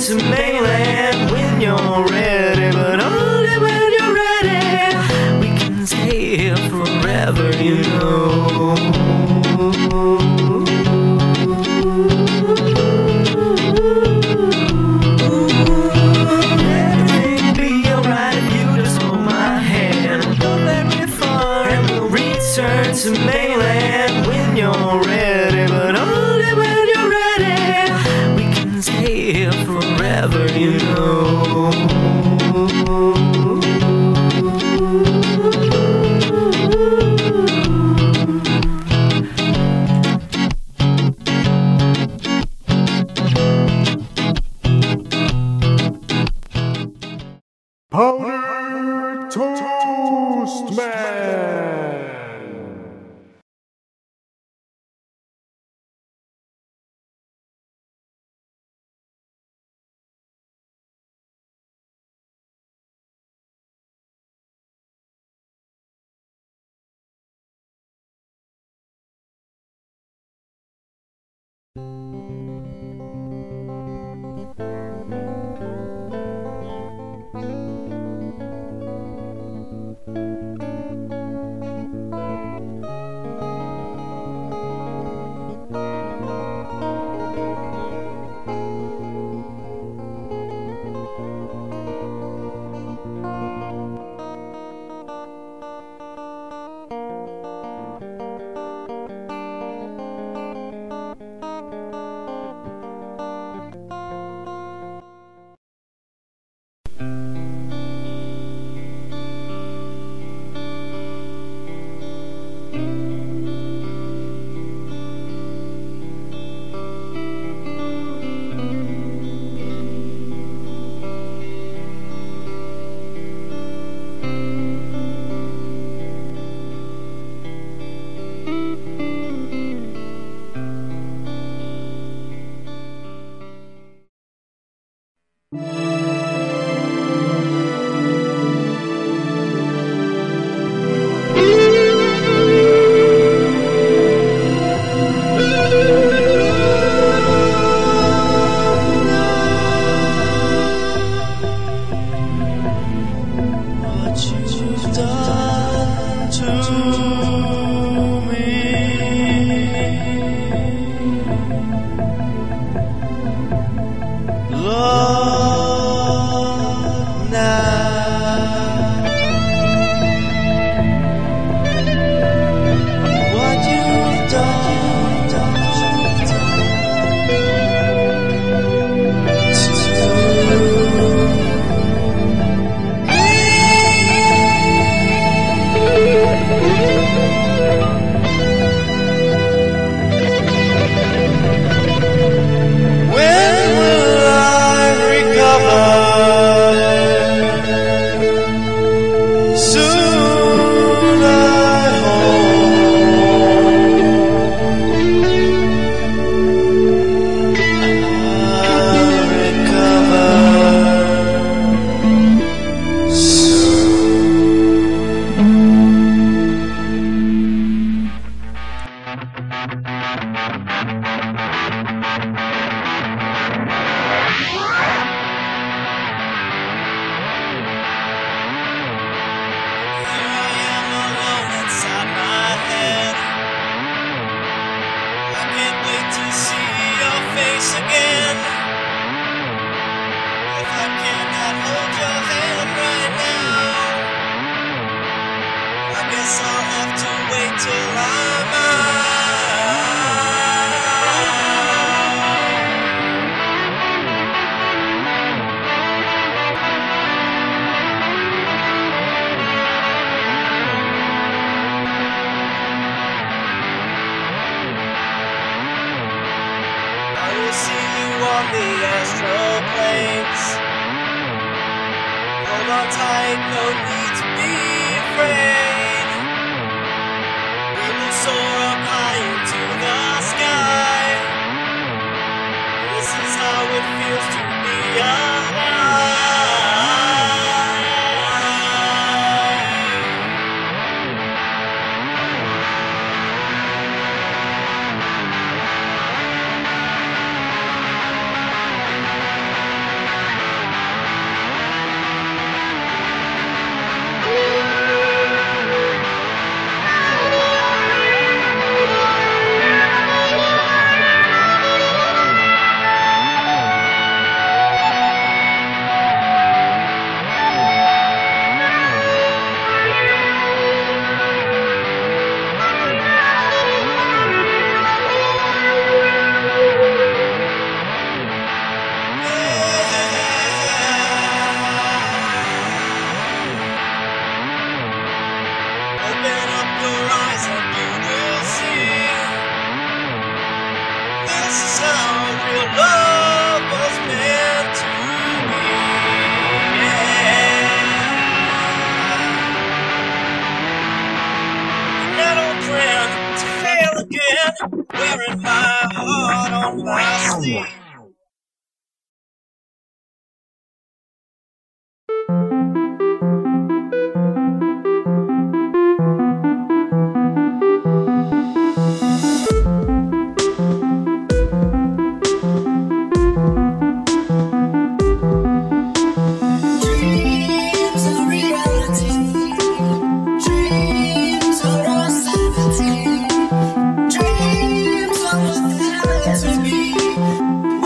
to mainland when you're ready, but only when you're ready. We can stay here forever, you know. Everything'll be alright if you just hold my hand. We'll go very far and we'll return to mainland when you're ready, but only when you're ready. We can stay here forever, you know. Powder Toast Man! till I'm out. I will see you on the astral planes. Hold on tight, no need to be afraid. We will soar up high into the sky. This is how it feels to be alive. Open up your eyes and you will see. This is how real love was meant to be. And I don't plan to fail again, wearing my heart on my sleeve. Dreams are reality. Dreams are our sanity. Dreams are what they're meant to be.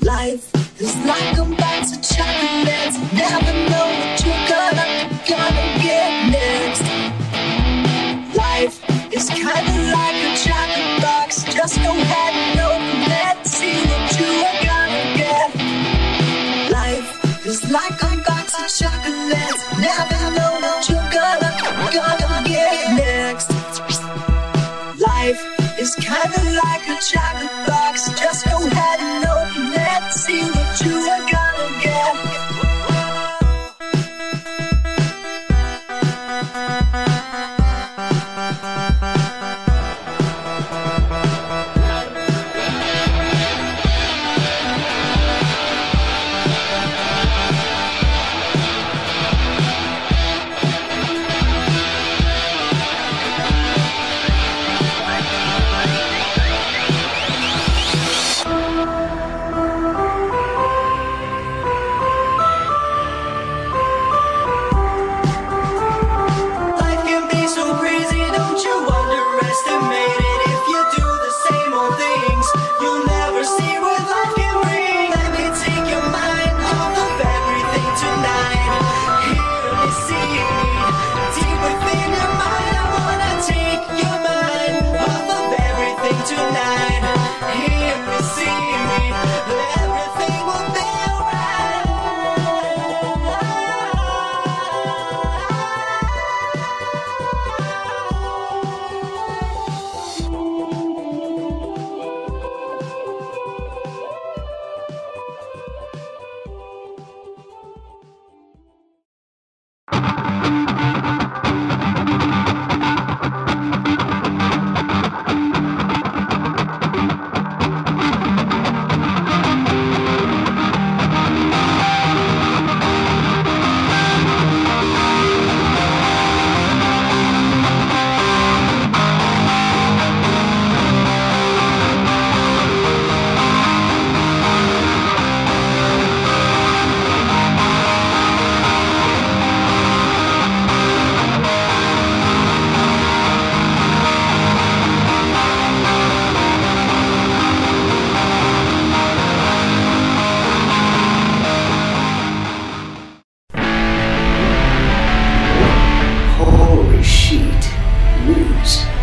Life is like a box of chocolates. Never know what you're gonna get next. Life is kinda like a chocolate box. Just go ahead and open it, see what you are gonna get. Life is like a box of chocolates. Never know what you're gonna get next. Life is kinda like a chocolate box. Just go ahead and open it, see what you are gonna get.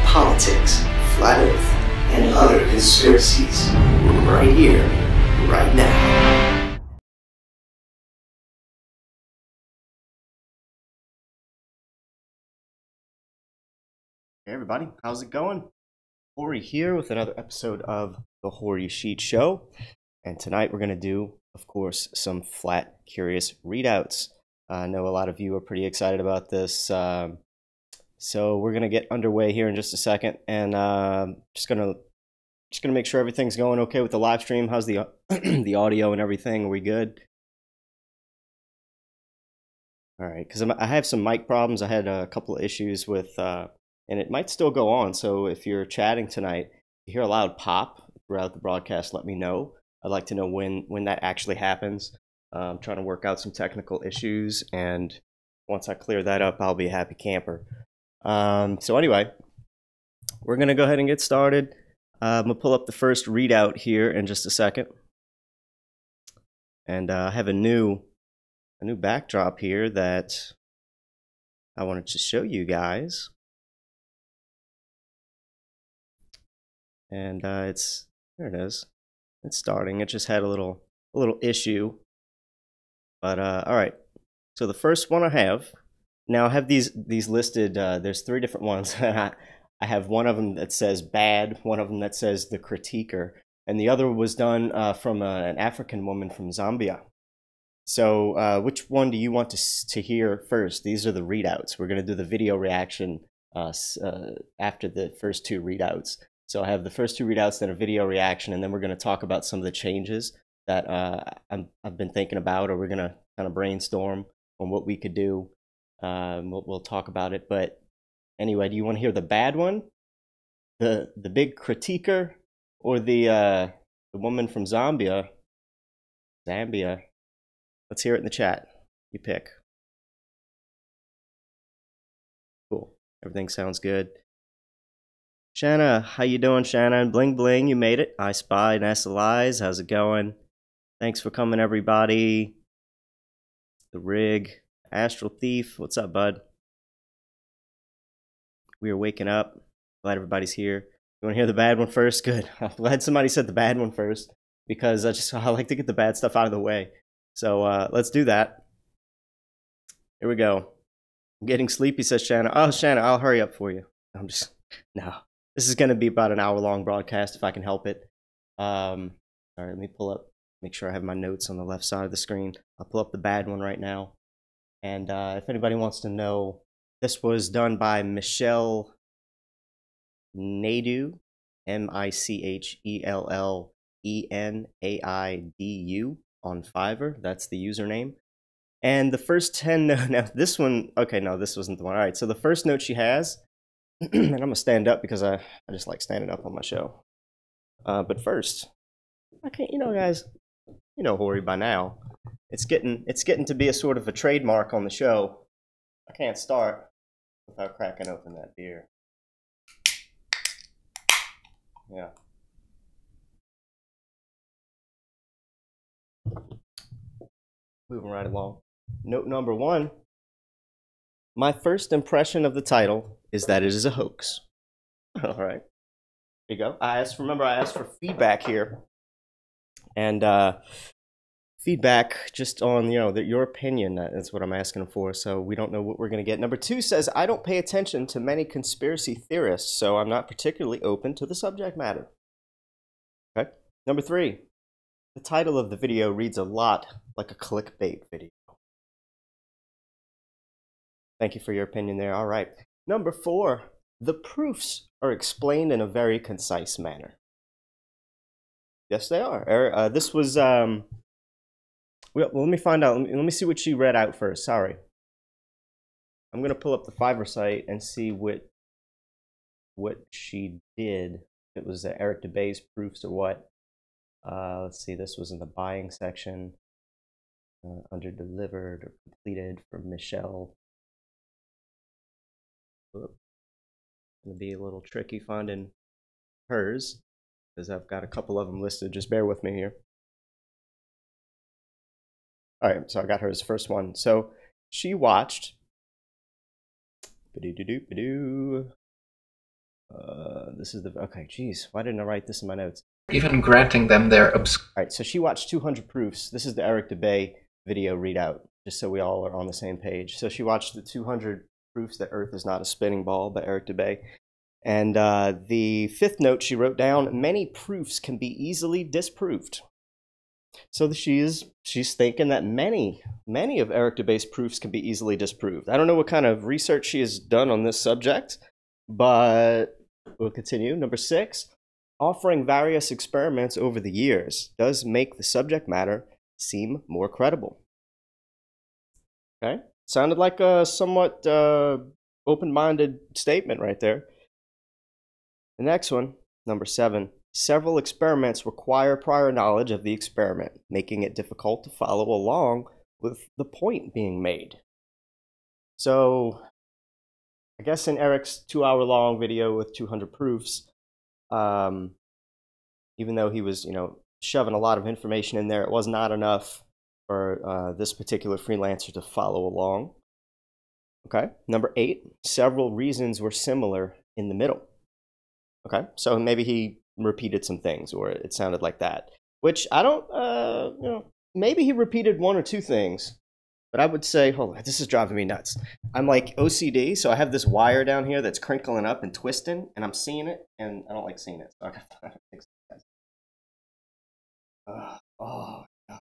Politics, flat earth, and other conspiracies right here, right now. Hey everybody, how's it going? Hori here with another episode of the Hori Sheet Show. And tonight we're going to do, of course, some Flat-curious Readouts. I know a lot of you are pretty excited about this. So we're gonna get underway here in just a second, and just gonna make sure everything's going okay with the live stream. How's the the audio and everything? Are we good? All right, because I have some mic problems. I had a couple of issues with, and it might still go on. So if you're chatting tonight, you hear a loud pop throughout the broadcast, let me know. I'd like to know when that actually happens. I'm trying to work out some technical issues, and once I clear that up, I'll be a happy camper. So anyway, we're going to go ahead and get started. I'm going to pull up the first readout here in just a second. And I have a new backdrop here that I wanted to show you guys. And there it is. It's starting. It just had a little issue. But all right. So the first one I have. Now I have these listed, there's 3 different ones. I have one of them that says bad, one of them that says the critiquer, and the other was done from an African woman from Zambia. So which one do you want to hear first? These are the readouts. We're going to do the video reaction after the first 2 readouts. So I have the first 2 readouts, then a video reaction, and then we're going to talk about some of the changes that I've been thinking about, or we're going to kind of brainstorm on what we could do. We'll talk about it, but anyway, do you want to hear the bad one, the big critiquer, or the woman from Zambia? Let's hear it in the chat. You pick. Cool. Everything sounds good. Shanna, how you doing, Shanna? Bling bling, you made it. I Spy, Nessa Lies, how's it going? Thanks for coming, everybody. The Rig, Astral Thief, what's up, bud? We are waking up. Glad everybody's here. You want to hear the bad one first? Good. I'm glad somebody said the bad one first, because I like to get the bad stuff out of the way. So let's do that. Here we go. I'm getting sleepy, says Shanna. Oh, Shanna, I'll hurry up for you. No. This is going to be about an hour-long broadcast if I can help it. All right, let me pull up, make sure I have my notes on the left side of the screen. I'll pull up the bad one right now. And if anybody wants to know, this was done by Michelle Naidu, Michelleenaidu on Fiverr. That's the username. And the first 10, now this one, okay, no, this wasn't the one. All right, so the first note she has, and I'm going to stand up because I just like standing up on my show. But first, you know, guys, you know horu by now. It's getting to be a sort of a trademark on the show. I can't start without cracking open that beer. Yeah. Moving right along. Note number 1. My first impression of the title is that it is a hoax. All right. There you go. Remember I asked for feedback here. And feedback just on, you know, your opinion. That's what I'm asking for. So we don't know what we're going to get. Number 2 says, I don't pay attention to many conspiracy theorists, so I'm not particularly open to the subject matter. Okay. Number 3, the title of the video reads a lot like a clickbait video. Thank you for your opinion there. All right. Number 4, the proofs are explained in a very concise manner. Yes, they are. This was, well, let me find out. Let me see what she read out first. Sorry. I'm going to pull up the Fiverr site and see what she did. It was Eric DeBay's proofs or what. Let's see. This was in the buying section. Under delivered or completed from Michelle. It's going to be a little tricky finding hers, because I've got a couple of them listed. Just bear with me here. All right, so I got hers first one. So she watched. This is the, okay, geez, why didn't I write this in my notes? Even granting them their All right, so she watched 200 proofs. This is the Eric DeBay video readout, just so we all are on the same page. So she watched the 200 proofs that Earth is not a spinning ball by Eric DeBay. And the 5th note she wrote down, many proofs can be easily disproved. So she's thinking that many of Eric DeBay's proofs can be easily disproved. I don't know what kind of research she has done on this subject, but we'll continue. Number 6, offering various experiments over the years does make the subject matter seem more credible. Okay, sounded like a somewhat open-minded statement right there. The next one, number 7, several experiments require prior knowledge of the experiment, making it difficult to follow along with the point being made. So I guess in Eric's 2-hour-long video with 200 proofs, even though he was, you know, shoving a lot of information in there, it was not enough for this particular freelancer to follow along. Okay, number 8, several reasons were similar in the middle. Okay, so maybe he repeated some things, or it sounded like that. Which I don't, you know, maybe he repeated 1 or 2 things, but I would say, hold on, this is driving me nuts. I'm like OCD, so I have this wire down here that's crinkling up and twisting, and I'm seeing it, and I don't like seeing it. So I got to fix it. Oh, yes.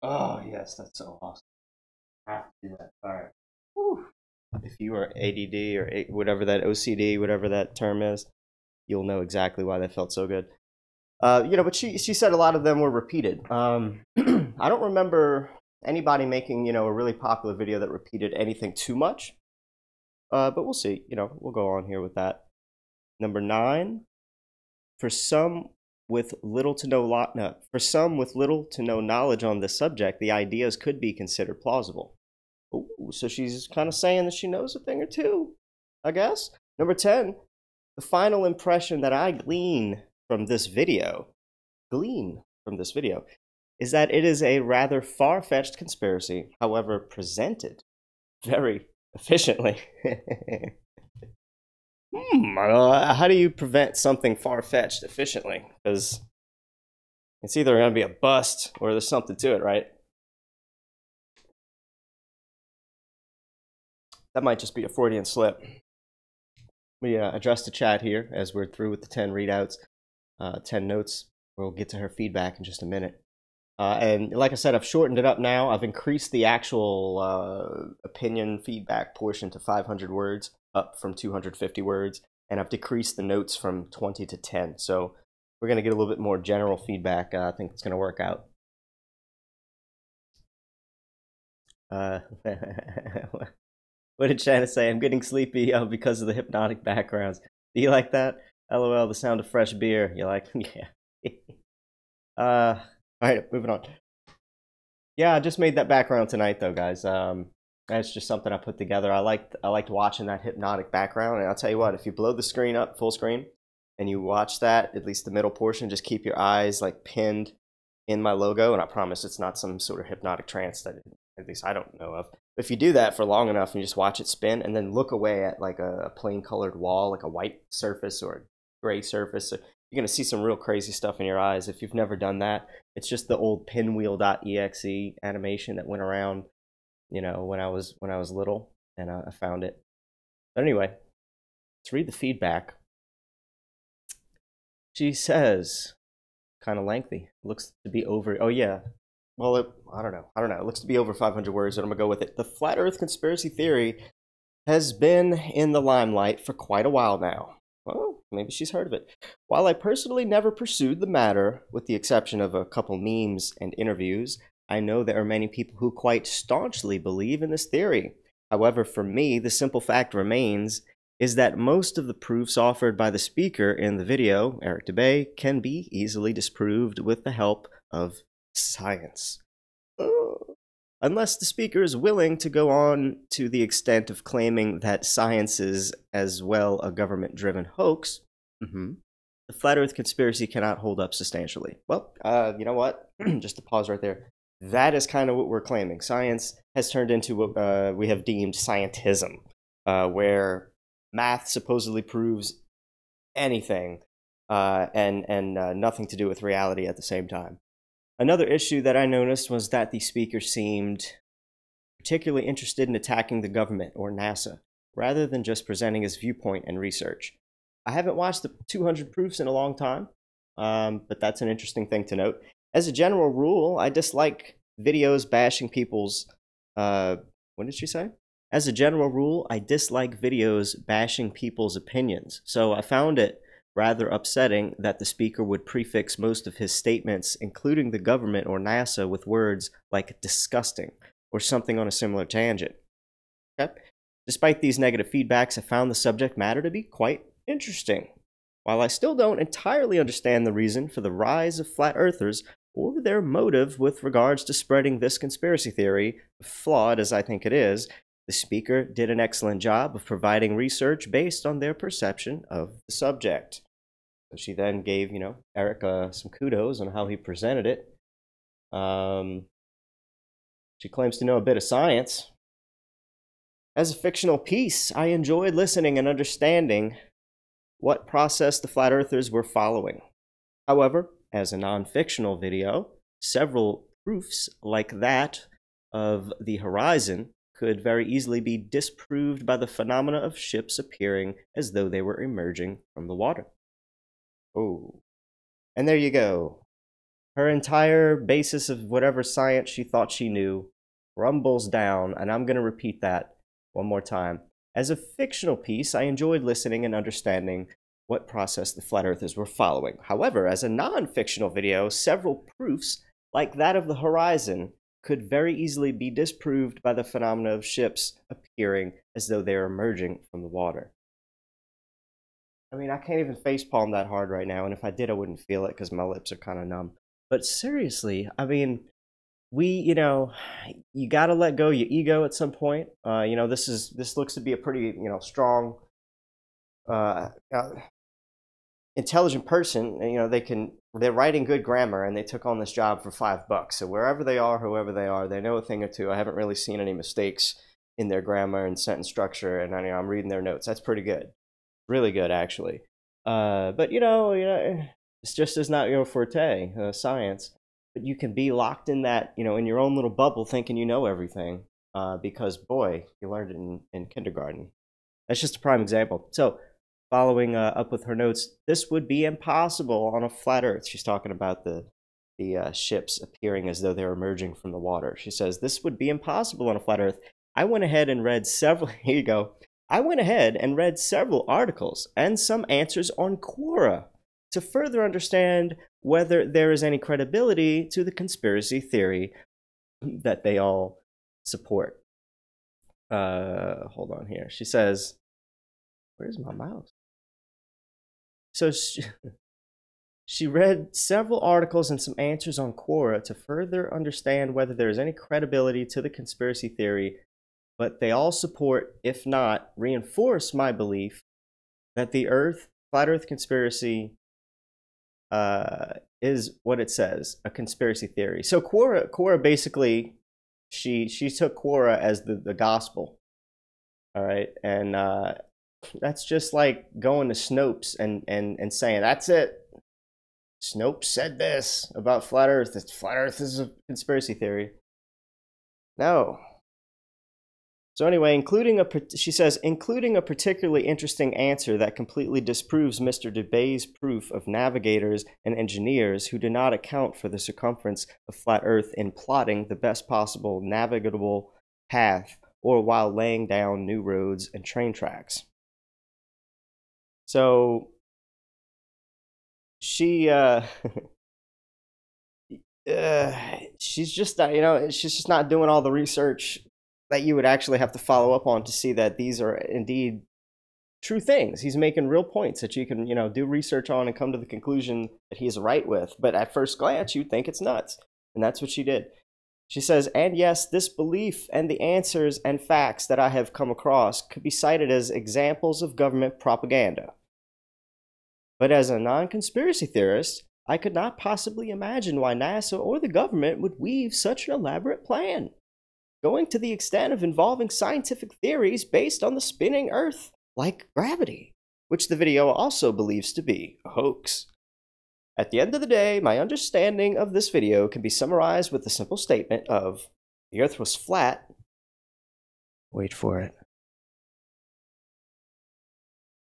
Oh, yes, that's so awesome. I have to do that. All right. Whew. If you are ADD or whatever that OCD, whatever that term is, you'll know exactly why that felt so good. You know, but she said a lot of them were repeated. I don't remember anybody making, you know, a really popular video that repeated anything too much. But we'll see. You know, we'll go on here with that. Number 9, for some with little to no knowledge on this subject, the ideas could be considered plausible. Ooh, so she's kind of saying that she knows a thing or two, I guess. Number 10, the final impression that I glean from this video is that it is a rather far-fetched conspiracy, however presented very efficiently. How do you prevent something far-fetched efficiently? Because it's either going to be a bust or there's something to it, right? That might just be a Freudian slip. We addressed the chat here as we're through with the 10 readouts, 10 notes. We'll get to her feedback in just a minute. And like I said, I've shortened it up now. I've increased the actual opinion feedback portion to 500 words, up from 250 words. And I've decreased the notes from 20 to 10. So we're going to get a little bit more general feedback. I think it's going to work out. What did Shanna say? I'm getting sleepy because of the hypnotic backgrounds. Do you like that? LOL, the sound of fresh beer. You like? Yeah. All right, moving on. Yeah, I just made that background tonight, though, guys. That's just something I put together. I liked watching that hypnotic background, and I'll tell you what, if you blow the screen up full screen and you watch that, at least the middle portion, just keep your eyes like pinned in my logo, and I promise it's not some sort of hypnotic trance that at least I don't know of. But if you do that for long enough and you just watch it spin and then look away at like a plain colored wall, like a white surface or a gray surface, you're going to see some real crazy stuff in your eyes. If you've never done that, it's just the old pinwheel.exe animation that went around, you know, when I was little, and I found it. But anyway, let's read the feedback. She says, kind of lengthy. Looks to be over. Oh yeah. Well, I don't know. It looks to be over 500 words, but I'm gonna go with it. The flat Earth conspiracy theory has been in the limelight for quite a while now. Well, maybe she's heard of it. While I personally never pursued the matter, with the exception of a couple memes and interviews, I know there are many people who quite staunchly believe in this theory. However, for me, the simple fact remains is that most of the proofs offered by the speaker in the video, Eric DeBay, can be easily disproved with the help of science. Unless the speaker is willing to go on to the extent of claiming that science is as well a government-driven hoax, the flat Earth conspiracy cannot hold up substantially. Well, you know what? Just to pause right there. That is kind of what we're claiming. Science has turned into what we have deemed scientism, where math supposedly proves anything and nothing to do with reality at the same time. Another issue that I noticed was that the speaker seemed particularly interested in attacking the government or NASA, rather than just presenting his viewpoint and research. I haven't watched the 200 proofs in a long time, but that's an interesting thing to note. As a general rule, I dislike videos bashing people's... what did she say? As a general rule, I dislike videos bashing people's opinions, so I found it rather upsetting that the speaker would prefix most of his statements, including the government or NASA, with words like disgusting or something on a similar tangent. Okay? Despite these negative feedbacks, I found the subject matter to be quite interesting. While I still don't entirely understand the reason for the rise of flat earthers or their motive with regards to spreading this conspiracy theory, flawed as I think it is, the speaker did an excellent job of providing research based on their perception of the subject. So she then gave, you know, Eric some kudos on how he presented it. She claims to know a bit of science. As a fictional piece, I enjoyed listening and understanding what process the flat earthers were following. However, as a non-fictional video, several proofs like that of the horizon could very easily be disproved by the phenomena of ships appearing as though they were emerging from the water. Oh, and there you go. Her entire basis of whatever science she thought she knew rumbles down, and I'm going to repeat that one more time. As a fictional piece, I enjoyed listening and understanding what process the flat earthers were following. However, as a non-fictional video, several proofs like that of the horizon could very easily be disproved by the phenomena of ships appearing as though they are emerging from the water. I mean, I can't even facepalm that hard right now, and if I did, I wouldn't feel it because my lips are kind of numb. But seriously, I mean, you know, you got to let go your ego at some point. You know, this looks to be a pretty, you know, strong, intelligent person. And, you know, they can they're writing good grammar, and they took on this job for $5. So wherever they are, whoever they are, they know a thing or two. I haven't really seen any mistakes in their grammar and sentence structure, and I'm reading their notes. That's pretty good, really good actually. But it's just is not your forte, science. But you can be locked in that, in your own little bubble, thinking you know everything, because boy, you learned it in kindergarten. That's just a prime example. So, following up with her notes, this would be impossible on a flat Earth. She's talking about the ships appearing as though they're emerging from the water. She says, this would be impossible on a flat Earth. I went ahead and read several, here you go. I went ahead and read several articles and some answers on Quora to further understand whether there is any credibility to the conspiracy theory that they all support. Hold on here. She says, where's my mouse? So she read several articles and some answers on Quora to further understand whether there is any credibility to the conspiracy theory, but they all support, if not, reinforce my belief that the flat Earth conspiracy is what it says, a conspiracy theory. So Quora basically, she took Quora as the gospel, all right, and that's just like going to Snopes and saying, that's it. Snopes said this about flat Earth. Flat Earth is a conspiracy theory. No. So anyway, she says, including a particularly interesting answer that completely disproves Mr. DeBay's proof of navigators and engineers who do not account for the circumference of flat Earth in plotting the best possible navigable path or while laying down new roads and train tracks. So she she's just she's just not doing all the research that you would actually have to follow up on to see that these are indeed true things. He's making real points that you can do research on and come to the conclusion that he's right with, but at first glance you'd think it's nuts, and that's what she did. She says, and yes, this belief and the answers and facts that I have come across could be cited as examples of government propaganda. But as a non-conspiracy theorist, I could not possibly imagine why NASA or the government would weave such an elaborate plan, going to the extent of involving scientific theories based on the spinning Earth, like gravity, which the video also believes to be a hoax. At the end of the day, my understanding of this video can be summarized with the simple statement of, the Earth was flat. Wait for it.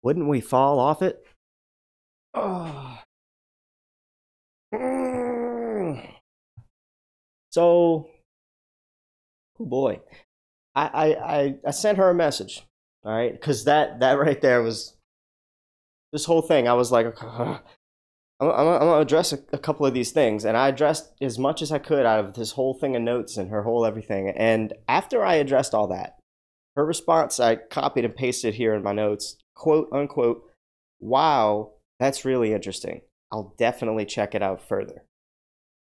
Wouldn't we fall off it? Oh. So, oh boy, I sent her a message, all right, because that right there was this whole thing. I was like, I'm gonna address a couple of these things, and I addressed as much as I could out of this whole thing of notes and her whole everything. And after I addressed all that, her response I copied and pasted here in my notes, quote unquote, wow, that's really interesting. I'll definitely check it out further.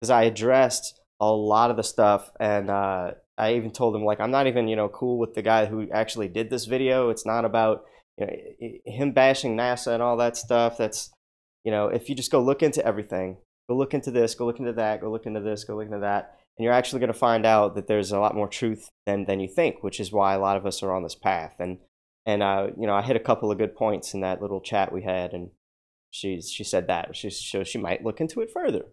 Because I addressed a lot of the stuff, and I even told him, like, I'm not even, cool with the guy who actually did this video. It's not about, him bashing NASA and all that stuff. That's, if you just go look into everything, go look into this, go look into that, go look into this, go look into that, and you're actually going to find out that there's a lot more truth than you think, which is why a lot of us are on this path. And I hit a couple of good points in that little chat we had, and she said that she might look into it further.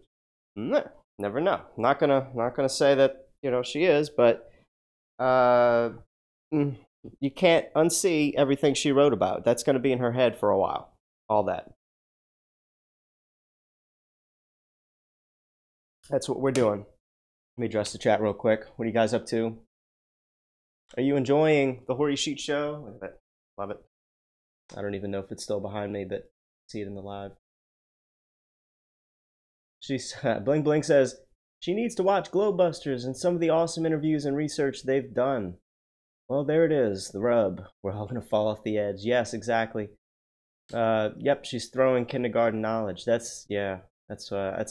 Never know. Not gonna say that she is, but you can't unsee everything she wrote about. That's gonna be in her head for a while. All that. That's what we're doing. Let me address the chat real quick. What are you guys up to? Are you enjoying the Hoary Sheet show? Look at that. Love it. I don't even know if it's still behind me, but see it in the live. She's Bling Bling says she needs to watch Glowbusters and some of the awesome interviews and research they've done. Well, there it is, the rub. We're all gonna fall off the edge. Yes, exactly. Yep, she's throwing kindergarten knowledge. That's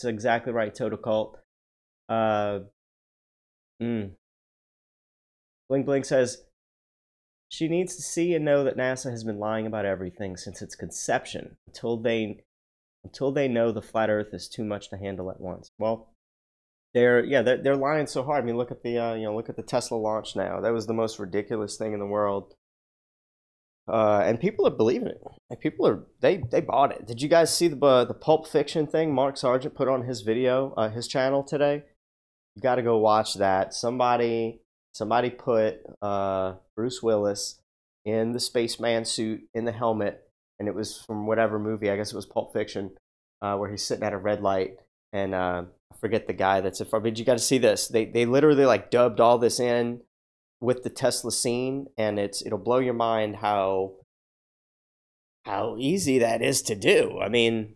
exactly right, Total Cult. Bling Bling says she needs to see and know that NASA has been lying about everything since its conception until they until they know the flat Earth is too much to handle at once. Well, they're lying so hard. I mean, look at the look at the Tesla launch now. That was the most ridiculous thing in the world. And people are believing it. Like people are they bought it. Did you guys see the Pulp Fiction thing Mark Sargent put on his video, his channel today? You got to go watch that. Somebody put Bruce Willis in the spaceman suit in the helmet, and it was from whatever movie. I guess it was Pulp Fiction, where he's sitting at a red light, and I forget the guy that's in front. But you got to see this. They literally like dubbed all this in with the Tesla scene, and it'll blow your mind how easy that is to do. I mean,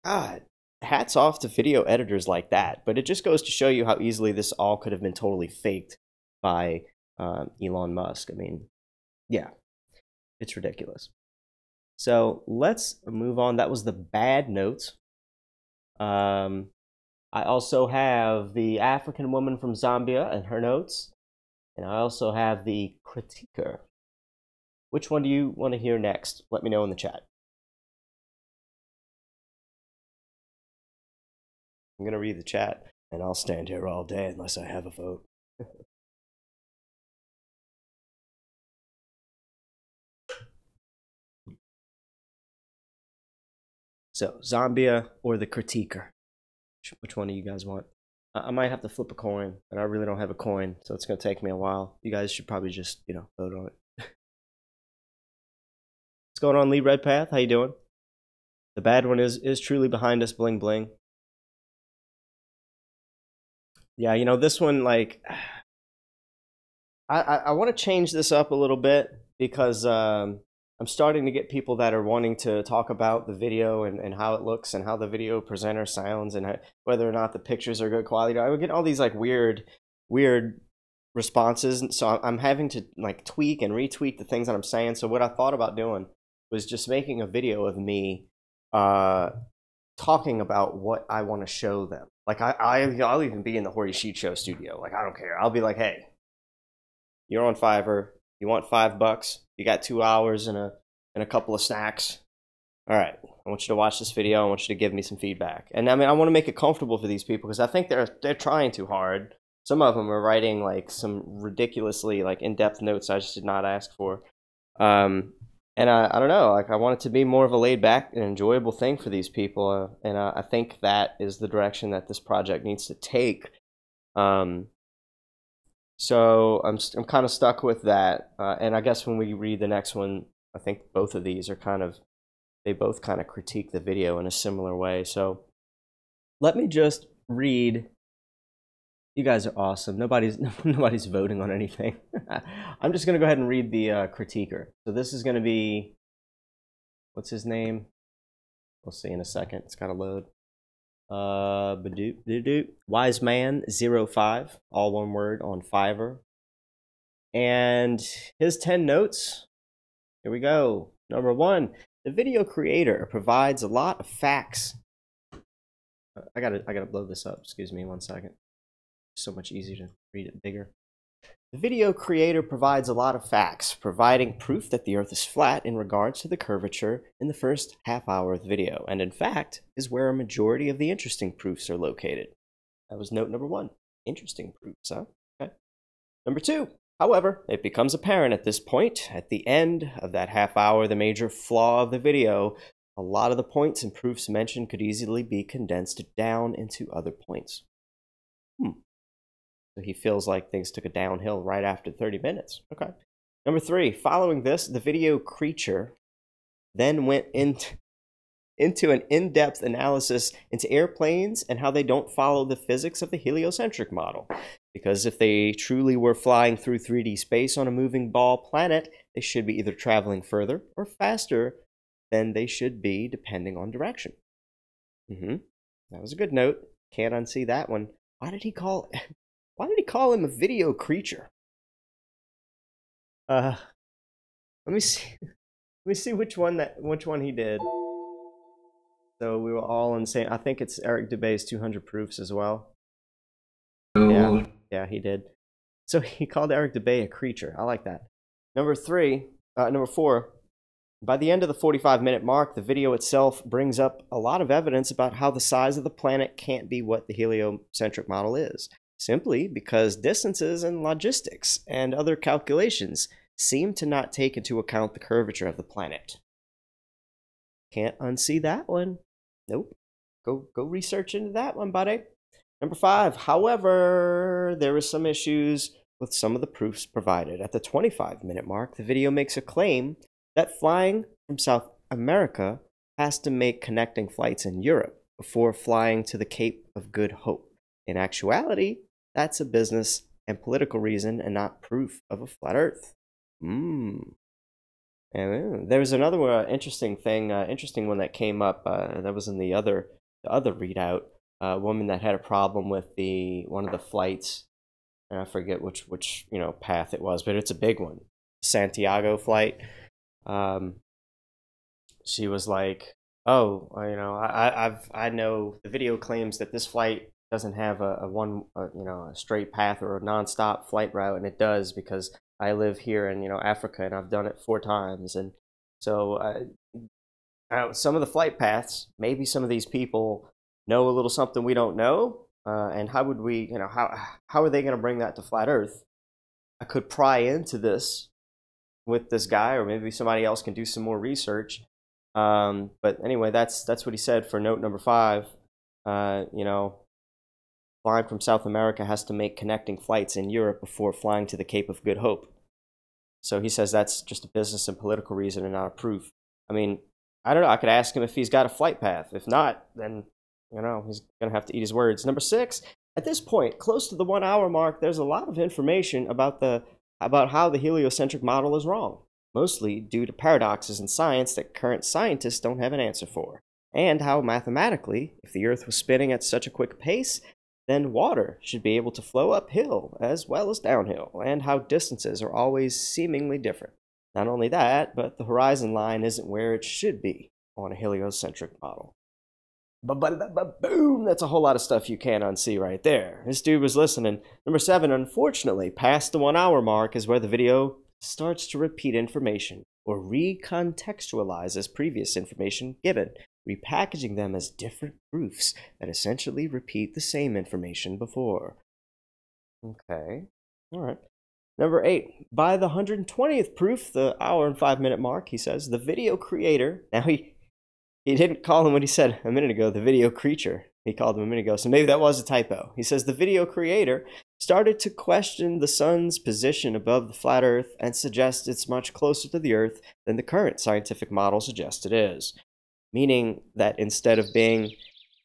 God, hats off to video editors like that. But it just goes to show you how easily this all could have been totally faked by Elon Musk. I mean, yeah, it's ridiculous. So let's move on. That was the bad notes. I also have the African woman from Zambia and her notes. And I also have the critiquer. Which one do you want to hear next? Let me know in the chat. I'm going to read the chat, and I'll stand here all day unless I have a vote. So, Zambia or the critiquer? Which one do you guys want? I might have to flip a coin, and I really don't have a coin, so it's going to take me a while. You guys should probably just, vote on it. What's going on, Lee Redpath? How you doing? The bad one is truly behind us, bling bling. Yeah, this one, like, I want to change this up a little bit because I'm starting to get people that are wanting to talk about the video and how it looks and how the video presenter sounds and whether or not the pictures are good quality. I would get all these like weird responses, so I'm having to like tweak and retweak the things that I'm saying. So what I thought about doing was just making a video of me talking about what I want to show them. Like I'll even be in the Horu Sheet Show studio. Like I don't care. I'll be like, hey, you're on Fiverr. You want $5? You got 2 hours and a couple of snacks. All right, I want you to watch this video. I want you to give me some feedback. And I mean, I want to make it comfortable for these people because I think they're trying too hard. Some of them are writing like some ridiculously like in-depth notes I just did not ask for. And I don't know, like I want it to be more of a laid-back and enjoyable thing for these people. And I think that is the direction that this project needs to take. So I'm kind of stuck with that, and I guess when we read the next one, I think both of these are they both kind of critique the video in a similar way. So let me just read. You guys are awesome. Nobody's voting on anything. I'm just gonna go ahead and read the critiquer. So this is gonna be, what's his name? We'll see in a second. It's gotta load. Wise Man 05, all one word, on Fiverr. And his 10 notes. Here we go. Number 1, the video creator provides a lot of facts. I gotta blow this up. Excuse me 1 second. So much easier to read it bigger. The video creator provides a lot of facts, providing proof that the Earth is flat in regards to the curvature in the first half hour of the video, and in fact, is where a majority of the interesting proofs are located. That was note number 1. Interesting proofs, huh? Okay. Number 2, however, it becomes apparent at this point, at the end of that half hour, the major flaw of the video, a lot of the points and proofs mentioned could easily be condensed down into other points. So he feels like things took a downhill right after 30 minutes. Okay. Number 3, following this, the video creature then went into an in-depth analysis into airplanes and how they don't follow the physics of the heliocentric model. Because if they truly were flying through 3D space on a moving ball planet, they should be either traveling further or faster than they should be depending on direction. That was a good note. Can't unsee that one. Why did he call him a video creature? Let me see. Let me see which one he did. So we were all insane. I think it's Eric Dubé's 200 proofs as well. Ooh. Yeah, he did. So he called Eric Dubé a creature. I like that. Number 4, By the end of the 45-minute mark, the video itself brings up a lot of evidence about how the size of the planet can't be what the heliocentric model is, simply because distances and logistics and other calculations seem to not take into account the curvature of the planet. Can't unsee that one. Nope. Go research into that one, buddy. Number 5, however, there is some issues with some of the proofs provided. At the 25-minute mark, the video makes a claim that flying from South America has to make connecting flights in Europe before flying to the Cape of Good Hope. In actuality, that's a business and political reason and not proof of a flat Earth. And there was another interesting one that came up. That was in the other readout. A woman that had a problem with one of the flights, and I forget which path it was, but it's a big one, Santiago flight. She was like, "Oh, I know the video claims that this flight doesn't have a straight path or a nonstop flight route, and it does because I live here in Africa and I've done it 4 times, and so some of the flight paths, maybe some of these people know a little something we don't know, and how would we, how are they going to bring that to flat Earth? I could pry into this with this guy, or maybe somebody else can do some more research. But anyway, that's what he said for note number 5. Flying from South America has to make connecting flights in Europe before flying to the Cape of Good Hope. So he says that's just a business and political reason and not a proof. I mean, I don't know. I could ask him if he's got a flight path. If not, then he's going to have to eat his words. Number 6, at this point, close to the 1 hour mark, there's a lot of information about how the heliocentric model is wrong, mostly due to paradoxes in science that current scientists don't have an answer for, and how mathematically, if the Earth was spinning at such a quick pace, then water should be able to flow uphill as well as downhill, and how distances are always seemingly different. Not only that, but the horizon line isn't where it should be on a heliocentric model. Boom! That's a whole lot of stuff you can't unsee right there. This dude was listening. Number 7, unfortunately, past the 1 hour mark is where the video starts to repeat information or recontextualizes previous information given, repackaging them as different proofs that essentially repeat the same information before. Okay, all right. Number 8, by the 120th proof, the hour and 5-minute mark, he says, the video creator, now he didn't call him what he said a minute ago, the video creature. He called him a minute ago, so maybe that was a typo. He says the video creator started to question the sun's position above the flat Earth and suggests it's much closer to the Earth than the current scientific model suggests it is, meaning that instead of being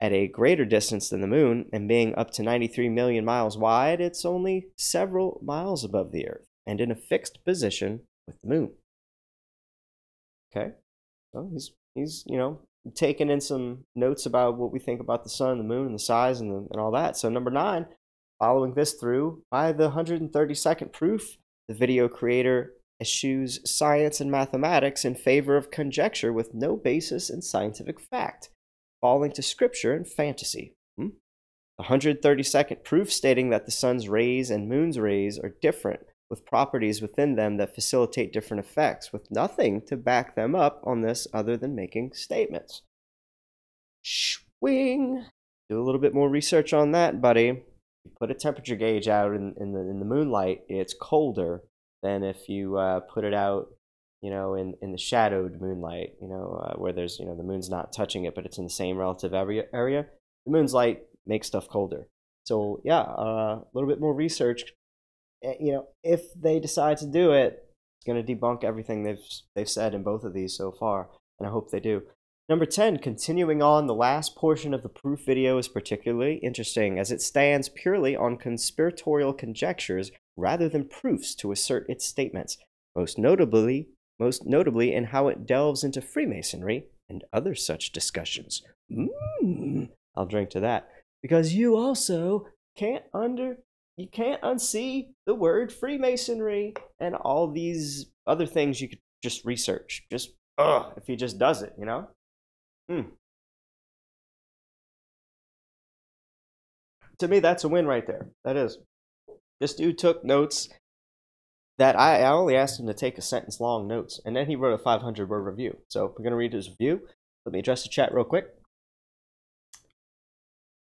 at a greater distance than the moon and being up to 93 million miles wide, it's only several miles above the Earth and in a fixed position with the moon. Okay, well, he's taking in some notes about what we think about the sun, the moon, and the size and all that. So number 9, following this through, by the 132nd proof, the video creator eschews science and mathematics in favor of conjecture with no basis in scientific fact, falling to scripture and fantasy. The 132nd proof stating that the sun's rays and moon's rays are different, with properties within them that facilitate different effects, with nothing to back them up on this other than making statements. Swing! Do a little bit more research on that, buddy. You put a temperature gauge out in the moonlight, it's colder than if you put it out, in the shadowed moonlight, where there's, the moon's not touching it, but it's in the same relative area. The moon's light makes stuff colder. So yeah, a little bit more research. If they decide to do it, it's going to debunk everything they've said in both of these so far, and I hope they do. Number 10, continuing on, the last portion of the proof video is particularly interesting as it stands purely on conspiratorial conjectures rather than proofs to assert its statements, most notably in how it delves into Freemasonry and other such discussions. I'll drink to that, because you also can't unsee the word Freemasonry and all these other things you could just research. Just, if he just does it, To me, that's a win right there. That is. This dude took notes that I only asked him to take a sentence long notes, and then he wrote a 500-word review. So we're going to read his review. Let me address the chat real quick.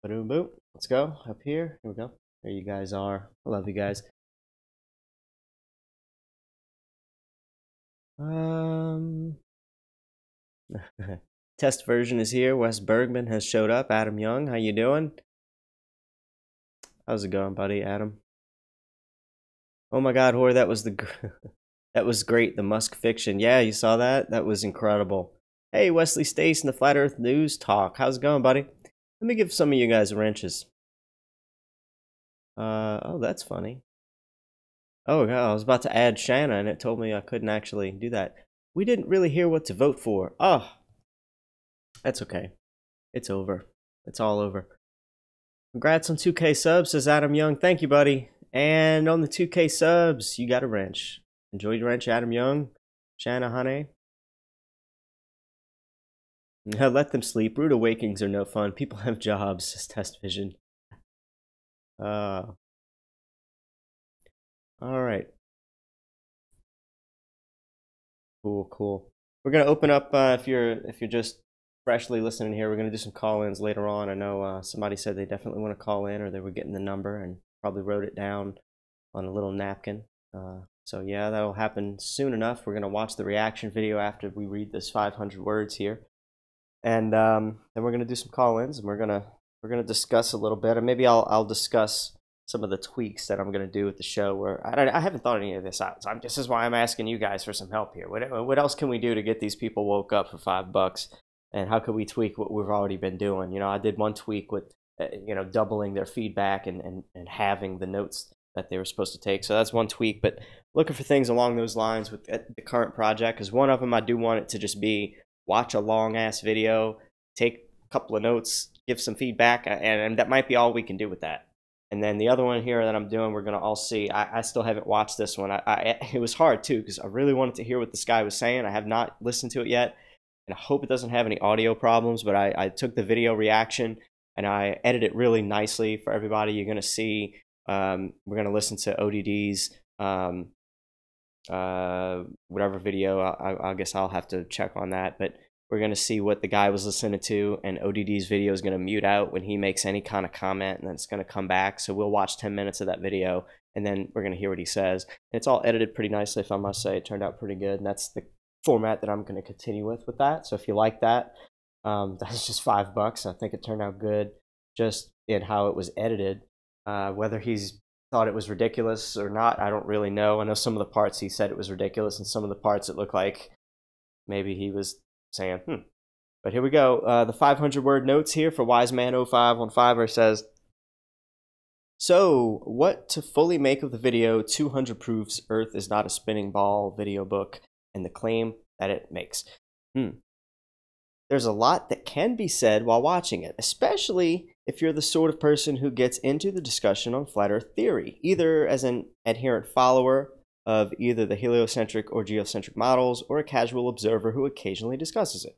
Boom, boom. Let's go up here. Here we go. There you guys are. I love you guys. Test version is here. Wes Bergman has showed up. Adam Young, how you doing? How's it going, buddy? Adam. Oh my God, Hor, that was that was great. The Musk fiction. Yeah, you saw that? That was incredible. Hey, Wesley Stace in the Flat Earth News Talk. How's it going, buddy? Let me give some of you guys wrenches. Oh, that's funny. Oh, God, I was about to add Shanna, and it told me I couldn't actually do that. We didn't really hear what to vote for. Oh, that's okay. It's over. It's all over. Congrats on 2K subs, says Adam Young. Thank you, buddy. And on the 2K subs, you got a wrench. Enjoy your wrench, Adam Young. Shanna, honey. Let them sleep. Rude awakenings are no fun. People have jobs, says Test Vision. All right. Cool. We're gonna open up if you're just freshly listening here. We're gonna do some call-ins later on. I know somebody said they definitely want to call in, or they were getting the number and probably wrote it down on a little napkin. So yeah, that'll happen soon enough. We're gonna watch the reaction video after we read this 500 words here, and then we're gonna do some call-ins, and we're gonna discuss a little bit, and maybe I'll discuss some of the tweaks that I'm going to do with the show, where I haven't thought any of this out. So this is why I'm asking you guys for some help here. What else can we do to get these people woke up for $5? And how could we tweak what we've already been doing? You know, I did one tweak with, doubling their feedback and having the notes that they were supposed to take. So that's one tweak, but looking for things along those lines with the current project, because one of them I do want it to just be watch a long-ass video, take a couple of notes, give some feedback, and that might be all we can do with that. And then the other one here that I'm doing, we're going to all see. I still haven't watched this one. It was hard, too, because I really wanted to hear what this guy was saying. I have not listened to it yet, and I hope it doesn't have any audio problems, but I took the video reaction, and I edited it really nicely for everybody. You're going to see, we're going to listen to ODD's, whatever video. I guess I'll have to check on that, but we're going to see what the guy was listening to, and ODD's video is going to mute out when he makes any kind of comment, and then it's going to come back. So we'll watch 10 minutes of that video, and then we're going to hear what he says. And it's all edited pretty nicely, if I must say. It turned out pretty good, and that's the format that I'm going to continue with that. So if you like that, that's just $5. I think it turned out good just in how it was edited. Whether he's thought it was ridiculous or not, I don't really know. I know some of the parts he said it was ridiculous, and some of the parts it looked like maybe he was saying, But here we go. The 500-word notes here for Wiseman05 on Fiverr says, so what to fully make of the video 200 Proofs Earth is Not a Spinning Ball video book and the claim that it makes? There's a lot that can be said while watching it, especially if you're the sort of person who gets into the discussion on flat Earth theory, either as an adherent follower of either the heliocentric or geocentric models, or a casual observer who occasionally discusses it.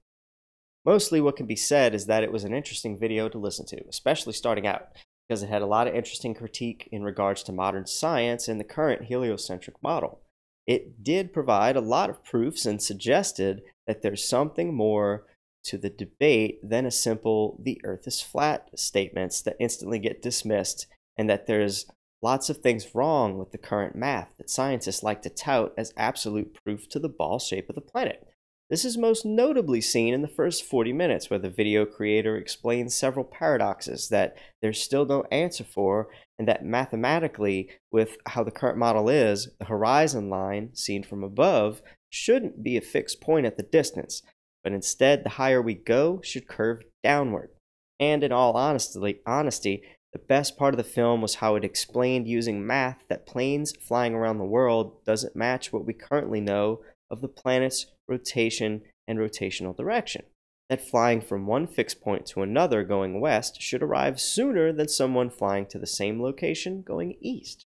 Mostly what can be said is that it was an interesting video to listen to, especially starting out, because it had a lot of interesting critique in regards to modern science and the current heliocentric model. It did provide a lot of proofs and suggested that there's something more to the debate than a simple "the Earth is flat" statements that instantly get dismissed, and that there's lots of things wrong with the current math that scientists like to tout as absolute proof to the ball shape of the planet. This is most notably seen in the first 40 minutes, where the video creator explains several paradoxes that there's still no answer for, and that mathematically, with how the current model is, the horizon line, seen from above, shouldn't be a fixed point at the distance, but instead the higher we go should curve downward. And in all honesty, the best part of the film was how it explained using math that planes flying around the world doesn't match what we currently know of the planet's rotation and rotational direction. That flying from one fixed point to another going west should arrive sooner than someone flying to the same location going east.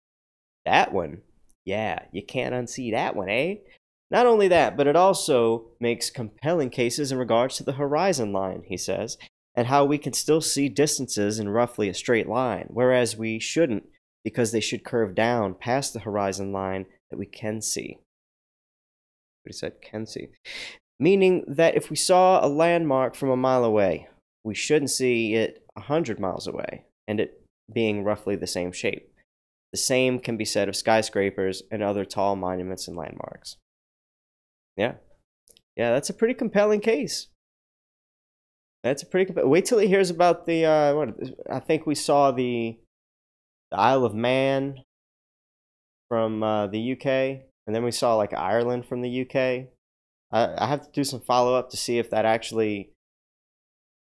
That one, yeah, you can't unsee that one, eh? Not only that, but it also makes compelling cases in regards to the horizon line, he says, and how we can still see distances in roughly a straight line, whereas we shouldn't, because they should curve down past the horizon line that we can see. What he said, can see. Meaning that if we saw a landmark from a mile away, we shouldn't see it 100 miles away, and it being roughly the same shape. The same can be said of skyscrapers and other tall monuments and landmarks. Yeah. Yeah, that's a pretty compelling case. That's a pretty compelling... Wait till he hears about the, I think we saw the Isle of Man from the UK, and then we saw like Ireland from the UK. I have to do some follow-up to see if that actually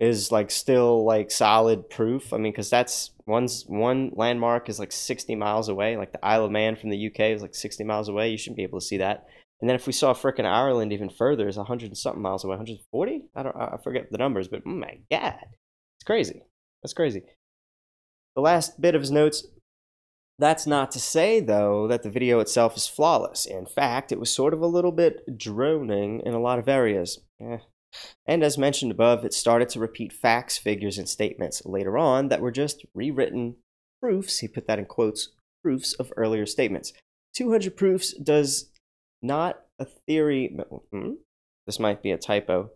is like still like solid proof. I mean, because that's one landmark is like 60 miles away. Like the Isle of Man from the UK is like 60 miles away. You shouldn't be able to see that. And then if we saw frickin' Ireland even further, is 100 and something miles away, 140? I forget the numbers, but oh my god, it's crazy. That's crazy. The last bit of his notes. That's not to say, though, that the video itself is flawless. In fact, it was sort of a little bit droning in a lot of areas. And as mentioned above, it started to repeat facts, figures, and statements later on that were just rewritten proofs, he put that in quotes, proofs of earlier statements. 200 proofs does not a theory... This might be a typo.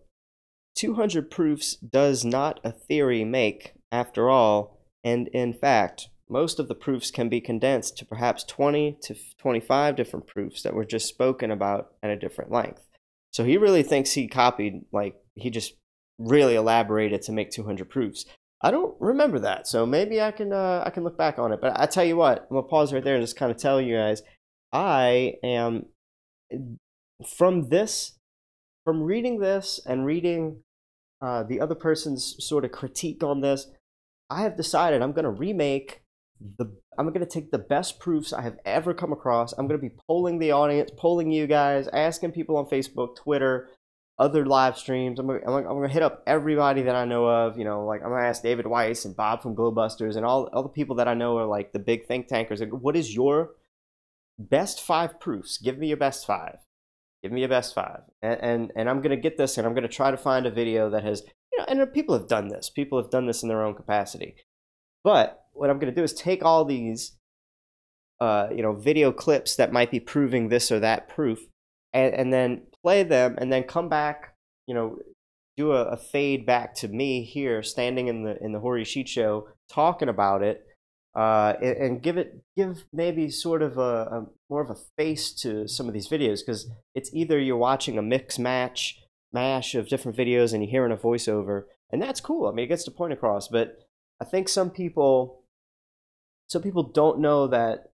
200 proofs does not a theory make, after all, and in fact... Most of the proofs can be condensed to perhaps 20 to 25 different proofs that were just spoken about at a different length. So he really thinks he copied, like, he just really elaborated to make 200 proofs. I don't remember that, so maybe I can look back on it. But I tell you what, I'm going to pause right there and just kind of tell you guys, I am, from reading this and reading the other person's sort of critique on this, I have decided I'm going to remake I'm going to take the best proofs I have ever come across. I'm going to be polling the audience, polling you guys, asking people on Facebook, Twitter, other live streams. I'm going to hit up everybody that I know of. You know, like I'm going to ask David Weiss and Bob from Glowbusters and all the people that I know are like the big think tankers. Like, what is your best 5 proofs? Give me your best 5. Give me your best 5. And I'm going to get this, and I'm going to try to find a video that has, you know, and people have done this. People have done this in their own capacity. But what I'm going to do is take all these, you know, video clips that might be proving this or that proof, and then play them, and then come back, you know, do a fade back to me here, standing in the Horu Sheet Show, talking about it, and give maybe sort of a more of a face to some of these videos, because it's either you're watching a mash of different videos and you're hearing a voiceover, and that's cool. I mean, it gets the point across, but I think some people don't know that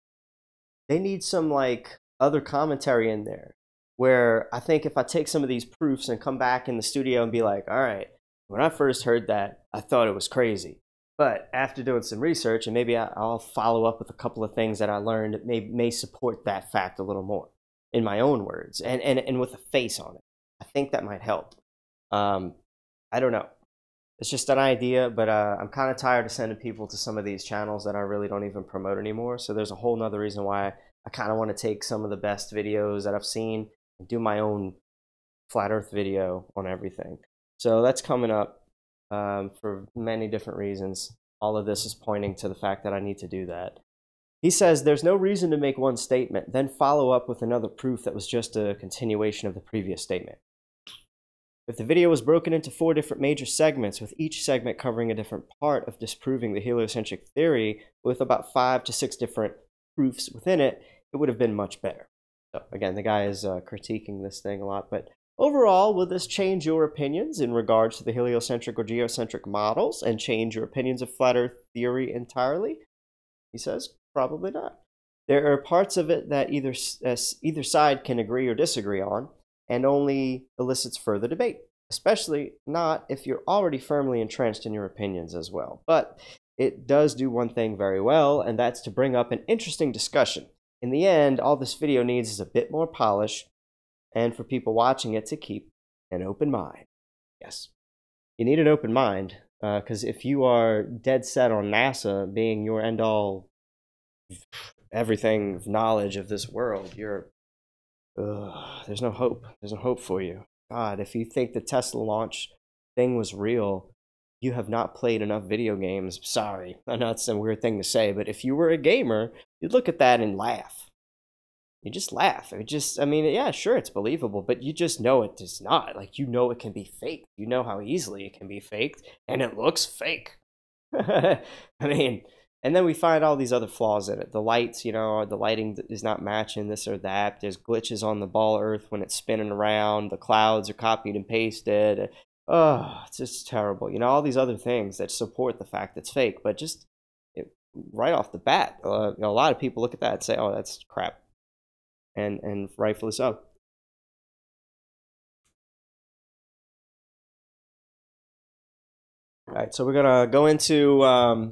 they need some like other commentary in there, where I think if I take some of these proofs and come back in the studio and be like, all right, when I first heard that, I thought it was crazy. But after doing some research, and maybe I'll follow up with a couple of things that I learned that may support that fact a little more in my own words and with a face on it. I think that might help. I don't know. It's just an idea, but I'm kind of tired of sending people to some of these channels that I really don't even promote anymore. So there's a whole nother reason why I kind of want to take some of the best videos that I've seen and do my own flat earth video on everything. So that's coming up for many different reasons. All of this is pointing to the fact that I need to do that. He says there's no reason to make one statement, then follow up with another proof that was just a continuation of the previous statement. If the video was broken into 4 different major segments, with each segment covering a different part of disproving the heliocentric theory, with about 5 to 6 different proofs within it, it would have been much better. So again, the guy is critiquing this thing a lot, but overall, will this change your opinions in regards to the heliocentric or geocentric models and change your opinions of flat earth theory entirely? He says, probably not. There are parts of it that either side can agree or disagree on, and only elicits further debate, especially not if you're already firmly entrenched in your opinions as well. But it does do one thing very well, and that's to bring up an interesting discussion. In the end, all this video needs is a bit more polish, and for people watching it to keep an open mind. Yes, you need an open mind, because if you are dead set on NASA being your end-all everything knowledge of this world, there's no hope. There's no hope for you. God, if you think the Tesla launch thing was real, you have not played enough video games. Sorry, I know it's a weird thing to say, but if you were a gamer, you'd look at that and laugh. you just laugh. I mean, yeah, sure, it's believable, but you just know it is not. Like, you know it can be faked. You know how easily it can be faked, and it looks fake. I mean, and then we find all these other flaws in it. The lights, the lighting is not matching this or that. There's glitches on the ball Earth when it's spinning around. The clouds are copied and pasted. Oh, it's just terrible. All these other things that support the fact it's fake, but just right off the bat, a lot of people look at that and say, "Oh, that's crap," and rightfully so. All right, so we're gonna go into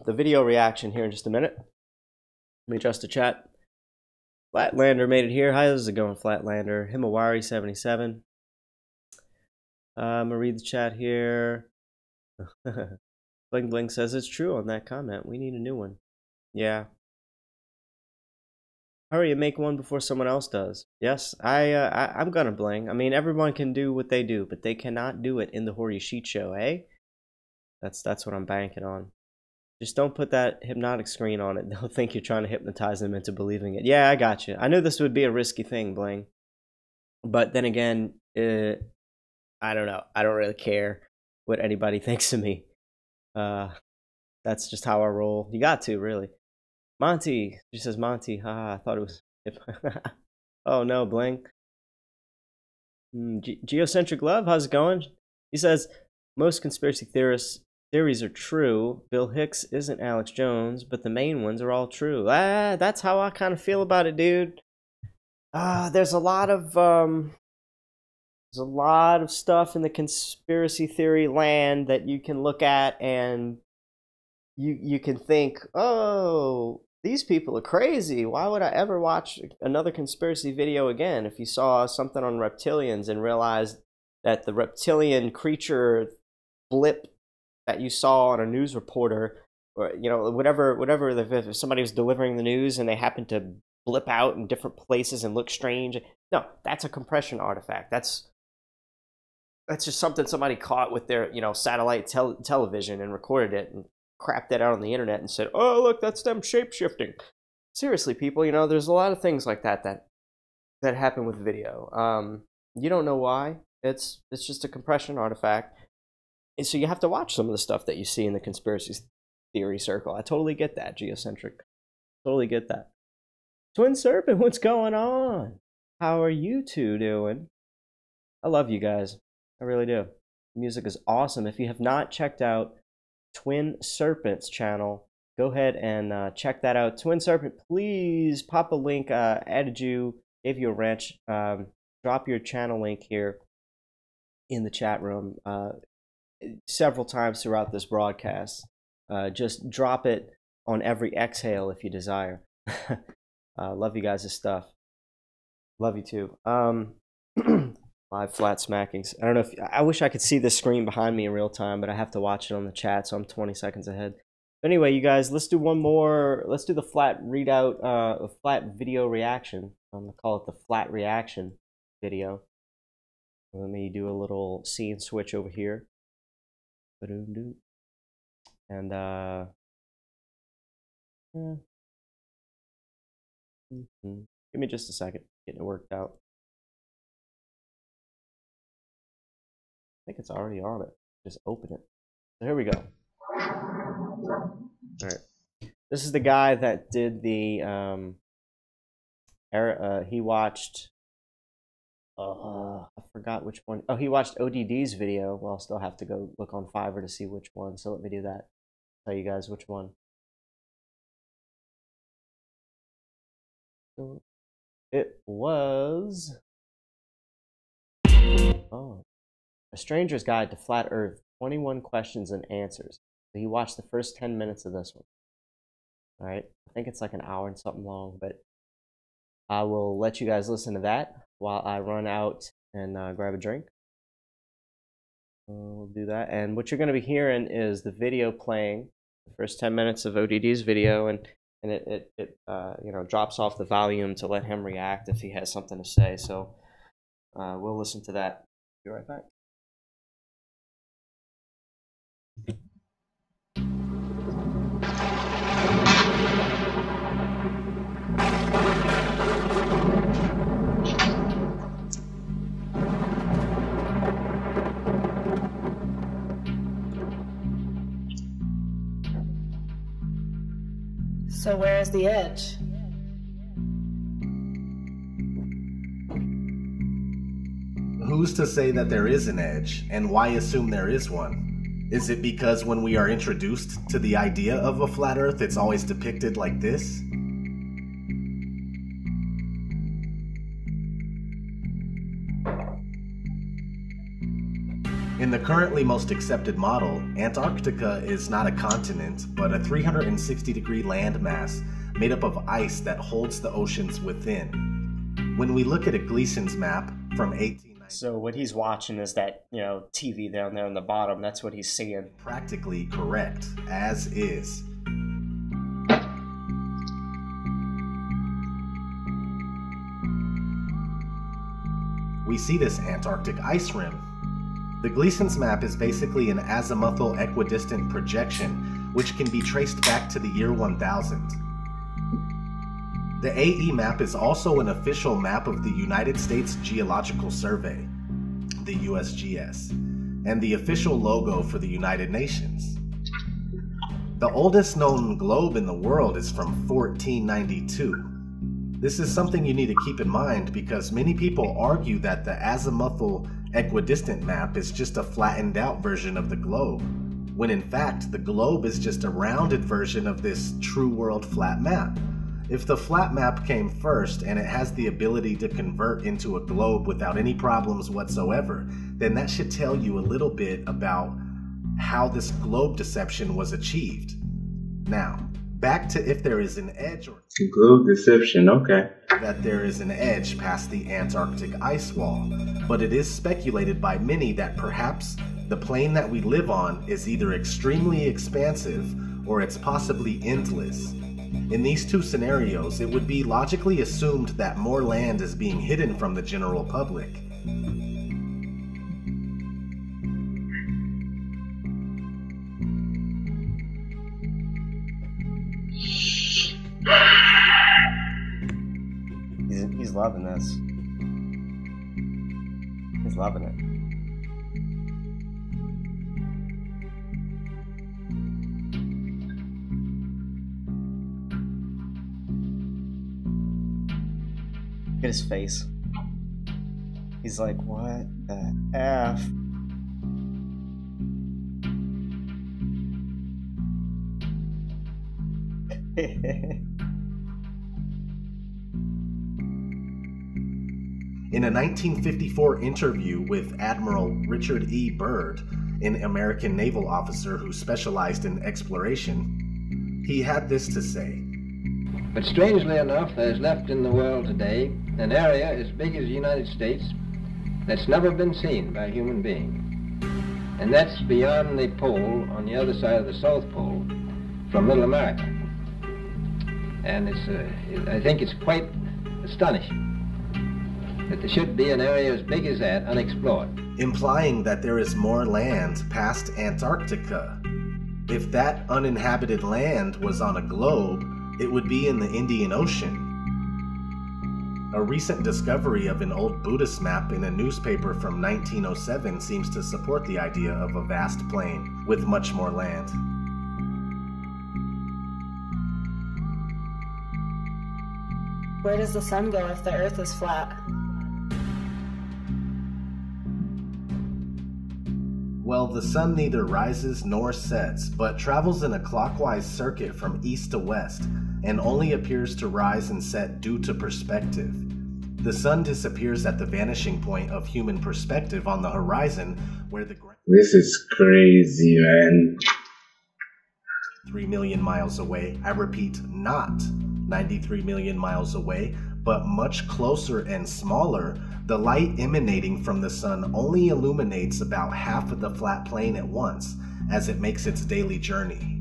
the video reaction here in just a minute. Let me adjust the chat. Flatlander made it here. How's it going, Flatlander? Himawari77. I'm gonna read the chat here. Bling Bling says it's true on that comment. We need a new one. Yeah. Hurry and make one before someone else does. Yes, I'm gonna Bling. I mean, everyone can do what they do, but they cannot do it in the Horu Sheet Show, eh? That's what I'm banking on. Just don't put that hypnotic screen on it. They'll think you're trying to hypnotize them into believing it. Yeah, I got you. I knew this would be a risky thing, Bling. But then again, I don't know. I don't really care what anybody thinks of me. That's just how I roll. You got to, really. Monty. She says Monty. Haha, I thought it was... Oh, no, Bling. Geocentric Love, how's it going? He says, most conspiracy theories are true. Bill Hicks isn't Alex Jones, but the main ones are all true. That's how I kind of feel about it, dude. There's a lot of stuff in the conspiracy theory land that you can look at, and you can think, oh, these people are crazy. Why would I ever watch another conspiracy video again? If you saw something on reptilians and realized that the reptilian creature blip that you saw on a news reporter, or whatever, if somebody was delivering the news and they happened to blip out in different places and look strange, no, that's a compression artifact. That's just something somebody caught with their satellite television and recorded it and crapped that out on the internet and said, oh, look, that's them shape-shifting. Seriously, people, there's a lot of things like that happen with video. You don't know why. It's just a compression artifact. And so you have to watch some of the stuff that you see in the conspiracy theory circle. I totally get that, Geocentric. Totally get that. Twin Serpent, what's going on? How are you two doing? I love you guys. I really do. The music is awesome. If you have not checked out Twin Serpent's channel, go ahead and check that out. Twin Serpent, please pop a link. Added you, gave you a wrench. Drop your channel link here in the chat room several times throughout this broadcast. Just drop it on every exhale if you desire. Love you guys' stuff. Love you too. Live flat smackings. I don't know if I wish I could see the screen behind me in real time, but I have to watch it on the chat, so I'm 20 seconds ahead. But anyway, you guys, let's do one more. Let's do the flat readout, flat video reaction. I'm gonna call it the flat reaction video. Let me do a little scene switch over here. And give me just a second, getting it worked out. I think it's already on it. Just open it. So here we go. All right. This is the guy that did the he watched I forgot which one. Oh, he watched ODD's video. Well, I'll still have to go look on Fiverr to see which one. So let me do that. Tell you guys which one. It was A Stranger's Guide to Flat Earth, 21 Questions and Answers. So he watched the first 10 minutes of this one. All right, I think it's like an hour and something long, but I will let you guys listen to that while I run out and grab a drink. We'll do that. And what you're going to be hearing is the video playing, the first 10 minutes of ODD's video, and it drops off the volume to let him react if he has something to say. So we'll listen to that. Be right back. So where is the edge? Who's to say that there is an edge, and why assume there is one? Is it because when we are introduced to the idea of a flat Earth, it's always depicted like this? In the currently most accepted model, Antarctica is not a continent, but a 360-degree landmass made up of ice that holds the oceans within. When we look at a Gleason's map from 1890, So what he's watching is that, TV down there on the bottom. That's what he's seeing. practically correct, as is. We see this Antarctic ice rim. The Gleason's map is basically an azimuthal equidistant projection, which can be traced back to the year 1000. The AE map is also an official map of the United States Geological Survey, the USGS, and the official logo for the United Nations. The oldest known globe in the world is from 1492. This is something you need to keep in mind because many people argue that the azimuthal equidistant map is just a flattened out version of the globe, when in fact the globe is just a rounded version of this true world flat map. If the flat map came first and it has the ability to convert into a globe without any problems whatsoever, then that should tell you a little bit about how this globe deception was achieved. Now, back to if there is an edge or Globe deception, okay. that there is an edge past the Antarctic ice wall, but it is speculated by many that perhaps the plane that we live on is either extremely expansive or it's possibly endless. In these two scenarios, it would be logically assumed that more land is being hidden from the general public. He's loving this. He's loving it. Look at his face. He's like, what the F? In a 1954 interview with Admiral Richard E. Byrd, an American naval officer who specialized in exploration, he had this to say. But strangely enough, there's left in the world today an area as big as the United States that's never been seen by a human being. And that's beyond the pole, on the other side of the South Pole, from Middle America. And I think it's quite astonishing that there should be an area as big as that unexplored. Implying that there is more land past Antarctica. If that uninhabited land was on a globe, it would be in the Indian Ocean. A recent discovery of an old Buddhist map in a newspaper from 1907 seems to support the idea of a vast plain with much more land. Where does the sun go if the earth is flat? Well, the sun neither rises nor sets, but travels in a clockwise circuit from east to west, and only appears to rise and set due to perspective. The sun disappears at the vanishing point of human perspective on the horizon, where the ground This is crazy, man. 3 million miles away. I repeat, not 93 million miles away, but much closer and smaller. The light emanating from the sun only illuminates about half of the flat plane at once as it makes its daily journey.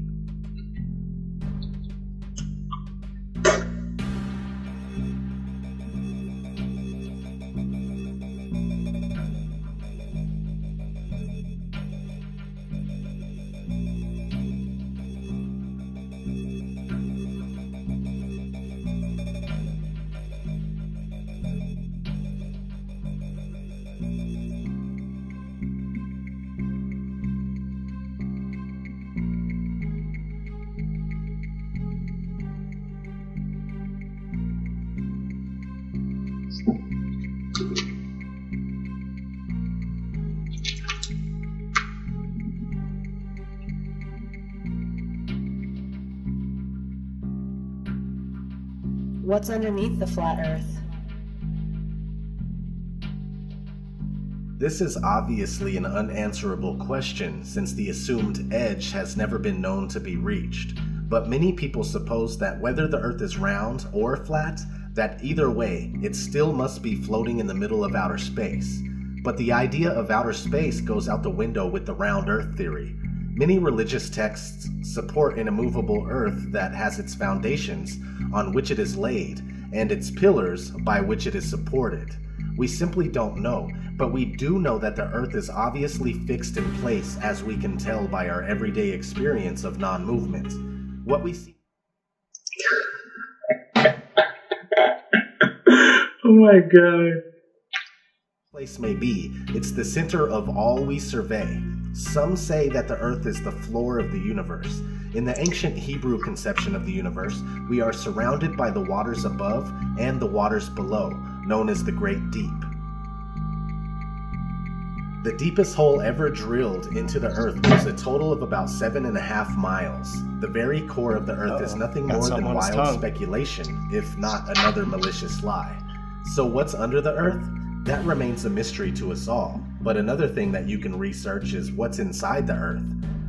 What's underneath the flat Earth? This is obviously an unanswerable question since the assumed edge has never been known to be reached, but many people suppose that whether the Earth is round or flat, that either way, it still must be floating in the middle of outer space. But the idea of outer space goes out the window with the round Earth theory. Many religious texts support an immovable Earth that has its foundations on which it is laid, and its pillars by which it is supported. We simply don't know, but we do know that the Earth is obviously fixed in place, as we can tell by our everyday experience of non-movement. What we see... Oh my god. Place may be, it's the center of all we survey. Some say that the Earth is the floor of the universe. In the ancient Hebrew conception of the universe, we are surrounded by the waters above and the waters below, known as the Great Deep. The deepest hole ever drilled into the Earth was a total of about 7.5 miles. The very core of the Earth is nothing more than wild speculation, if not another malicious lie. So what's under the Earth? That remains a mystery to us all. But another thing that you can research is what's inside the Earth.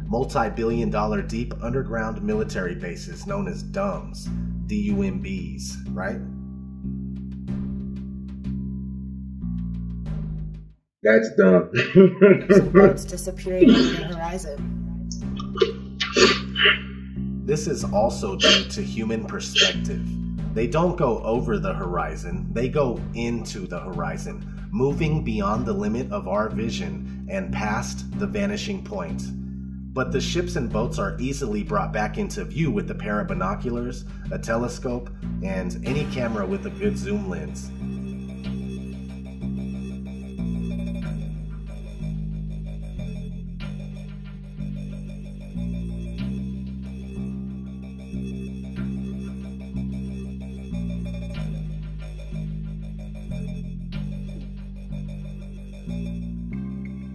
Multi-billion-dollar deep underground military bases known as DUMBs. D-U-M-Bs, right? That's dumb. Some boats disappearing on the horizon. This is also due to human perspective. They don't go over the horizon, they go into the horizon, moving beyond the limit of our vision and past the vanishing point. But the ships and boats are easily brought back into view with a pair of binoculars, a telescope, and any camera with a good zoom lens.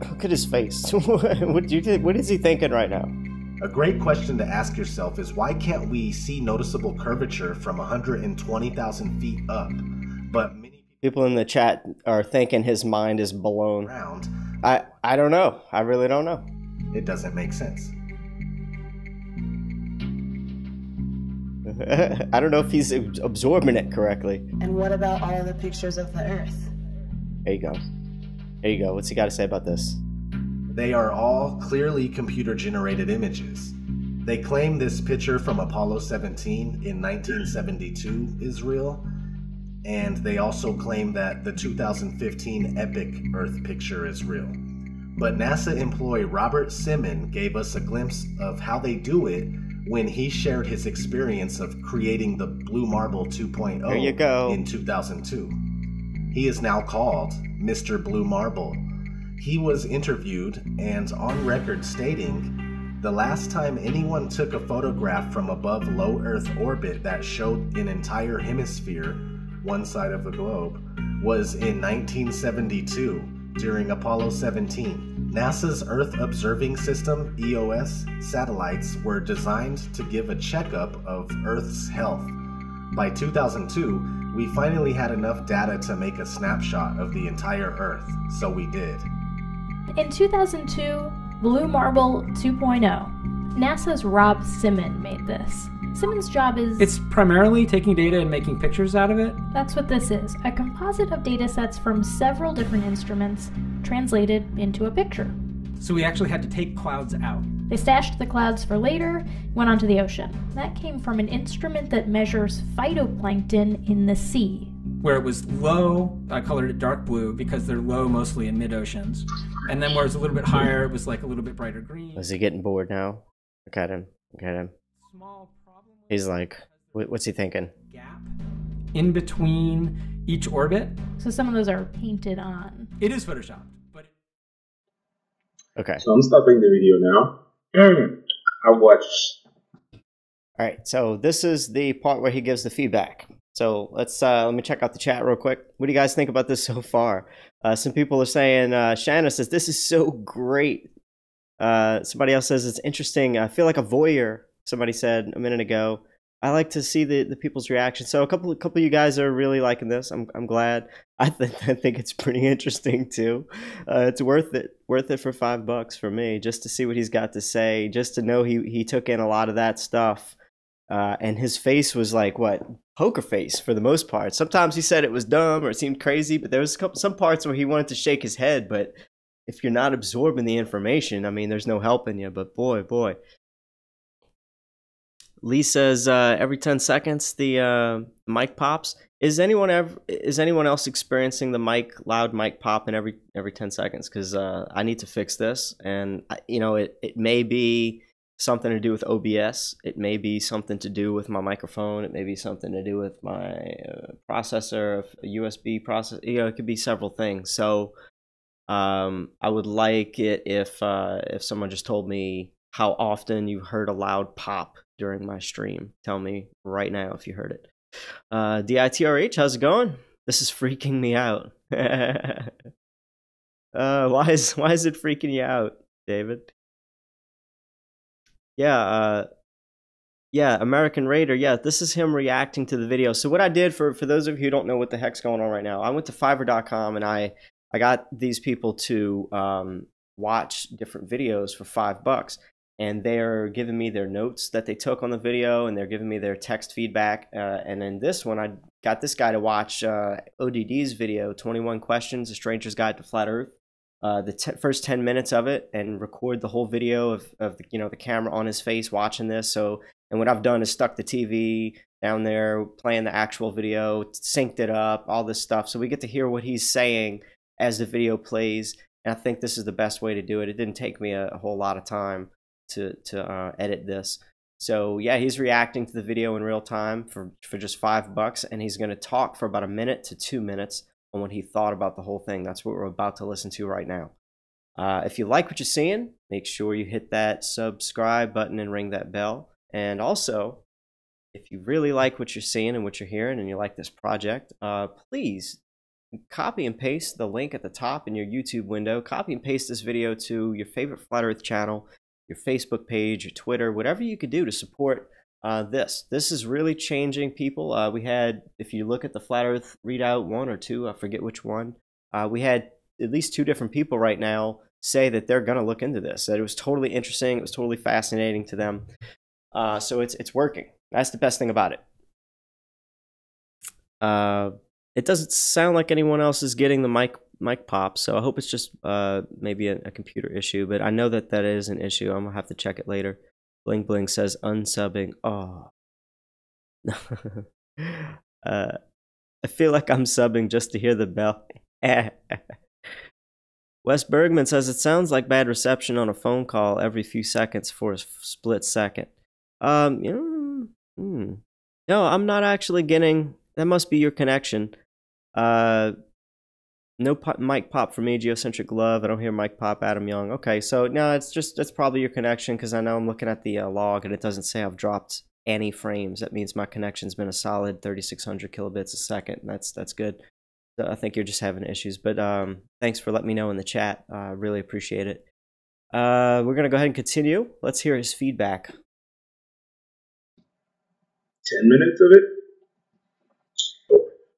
Look at his face. What do you think? What is he thinking right now? A great question to ask yourself is why can't we see noticeable curvature from 120,000 feet up? But many people in the chat are thinking his mind is blown. Around, I don't know. I really don't know. It doesn't make sense. I don't know if he's absorbing it correctly. And what about all of the pictures of the Earth? There you go. There you go. What's he got to say about this? They are all clearly computer-generated images. They claim this picture from Apollo 17 in 1972 is real, and they also claim that the 2015 Epic Earth picture is real. But NASA employee Robert Simon gave us a glimpse of how they do it when he shared his experience of creating the Blue Marble 2.0 there you go. in 2002. He is now called Mr. Blue Marble. He was interviewed and on record stating, "The last time anyone took a photograph from above low Earth orbit that showed an entire hemisphere, one side of the globe, was in 1972 during Apollo 17. NASA's Earth Observing System, EOS, satellites were designed to give a checkup of Earth's health. By 2002, we finally had enough data to make a snapshot of the entire Earth, so we did." In 2002, Blue Marble 2.0. NASA's Rob Simon made this. Simon's job is... It's primarily taking data and making pictures out of it. That's what this is, a composite of data sets from several different instruments translated into a picture. So we actually had to take clouds out. They stashed the clouds for later, went onto the ocean. That came from an instrument that measures phytoplankton in the sea. Where it was low, I colored it dark blue because they're low mostly in mid-oceans. And then where it's a little bit higher, it was like a little bit brighter green. Is he getting bored now? Look at him. Look at him. He's like, what's he thinking? Gap in between each orbit. So some of those are painted on. It is photoshopped, but... Okay. So I'm stopping the video now. I'll watch. All right, so this is the part where he gives the feedback. So let me check out the chat real quick. What do you guys think about this so far? Some people are saying, Shanna says, this is so great. Somebody else says, it's interesting. I feel like a voyeur, somebody said a minute ago. I like to see the people's reaction. So a couple of you guys are really liking this. I'm glad. I think it's pretty interesting too. It's worth it for $5 for me, just to see what he's got to say, just to know he took in a lot of that stuff. And his face was like what, poker face for the most part. Sometimes he said it was dumb or it seemed crazy, but there was some parts where he wanted to shake his head. But if you're not absorbing the information, I mean, there's no helping you. But boy. Lee says every 10 seconds the mic pops. Is anyone else experiencing the loud mic pop in every 10 seconds? Because I need to fix this, and it may be something to do with OBS. It may be something to do with my microphone. It may be something to do with my processor, a USB processor. It could be several things. So I would like it if someone just told me how often you heard a loud pop during my stream. Tell me right now if you heard it. DITRH, how's it going? This is freaking me out. Why is it freaking you out, David? Yeah, American Raider. Yeah, this is him reacting to the video. So what I did, for those of you who don't know what the heck's going on right now, I went to fiverr.com and I got these people to watch different videos for $5. And they're giving me their notes that they took on the video, and they're giving me their text feedback. And in this one, I got this guy to watch ODD's video, 21 Questions, A Stranger's Guide to Flat Earth, the first 10 minutes of it, and record the whole video of the camera on his face watching this. So, and what I've done is stuck the TV down there, playing the actual video, synced it up, all this stuff. So we get to hear what he's saying as the video plays. And I think this is the best way to do it. It didn't take me a whole lot of time to edit this. So yeah, he's reacting to the video in real time for just $5, and he's going to talk for about 1 minute to 2 minutes on what he thought about the whole thing. That's what we're about to listen to right now. If you like what you're seeing, make sure you hit that subscribe button and ring that bell. And also, if you really like what you're seeing and what you're hearing, and you like this project, please copy and paste the link at the top in your YouTube window. Copy and paste this video to your favorite Flat Earth channel, your Facebook page, your Twitter, whatever you could do to support this. This is really changing people. We had, if you look at the Flat Earth Readout 1 or 2, I forget which one, we had at least 2 different people right now say that they're going to look into this, that it was totally interesting, it was totally fascinating to them. So it's working. That's the best thing about it. It doesn't sound like anyone else is getting the mic pop, so I hope it's just maybe a computer issue, but I know that is an issue. I'm gonna have to check it later. Bling Bling says unsubbing. Oh. I feel like I'm subbing just to hear the bell. Wes Bergman says it sounds like bad reception on a phone call every few seconds for a split second. No, I'm not actually getting. That must be your connection. No mic pop for me, Geocentric Love. I don't hear mic pop, Adam Young. Okay, so no, it's probably your connection, because I know I'm looking at the log and it doesn't say I've dropped any frames. That means my connection's been a solid 3,600 kilobits a second. That's good. So I think you're just having issues. But thanks for letting me know in the chat. I really appreciate it. We're gonna go ahead and continue. Let's hear his feedback. 10 minutes of it.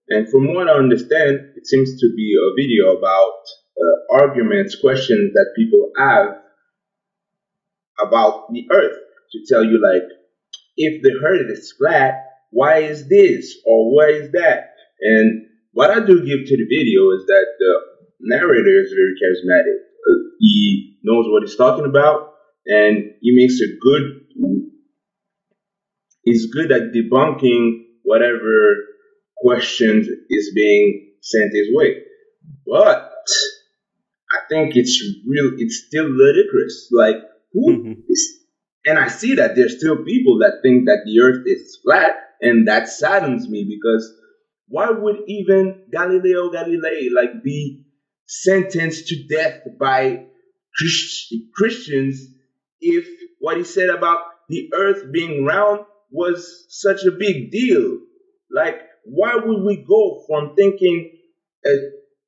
And from what I understand, it seems to be a video about arguments, questions that people have about the Earth. To tell you, like, if the Earth is flat, why is this or why is that? And what I do give to the video is that the narrator is very charismatic. He knows what he's talking about, and he makes a good. He's good at debunking whatever questions is being sent his way. But I think it's still ludicrous. Like, who is, and I see that there's still people that think that the Earth is flat, and that saddens me, because why would even Galileo Galilei be sentenced to death by Christians if what he said about the Earth being round was such a big deal? Like, why would we go from thinking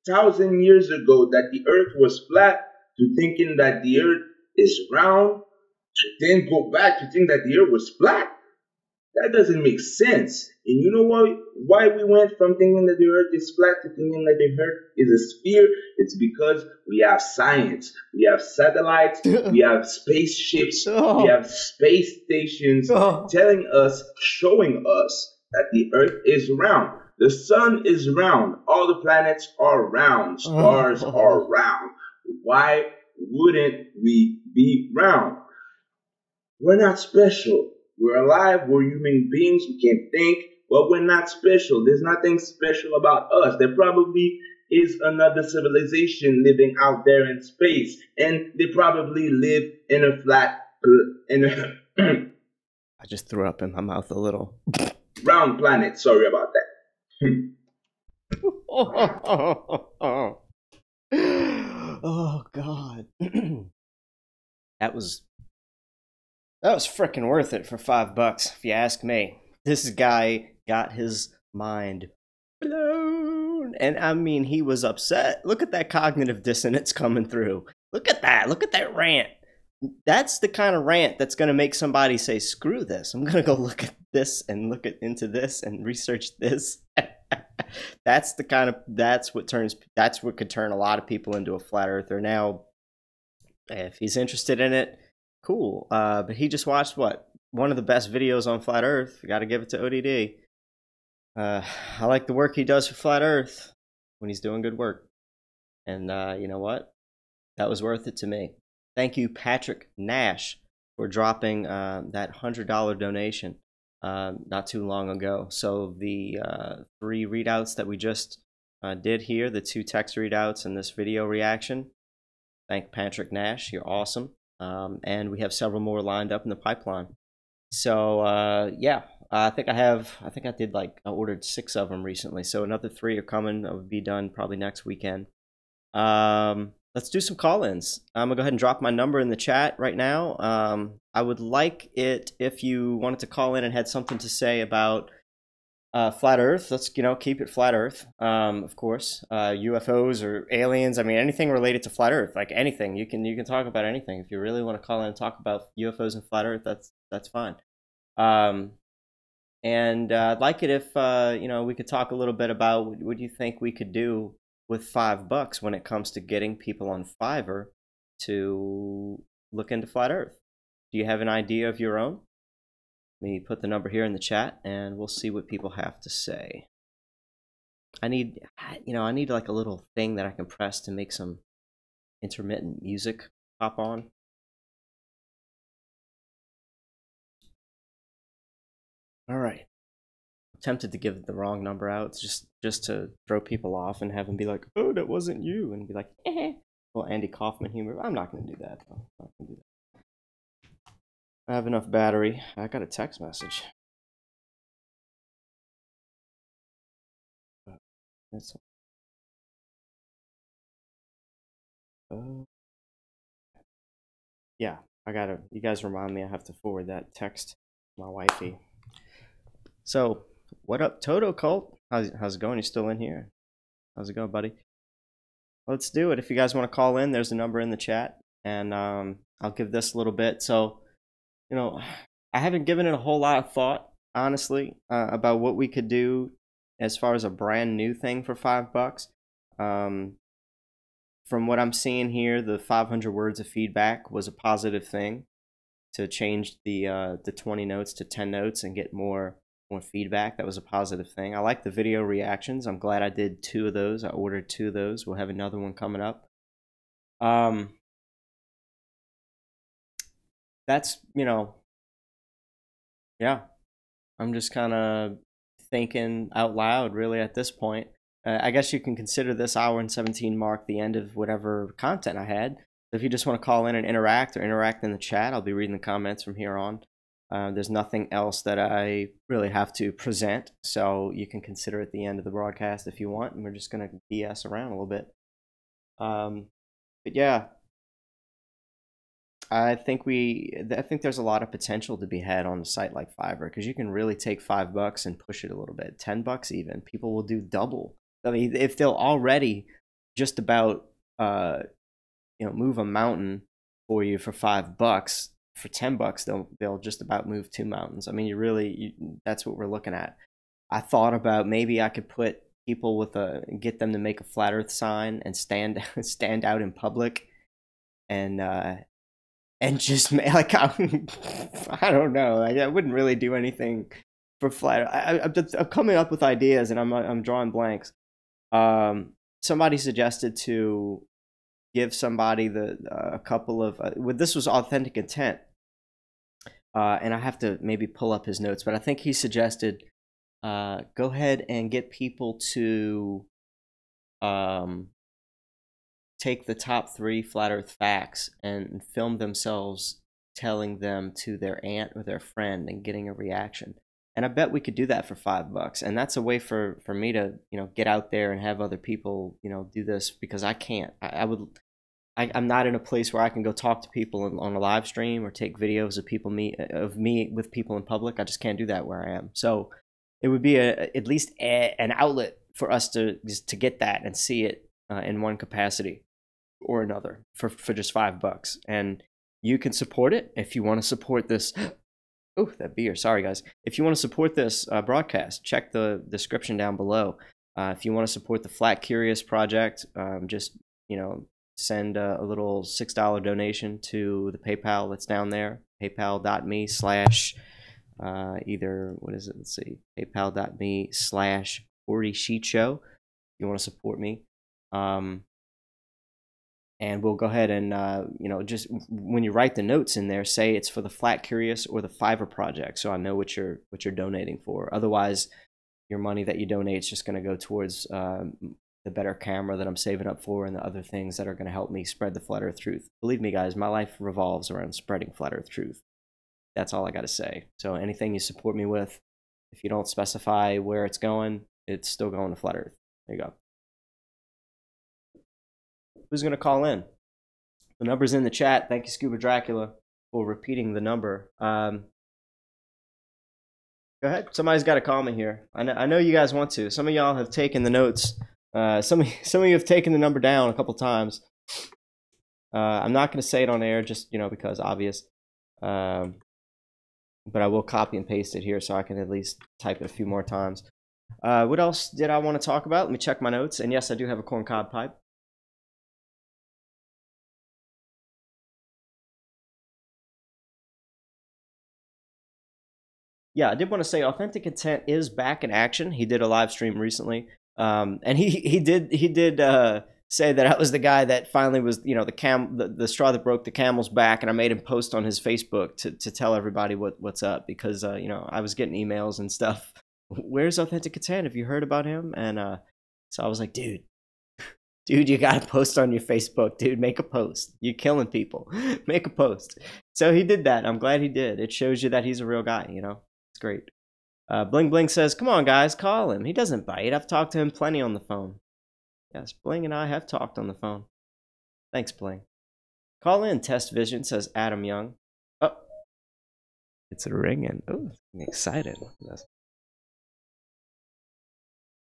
1,000 years ago that the Earth was flat to thinking that the Earth is round, to then go back to think that the Earth was flat? That doesn't make sense. And you know why we went from thinking that the earth is flat to thinking that the earth is a sphere? It's because we have science, we have satellites, we have spaceships, we have space stations telling us, showing us that the earth is round. The sun is round. All the planets are round. Stars are round. Why wouldn't we be round? We're not special. We're alive. We're human beings. We can think, but we're not special. There's nothing special about us. There probably is another civilization living out there in space, and they probably live in a flat, I just threw up in my mouth a little. round planet. Sorry about that. Oh God. That was freaking worth it for $5, if you ask me. This guy got his mind blown. And I mean, he was upset. Look at that cognitive dissonance coming through. Look at that. Look at that rant. That's the kind of rant that's going to make somebody say, screw this. I'm going to go look at this and into this and research this. That's what could turn a lot of people into a flat earther. Now, if he's interested in it, cool. But he just watched one of the best videos on flat earth. Got to give it to ODD. I like the work he does for flat earth when he's doing good work. And you know what? That was worth it to me. Thank you, Patrick Nash, for dropping that $100 donation not too long ago. So the 3 readouts that we just did here, the 2 text readouts and this video reaction, thank Patrick Nash. You're awesome. And we have several more lined up in the pipeline. So yeah, I ordered 6 of them recently. So another 3 are coming. I'll be done probably next weekend. Let's do some call-ins. I'm gonna go ahead and drop my number in the chat right now. I would like it if you wanted to call in and had something to say about flat Earth. Let's keep it flat Earth. Of course, UFOs or aliens. I mean, anything related to flat Earth, like anything. You can talk about anything. If you really want to call in and talk about UFOs and flat Earth, that's fine. And I'd like it if we could talk a little bit about what you think we could do with $5 when it comes to getting people on Fiverr to look into flat Earth. Do you have an idea of your own? Let me put the number here in the chat, and we'll see what people have to say. I need like a little thing that I can press to make some intermittent music pop on. All right. I'm tempted to give the wrong number out. It's just to throw people off and have them be like, "Oh, that wasn't you," and be like, "Eh." Well, Andy Kaufman humor. I'm not going to do that, though. I'm not going to do that. I have enough battery. I got a text message. Yeah, you guys remind me I have to forward that text to my wifey. So, what up, Toto Cult? How's it going? You still in here? How's it going, buddy? Let's do it. If you guys want to call in, there's a number in the chat, and I'll give this a little bit. So, I haven't given it a whole lot of thought, honestly, about what we could do as far as a brand new thing for $5. From what I'm seeing here, the 500 words of feedback was a positive thing to change the 20 notes to 10 notes and get more feedback. That was a positive thing. I like the video reactions. I'm glad I did 2 of those. I ordered 2 of those. We'll have another one coming up. That's, yeah, I'm just kind of thinking out loud really at this point. I guess you can consider this hour and 17 mark the end of whatever content I had. So if you just want to call in and interact or interact in the chat, I'll be reading the comments from here on. There's nothing else that I really have to present, so you can consider it the end of the broadcast if you want, and we're just going to BS around a little bit. But yeah, I think there's a lot of potential to be had on a site like Fiverr, because you can really take $5 and push it a little bit, $10 even. People will do double. I mean, if they'll already just about move a mountain for you for $5, for $10 they'll just about move 2 mountains. I mean, that's what we're looking at. I thought about maybe I could put people get them to make a flat Earth sign and stand out in public, and just like I don't know. I wouldn't really do anything for flat. I'm coming up with ideas, and I'm drawing blanks. Somebody suggested to give somebody a couple of this was authentic intent, and I have to maybe pull up his notes, but I think he suggested go ahead and get people to take the top 3 flat Earth facts and film themselves telling them to their aunt or their friend and getting a reaction. And I bet we could do that for $5. And that's a way for me to, get out there and have other people, do this, because I can't. I'm not in a place where I can go talk to people on a live stream or take videos of me with people in public. I just can't do that where I am. So it would be at least an outlet for us to get that and see it in one capacity or another for just $5. And you can support it if you want to support this. Oh, that beer. Sorry, guys. If you want to support this broadcast, check the description down below. If you want to support the Flat-curious project, just, send a little $6 donation to the PayPal that's down there. PayPal.me/ either, what is it? Let's see. PayPal.me/ Horu Sheet Show. If you want to support me. And we'll go ahead and, just when you write the notes in there, say it's for the Flat-curious or the Fiverr project, so I know what you're donating for. Otherwise, your money that you donate is just going to go towards the better camera that I'm saving up for and the other things that are going to help me spread the Flat Earth truth. Believe me, guys, my life revolves around spreading Flat Earth truth. That's all I got to say. So anything you support me with, if you don't specify where it's going, it's still going to Flat Earth. There you go. Who's going to call in? The number's in the chat. Thank you, Scuba Dracula, for repeating the number. Go ahead. Somebody's got to call me here. I know you guys want to. Some of y'all have taken the notes. Some of you have taken the number down a couple times. I'm not going to say it on air just, because obvious. But I will copy and paste it here so I can at least type it a few more times. What else did I want to talk about? Let me check my notes. And yes, I do have a corncob pipe. Yeah, I did want to say Authentic Intent is back in action. He did a live stream recently, and he did say that I was the guy that finally was, the straw that broke the camel's back, and I made him post on his Facebook to tell everybody what's up, because I was getting emails and stuff. Where's Authentic Intent? Have you heard about him? And so I was like, dude, you gotta post on your Facebook, dude. Make a post. You're killing people. Make a post. So he did that. I'm glad he did. It shows you that he's a real guy. It's great. Bling Bling says, come on, guys, call him. He doesn't bite. I've talked to him plenty on the phone. Yes, Bling and I have talked on the phone. Thanks, Bling. Call in, Test Vision, says Adam Young. Oh, it's ringing. Oh, I'm excited.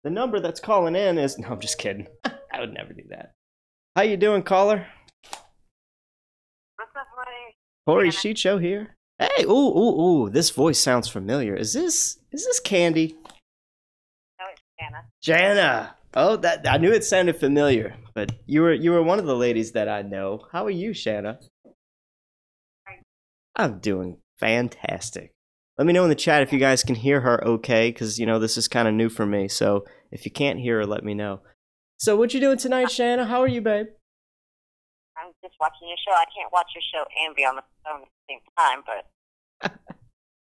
The number that's calling in is... No, I'm just kidding. I would never do that. How you doing, caller? What's up, buddy? Horu Sheet Show here. Hey, ooh, this voice sounds familiar. Is this Candy? No, it's Jana. Jana. Oh, that I knew it sounded familiar, but you were one of the ladies that I know. How are you, Shanna? I'm doing fantastic. Let me know in the chat if you guys can hear her okay, because this is kind of new for me. So if you can't hear her, let me know. So what you doing tonight, Shanna? How are you, babe? I'm just watching your show. I can't watch your show and be on the phone at the same time, but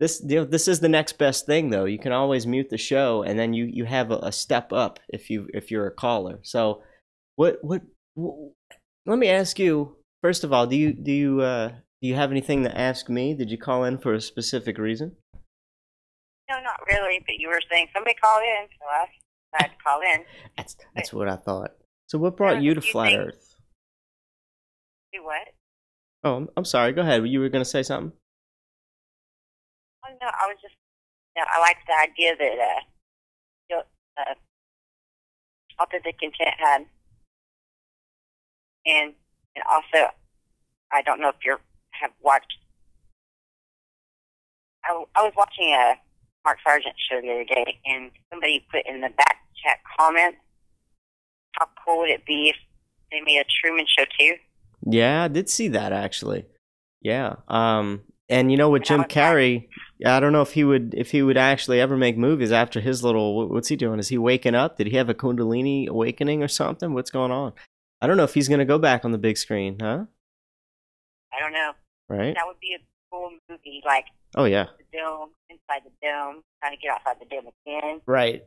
this is the next best thing, though. You can always mute the show, and then you have a step up if you're a caller. So what let me ask you, first of all, do you have anything to ask me? Did you call in for a specific reason? No, not really, but you were saying somebody call in, so I had to call in. That's what I thought. So what brought you to Flat Earth? Do what? Oh, I'm sorry. Go ahead. You were going to say something? Oh, no, I was just, I like the idea that Authentic Intent had. And also, I don't know if you have watched I was watching a Mark Sargent show the other day, and somebody put in the back chat comments, how cool would it be if they made a Truman Show too? Yeah, I did see that actually. Yeah. And you know, with Jim Carrey, I don't know if he would actually ever make movies after his little. What's he doing? Is he waking up? Did he have a Kundalini awakening or something? What's going on? I don't know if he's gonna go back on the big screen, huh? I don't know. Right. That would be a cool movie, like. Oh yeah. The dome, inside the dome, trying to get outside the dome again. Right.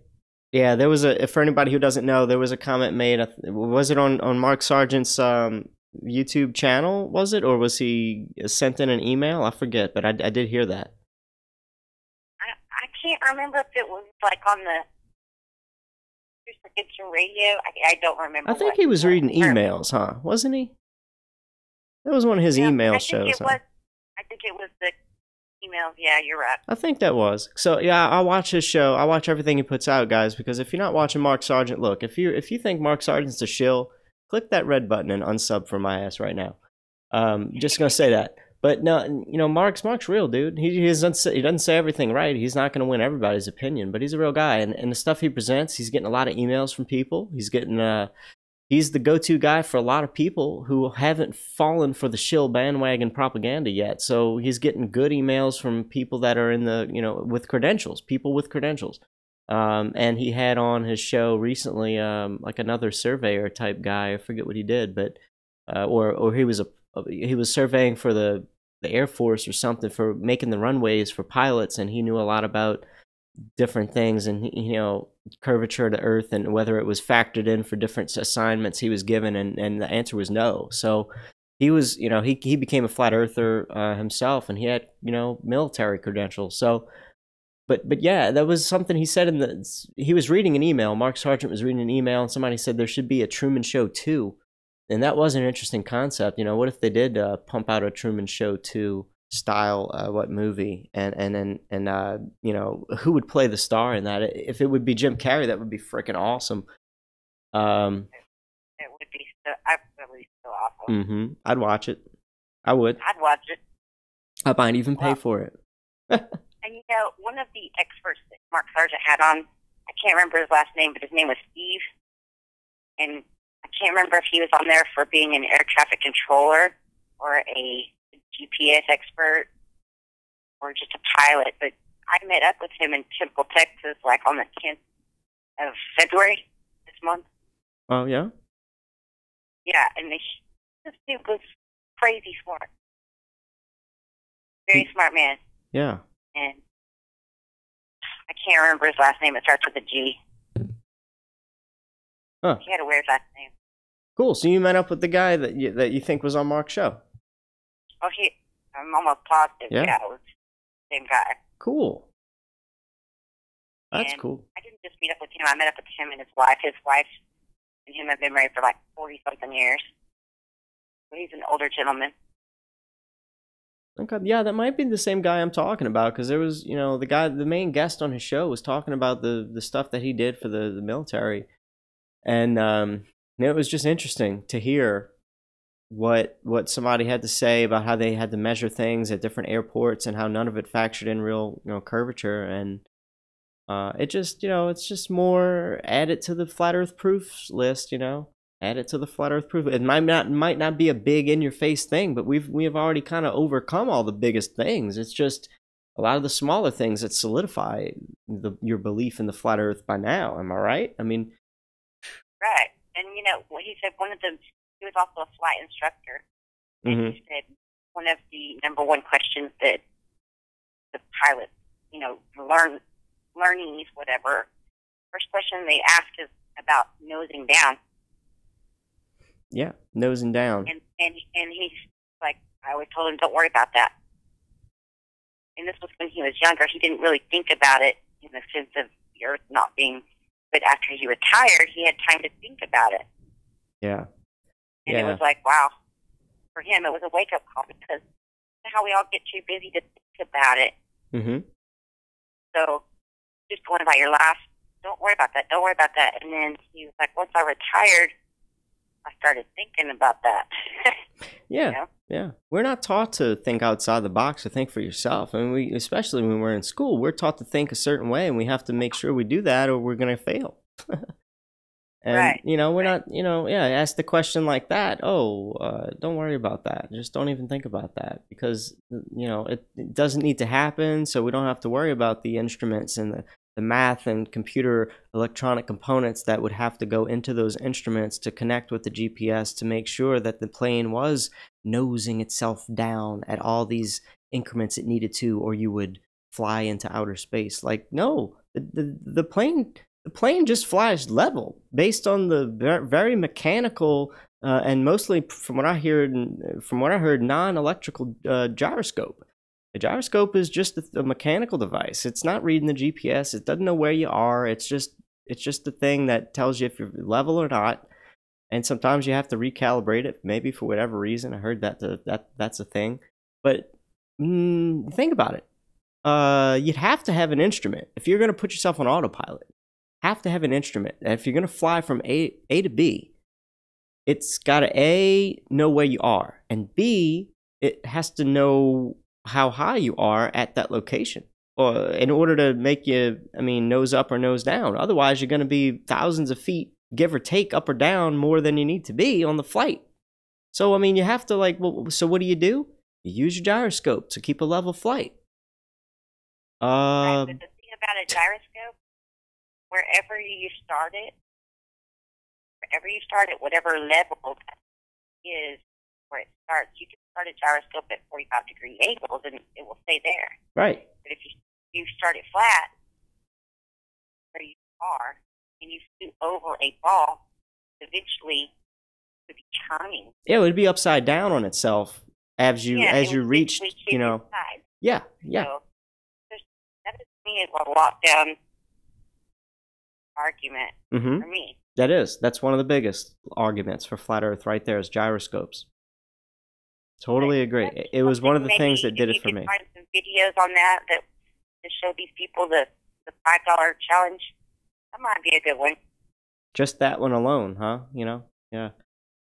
Yeah, there was for anybody who doesn't know, there was a comment made. Was it on Mark Sargent's YouTube channel? Was it, or was he sent in an email? I forget, but I did hear that. I can't remember if it was like on the It's Radio. I don't remember. I think he was reading emails, huh? Wasn't he? That was one of his email shows. I think it was the emails. Yeah, you're right. I think that was. So yeah, I watch his show. I watch everything he puts out, guys. Because if you're not watching Mark Sargent, look, if you think Mark Sargent's a shill, click that red button and unsub from my ass right now. Just gonna say that. But no, you know, Mark's real, dude. He doesn't say everything right. He's not gonna win everybody's opinion, but he's a real guy. And the stuff he presents, he's getting a lot of emails from people. He's getting he's the go-to guy for a lot of people who haven't fallen for the shill bandwagon propaganda yet. So he's getting good emails from people that are in the, you know, with credentials, people with credentials. And he had on his show recently, like another surveyor type guy. I forget what he did, but or he was surveying for the Air Force or something, for making the runways for pilots, and he knew a lot about different things, and you know, curvature of the Earth and whether it was factored in for different assignments he was given, and the answer was no. So he was, you know, he became a flat earther himself, and he had, you know, military credentials. So but yeah, that was something he said he was reading an email. Mark Sargent was reading an email, and somebody said there should be a Truman Show 2. And that was an interesting concept. You know, what if they did pump out a Truman Show 2 style what movie, and you know, who would play the star in that? If it would be Jim Carrey, that would be freaking awesome. It would be so awesome. I'd watch it. I would. I'd watch it. I might even pay for it. And you know, one of the experts that Mark Sargent had on, I can't remember his last name, but his name was Steve, and I can't remember if he was on there for being an air traffic controller or a GPS expert or just a pilot, but I met up with him in Temple, Texas, like on the 10th of February this month. Oh, yeah? Yeah, and this dude was crazy smart. Very smart man. Yeah. And I can't remember his last name. It starts with a G. Huh. He had a weird last name. Cool. So you met up with the guy that you think was on Mark's show? Oh, I'm almost positive. Yeah, it was the same guy. Cool. That's cool. I didn't just meet up with him. I met up with him and his wife. His wife and him have been married for like 40-something years. So he's an older gentleman. Okay, yeah, that might be the same guy I'm talking about, because there was, you know, the main guest on his show was talking about the stuff that he did for the military, and it was just interesting to hear what somebody had to say about how they had to measure things at different airports and how none of it factored in real, you know, curvature, and it just, you know, it's just more added to the flat Earth proofs list, you know. Add it to the flat Earth proof. It might not be a big in your face thing, but we have already kind of overcome all the biggest things. It's just a lot of the smaller things that solidify your belief in the flat Earth by now. Am I right? I mean, right. And you know what he said. He was also a flight instructor, and he said one of the number one questions that the pilots, you know, learnees, whatever, first question they ask is about nosing down. Yeah, nosing down. And he's like, I always told him, don't worry about that. And this was when he was younger. He didn't really think about it in the sense of the Earth not being. But after he retired, he had time to think about it. Yeah. And it was like, wow. For him, it was a wake-up call, because how we all get too busy to think about it. Mm-hmm. So just going about your life, don't worry about that. Don't worry about that. And then he was like, once I retired, I started thinking about that. Yeah, You know? yeah. We're not taught to think outside the box or think for yourself. I mean, especially when we're in school, we're taught to think a certain way, and we have to make sure we do that, or we're going to fail. And, Right. we're not, ask the question like that. Oh, don't worry about that. Just don't even think about that, because, it doesn't need to happen. So we don't have to worry about the instruments and the math and computer electronic components that would have to go into those instruments to connect with the GPS to make sure that the plane was nosing itself down at all these increments it needed to, or you would fly into outer space. Like, no, the plane just flies level based on the very mechanical and mostly, from what I heard, non-electrical gyroscope. The gyroscope is just a mechanical device. It's not reading the GPS. It doesn't know where you are. It's just the thing that tells you if you're level or not. And sometimes you have to recalibrate it, maybe for whatever reason. I heard that's a thing. But think about it. You'd have to have an instrument if you're going to put yourself on autopilot. Have to have an instrument. And if you're going to fly from A to B, it's got to A, know where you are, and B, it has to know how high you are at that location, or in order to make you, nose up or nose down. Otherwise, you're going to be thousands of feet, give or take, up or down more than you need to be on the flight. So, you have to so what do? You use your gyroscope to keep a level flight. Right, but the thing about a gyroscope, wherever you start it, whatever level that is where it starts, you can start a gyroscope at 45-degree angles and it will stay there. Right. But if you start it flat, where you are, and you flew over a ball, eventually it would be turning. Yeah, it would be upside down on itself as you reach, Yeah, yeah. So that to me is a lockdown argument for me. That's one of the biggest arguments for flat Earth right there, is gyroscopes. Totally agree. It was one of the things that did it for me. Find some videos on that to show these people the $5 challenge. That might be a good one. Just that one alone, huh?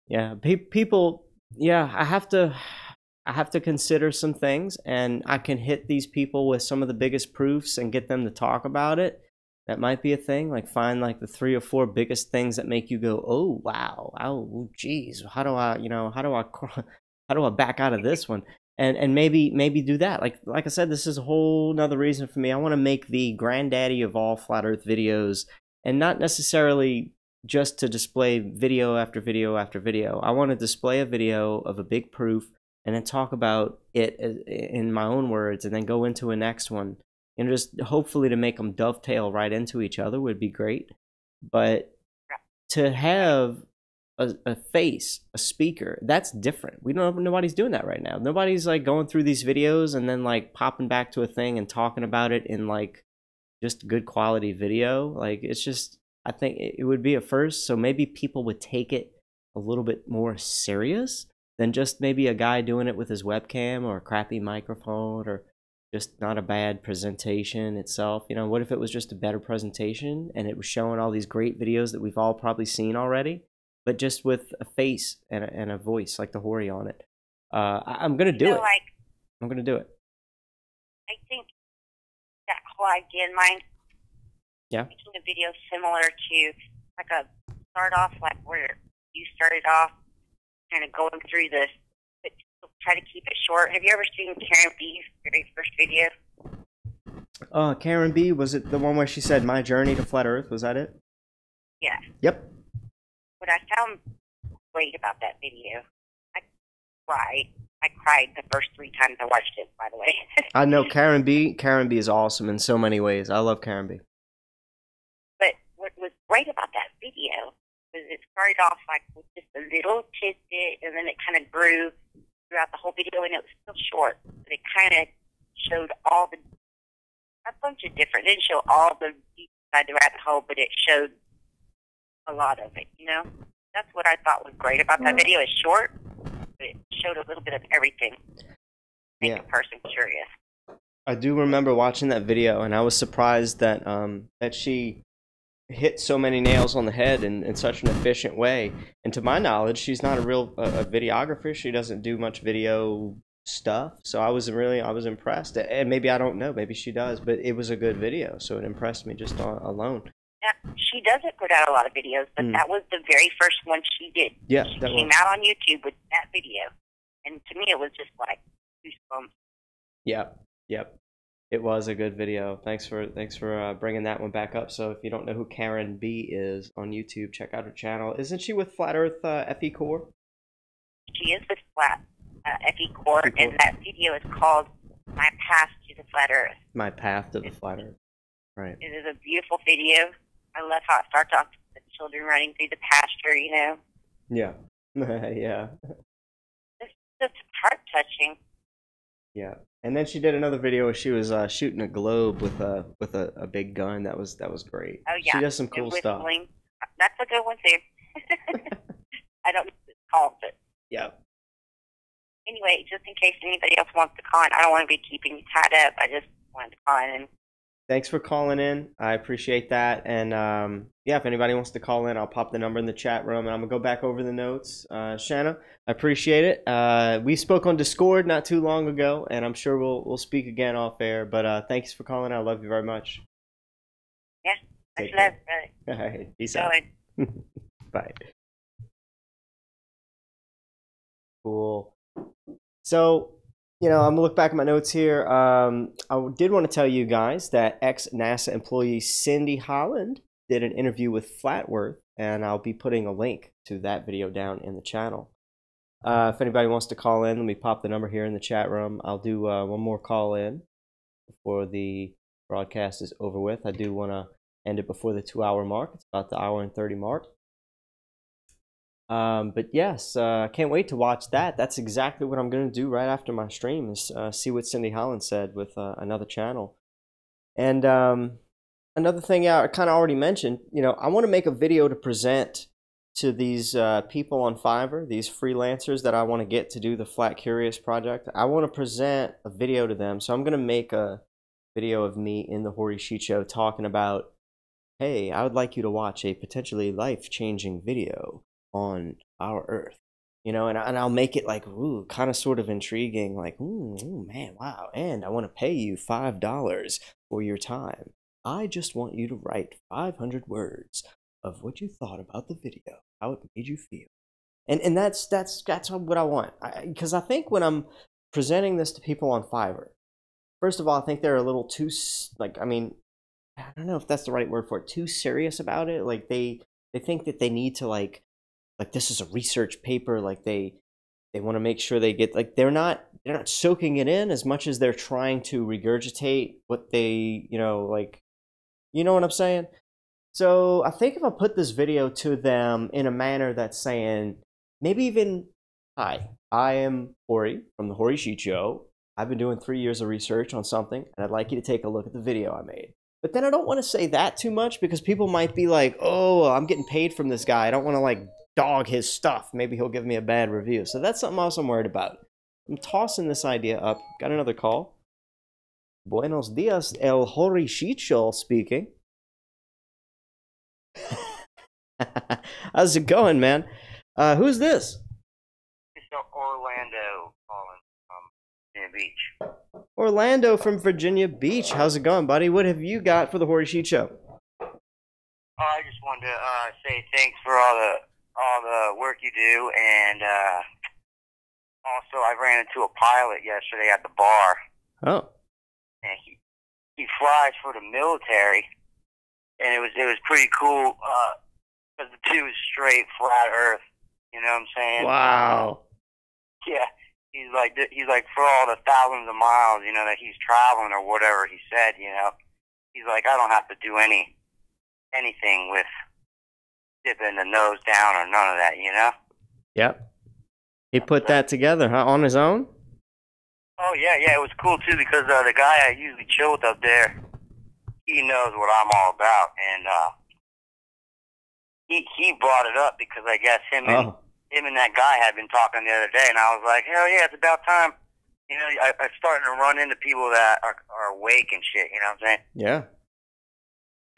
Yeah. People. Yeah, I have to consider some things, and I can hit these people with some of the biggest proofs and get them to talk about it. That might be a thing. Like, find the 3 or 4 biggest things that make you go, oh wow, oh geez, how do I back out of this one? And maybe do that. Like I said, this is a whole nother reason for me. I want to make the granddaddy of all flat Earth videos, and not necessarily just to display video after video after video. I want to display a video of a big proof and then talk about it in my own words, and then go into a next one. And just hopefully to make them dovetail right into each other would be great. But to have a face, a speaker, that's different. Nobody's doing that right now. Nobody's going through these videos and then popping back to a thing and talking about it in just good quality video. It's just, I think it would be a first. So maybe people would take it a little bit more serious than just maybe a guy doing it with his webcam or a crappy microphone, or just not a bad presentation itself. What if it was just a better presentation and it was showing all these great videos that we've all probably seen already, but just with a face and a voice like the horu on it? I'm going to do it. I'm going to do it. I think that whole idea in mind, making a video similar to a start off where you started off, kind of going through this, but try to keep it short. Have you ever seen Karen B's very first video? Karen B, was it the one where she said my journey to flat Earth? Was that it? Yeah. Yep. What I found great about that video, I cried the first 3 times I watched it, by the way. I know Karen B. Karen B is awesome in so many ways. I love Karen B. But what was great about that video was it started off with just a little tidbit, and then it kind of grew throughout the whole video, and it was still short, but it kind of showed a bunch of different, it didn't show all the deep side of the rabbit hole, but it showed a lot of it, That's what I thought was great about that video. It's short, but it showed a little bit of everything. Make a person curious. I do remember watching that video, and I was surprised that that she hit so many nails on the head in such an efficient way. And to my knowledge, she's not a real a videographer. She doesn't do much video stuff. So I was impressed. And maybe I don't know, maybe she does, but it was a good video. So it impressed me just alone. Yeah, she doesn't put out a lot of videos, but that was the very first one she did. Yeah, she came out on YouTube with that video, and to me, it was just like goosebumps. Yep. It was a good video. Thanks for bringing that one back up. So if you don't know who Karen B is on YouTube, check out her channel. Isn't she with Flat Earth FE Core? She is with Flat FE Core, and that video is called "My Path to the Flat Earth." My Path to the Flat Earth. Right. It is a beautiful video. I love how it starts off with the children running through the pasture. You know. Yeah. Yeah. It's just heart touching. Yeah, and then she did another video where she was shooting a globe with a big gun. That was great. Oh yeah, she does some cool stuff. That's a good one too. I don't know what it's called, but yeah. Anyway, just in case anybody else wants to call in, I don't want to be keeping you tied up. I just wanted to call in and. Thanks for calling in. I appreciate that. And yeah, if anybody wants to call in, I'll pop the number in the chat room, and I'm gonna go back over the notes. Shanna, I appreciate it. We spoke on Discord not too long ago, and I'm sure we'll speak again off air. But thanks for calling. I love you very much. Yeah, much love, brother. All right, peace out. Bye. Cool. So. You know, I'm gonna look back at my notes here. I did want to tell you guys that ex-NASA employee Cindy Holland did an interview with Flatworth, and I'll be putting a link to that video down in the channel. If anybody wants to call in, let me pop the number here in the chat room. I'll do one more call in before the broadcast is over with. I do want to end it before the 2-hour mark. It's about the 1:30 mark. But yes, I can't wait to watch that. That's exactly what I'm going to do right after my stream is see what Cindy Holland said with another channel. And another thing I kind of already mentioned, you know, I want to make a video to present to these people on Fiverr, these freelancers that I want to get to do the Flat-curious project. I want to present a video to them. So I'm going to make a video of me in the Horu Sheet Show talking about, hey, I would like you to watch a potentially life-changing video on our Earth, you know, and I'll make it like, ooh, kind of sort of intriguing, like, ooh, man, wow, and I want to pay you $5 for your time. I just want you to write 500 words of what you thought about the video, how it made you feel, and that's what I want, because I think when I'm presenting this to people on Fiverr, first of all, I think they're a little too, like, I mean, I don't know if that's the right word for it, too serious about it, like they think that they need to like this is a research paper, like they want to make sure they get, like they're not soaking it in as much as they're trying to regurgitate what they, you know, like, you know what I'm saying? So I think if I put this video to them in a manner that's saying, maybe even, hi, I am Hori from the Horu Sheet Show. I've been doing 3 years of research on something, and I'd like you to take a look at the video I made. But then I don't want to say that too much because people might be like, oh, I'm getting paid from this guy. I don't want to like dog his stuff. Maybe he'll give me a bad review. So that's something else I'm worried about. I'm tossing this idea up. Got another call. Buenos dias, El Horu Sheet Show speaking. How's it going, man? Who's this? It's Orlando calling from Virginia Beach. Orlando from Virginia Beach. How's it going, buddy? What have you got for the Horu Sheet Show? I just wanted to say thanks for all the work you do, and also I ran into a pilot yesterday at the bar. Oh. And he flies for the military, and it was pretty cool because the dude was straight flat Earth. You know what I'm saying? Wow. Yeah, he's like for all the thousands of miles, you know, that he's traveling or whatever he said, you know, he's like, I don't have to do anything with dipping the nose down or none of that, you know? Yep. He put that together, huh? On his own? Oh, yeah, it was cool, too, because the guy I usually chill with up there, he knows what I'm all about, and he brought it up because I guess him and that guy had been talking the other day, and I was like, hell yeah, it's about time. You know, I'm starting to run into people that are awake and shit, you know what I'm saying? Yeah.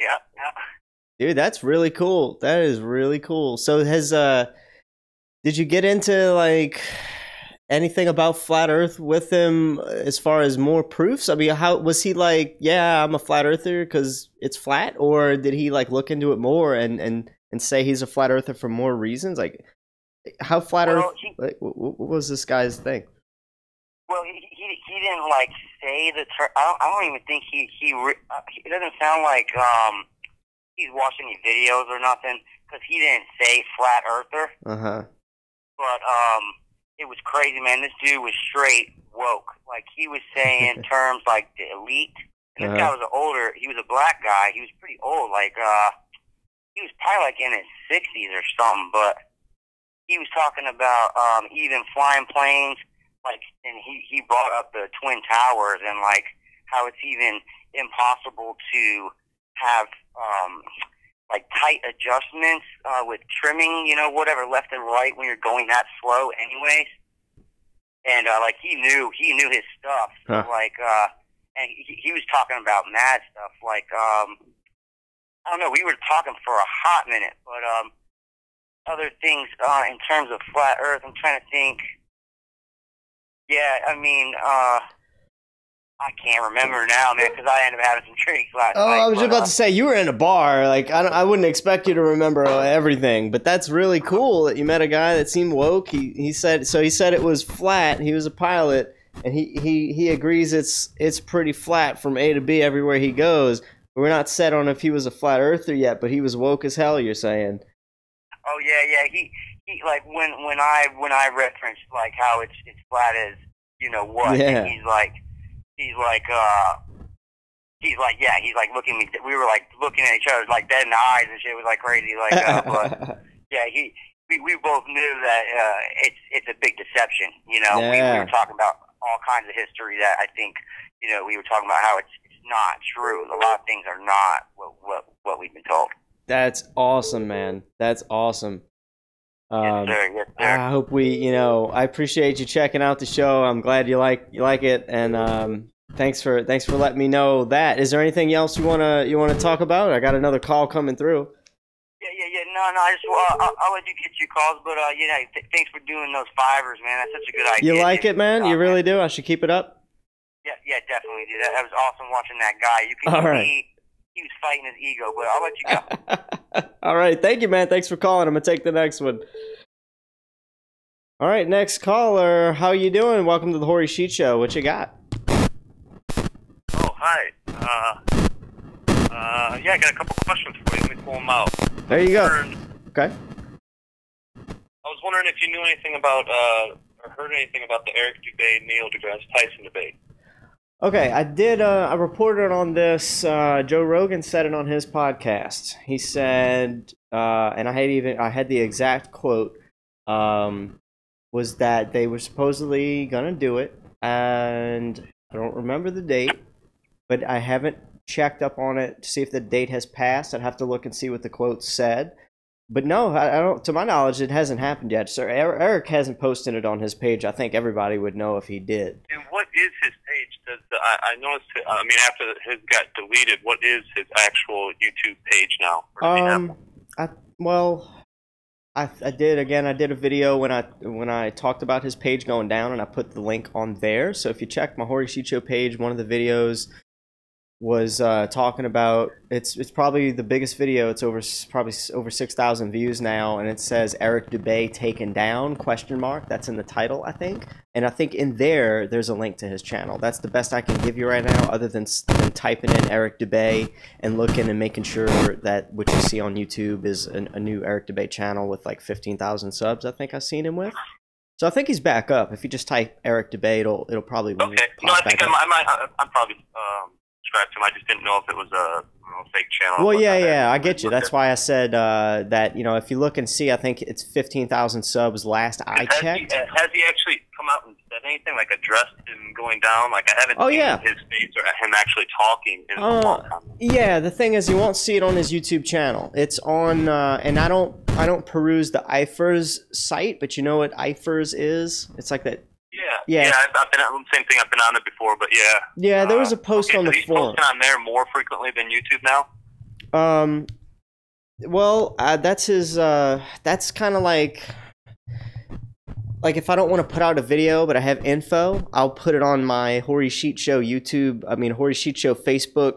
Yeah. Dude, that's really cool. That is really cool. So did you get into like anything about flat Earth with him as far as more proofs? I mean, how was he like, yeah, I'm a flat earther because it's flat, or did he like look into it more and say he's a flat earther for more reasons? Like, how flat Earth? Like, what was this guy's thing? Well, he didn't like say the term. I don't even think he it doesn't sound like he's watching any videos or nothing, because he didn't say flat earther. But it was crazy, man. This dude was straight woke. Like, he was saying terms like the elite. And this guy was he was a black guy. He was pretty old. Like, he was probably like in his 60s or something. But he was talking about even flying planes. Like, and he brought up the Twin Towers and like how it's even impossible to have like tight adjustments with trimming, you know, whatever, left and right when you're going that slow anyways. And like he knew his stuff. So, like and he was talking about mad stuff, like I don't know, we were talking for a hot minute, but other things in terms of flat earth, I'm trying to think. Yeah, I mean, I can't remember now, man, because I ended up having some drinks last night. I was just about to say, you were in a bar. Like, I wouldn't expect you to remember everything, but that's really cool that you met a guy that seemed woke. He said it was flat. He was a pilot, and he agrees it's pretty flat from A to B everywhere he goes. We're not set on if he was a flat earther yet, but he was woke as hell, you're saying. Oh yeah. He like when I referenced like how it's flat as you know what, yeah. And he's like looking at me. We were like looking at each other like dead in the eyes and shit. It was like crazy. Like, but yeah, we both knew that it's a big deception. You know, yeah. we were talking about all kinds of history that I think, you know, we were talking about how it's not true. A lot of things are not what we've been told. That's awesome, man. That's awesome. Yes, sir. I hope I appreciate you checking out the show. I'm glad you like it, and thanks for letting me know that. Is there anything else you wanna talk about? I got another call coming through. Yeah. No. I just I'll let you get your calls, but thanks for doing those fivers, man. That's such a good idea. You like it, man? You really do. I should keep it up. Yeah, definitely, dude. That was awesome watching that guy. You can see he was fighting his ego, but I'll let you go. All right, thank you, man. Thanks for calling. I'm gonna take the next one. All right, next caller. How you doing? Welcome to the Hoary Sheet Show. What you got? Oh, hi. Yeah, I got a couple questions for you. Let me pull them out. There you go. Okay. I was wondering if you knew anything about, or heard anything about the Eric Dubay, Neil deGrasse Tyson debate. Okay, I did. I reported on this. Joe Rogan said it on his podcast. He said, and I had the exact quote, was that they were supposedly gonna do it, and I don't remember the date, but I haven't checked up on it to see if the date has passed. I'd have to look and see what the quote said. But no, I don't. To my knowledge, it hasn't happened yet. So Eric hasn't posted it on his page. I think everybody would know if he did. And what is his page? I noticed. I mean, after his got deleted, what is his actual YouTube page now? I did a video when I talked about his page going down, and I put the link on there. So if you check my Hoary Sheet Show page, one of the videos was talking about it's probably the biggest video. It's probably over 6,000 views now, and it says Eric Dubay taken down ? That's in the title, I think. And I think in there's a link to his channel. That's the best I can give you right now, other than typing in Eric Dubay and looking and making sure that what you see on YouTube is a new Eric Dubay channel with like 15,000 subs. I think I've seen him with. So I think he's back up. If you just type Eric Dubay, it'll probably okay. No, I think I'm probably subscribed to him. I just didn't know if it was a fake channel. Well, yeah, I get you. That's why I said that, if you look and see, I think it's 15,000 subs last I checked. Has he actually come out and said anything, like addressed him going down? Like, I haven't seen his face or him actually talking in a long time. Yeah, the thing is, you won't see it on his YouTube channel. It's on, and I don't peruse the IFERS site, but you know what IFERS is? It's like that. Yeah. I've been same thing. I've been on it before, but yeah. Yeah, there was a post on the he's forum. Posting on there more frequently than YouTube now. Well, that's his. That's kind of like if I don't want to put out a video, but I have info, I'll put it on my Hoary Sheet Show YouTube. I mean, Hoary Sheet Show Facebook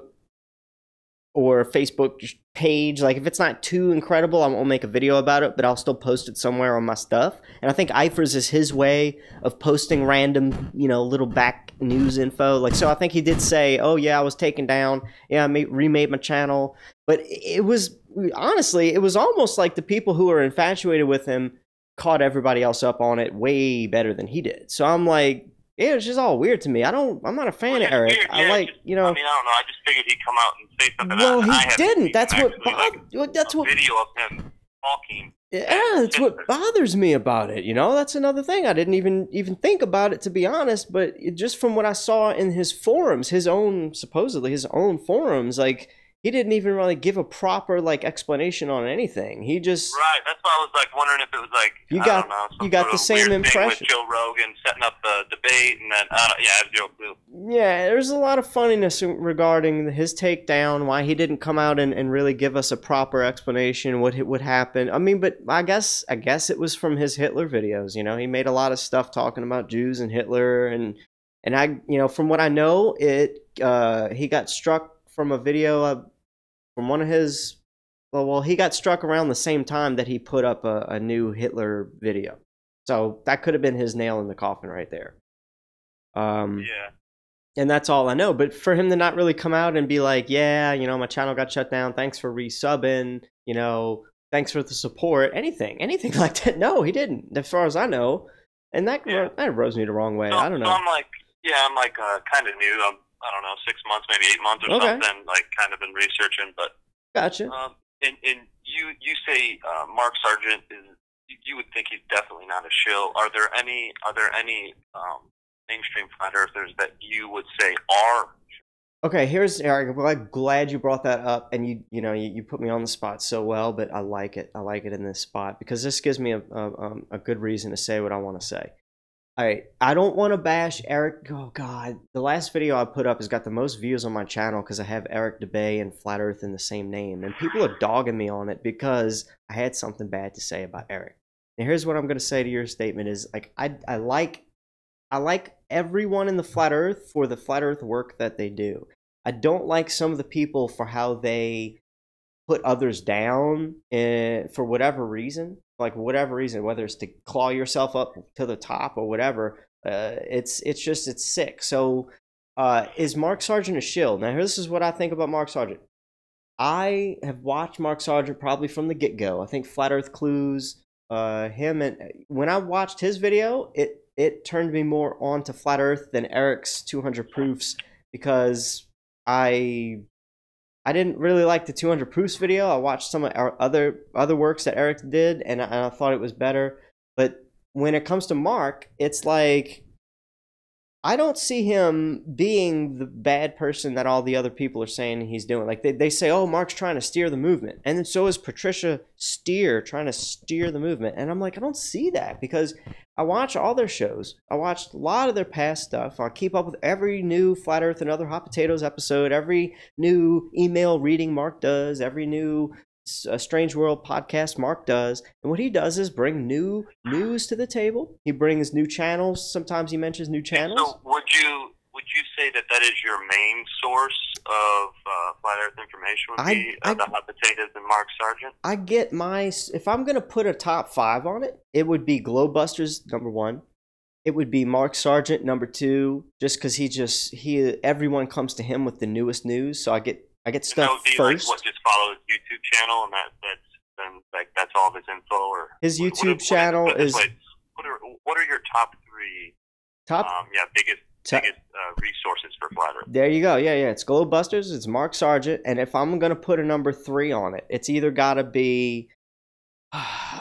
or Facebook page. Like, if it's not too incredible, I won't make a video about it, but I'll still post it somewhere on my stuff. And I think Eifers is his way of posting random, you know, little back news info. Like, so I think he did say, "Oh yeah, I was taken down. Yeah, I remade my channel." But it was, honestly, it was almost like the people who were infatuated with him caught everybody else up on it way better than he did. So I'm like, yeah, it's just all weird to me. I'm not a fan of Eric. Weird, I like, you know. I mean, I don't know. I just figured he'd come out and say something. Well, that he didn't. That's what video of him talking. Yeah, that's what bothers me about it. You know, that's another thing. I didn't even think about it, to be honest. But just from what I saw in his forums, supposedly his own forums, like, he didn't even really give a proper explanation on anything. He just That's why I was wondering if it was you I got don't know, the same impression with Joe Rogan setting up the debate, and then I have zero clue. Yeah, there's a lot of funniness regarding his takedown, why he didn't come out and really give us a proper explanation what would happen. I mean, but I guess it was from his Hitler videos. You know, he made a lot of stuff talking about Jews and Hitler, and I, you know, from what I know, he got struck from a video from one of his. Well, he got struck around the same time that he put up a new Hitler video, so that could have been his nail in the coffin right there. Yeah. And that's all I know. But for him to not really come out and be like, yeah, you know, my channel got shut down, thanks for resubbing, you know, thanks for the support, anything like that. No, he didn't, as far as I know. And that rubs me the wrong way. I don't know. So I'm kind of new. I don't know, 6 months, maybe 8 months or something. Kind of been researching, but gotcha. And you say Mark Sargent is. You would think he's definitely not a shill. Are there any mainstream flat earthers that you would say are? Okay, here's Eric. Well, I'm glad you brought that up, and you put me on the spot so well, but I like it. I like it in this spot because this gives me a good reason to say what I want to say. All right, I don't want to bash Eric. Oh God, the last video I put up has got the most views on my channel because I have Eric DeBay and Flat Earth in the same name, and people are dogging me on it because I had something bad to say about Eric. Now here's what I'm going to say to your statement is I like everyone in the Flat Earth for the Flat Earth work that they do. I don't like some of the people for how they put others down for whatever reason. Whatever reason, whether it's to claw yourself up to the top or whatever, it's sick. So is Mark Sargent a shill? Now this is what I think about Mark Sargent. I have watched Mark Sargent probably from the get-go. I think Flat Earth Clues, him, and when I watched his video, it turned me more on to Flat Earth than Eric's 200 proofs because I didn't really like the 200 proofs video. I watched some of our other works that Eric did, and I thought it was better. But when it comes to Mark, it's like I don't see him being the bad person that all the other people are saying he's doing. Like they say, oh, Mark's trying to steer the movement, and then so is Patricia Steer trying to steer the movement. And I'm like, I don't see that because I watch all their shows. I watched a lot of their past stuff. I keep up with every new Flat Earth and Other Hot Potatoes episode, every new email reading Mark does, every new Strange World podcast Mark does. And what he does is bring new news to the table. He brings new channels. Sometimes he mentions new channels. So would you say that is your main source of Flat Earth information would be the Hot Potatoes and Mark Sargent? I get if I'm going to put a top 5 on it, it would be Glowbusters #1. It would be Mark Sargent #2, just because everyone comes to him with the newest news. So I get stuff first. Just follow his YouTube channel, and that's all of his info, or his YouTube channel is. What are your top 3? Biggest resources for Flat Earth? There you go. Yeah. It's Glowbusters. It's Mark Sargent, and if I'm gonna put a #3 on it, it's either gotta be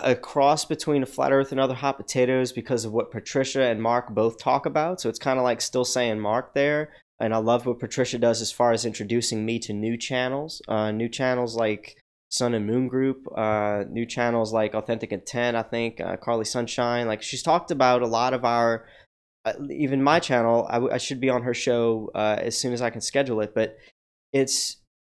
a cross between a Flat Earth and Other Hot Potatoes because of what Patricia and Mark both talk about. So it's kind of like still saying Mark there. And I love what Patricia does as far as introducing me to new channels like Sun and Moon Group, new channels like Authentic Intent, I think, Carly Sunshine. Like she's talked about a lot of our, even my channel, I should be on her show as soon as I can schedule it, but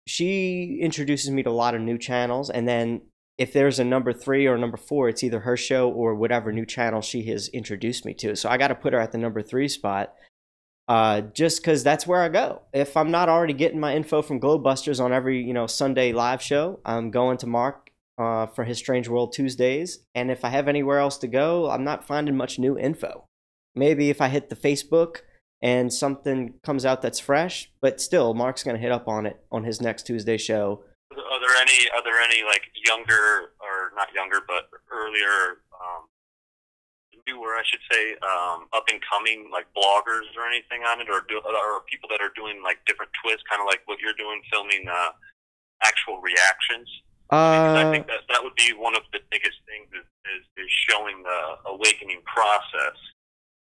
she introduces me to a lot of new channels, and then if there's a number 3 or number 4, it's either her show or whatever new channel she has introduced me to. So I got to put her at the number 3 spot, just because that's where I go. If I'm not already getting my info from Globebusters on every, you know, Sunday live show, I'm going to Mark for his Strange World Tuesdays. And if I have anywhere else to go, I'm not finding much new info. Maybe if I hit the Facebook and something comes out that's fresh, but still, Mark's going to hit up on it on his next Tuesday show. Are there any like younger, or not younger, but earlier, newer, I should say, up and coming like bloggers or anything on it, or people that are doing like different twists, kind of like what you're doing, filming actual reactions? I think that would be one of the biggest things is showing the awakening process.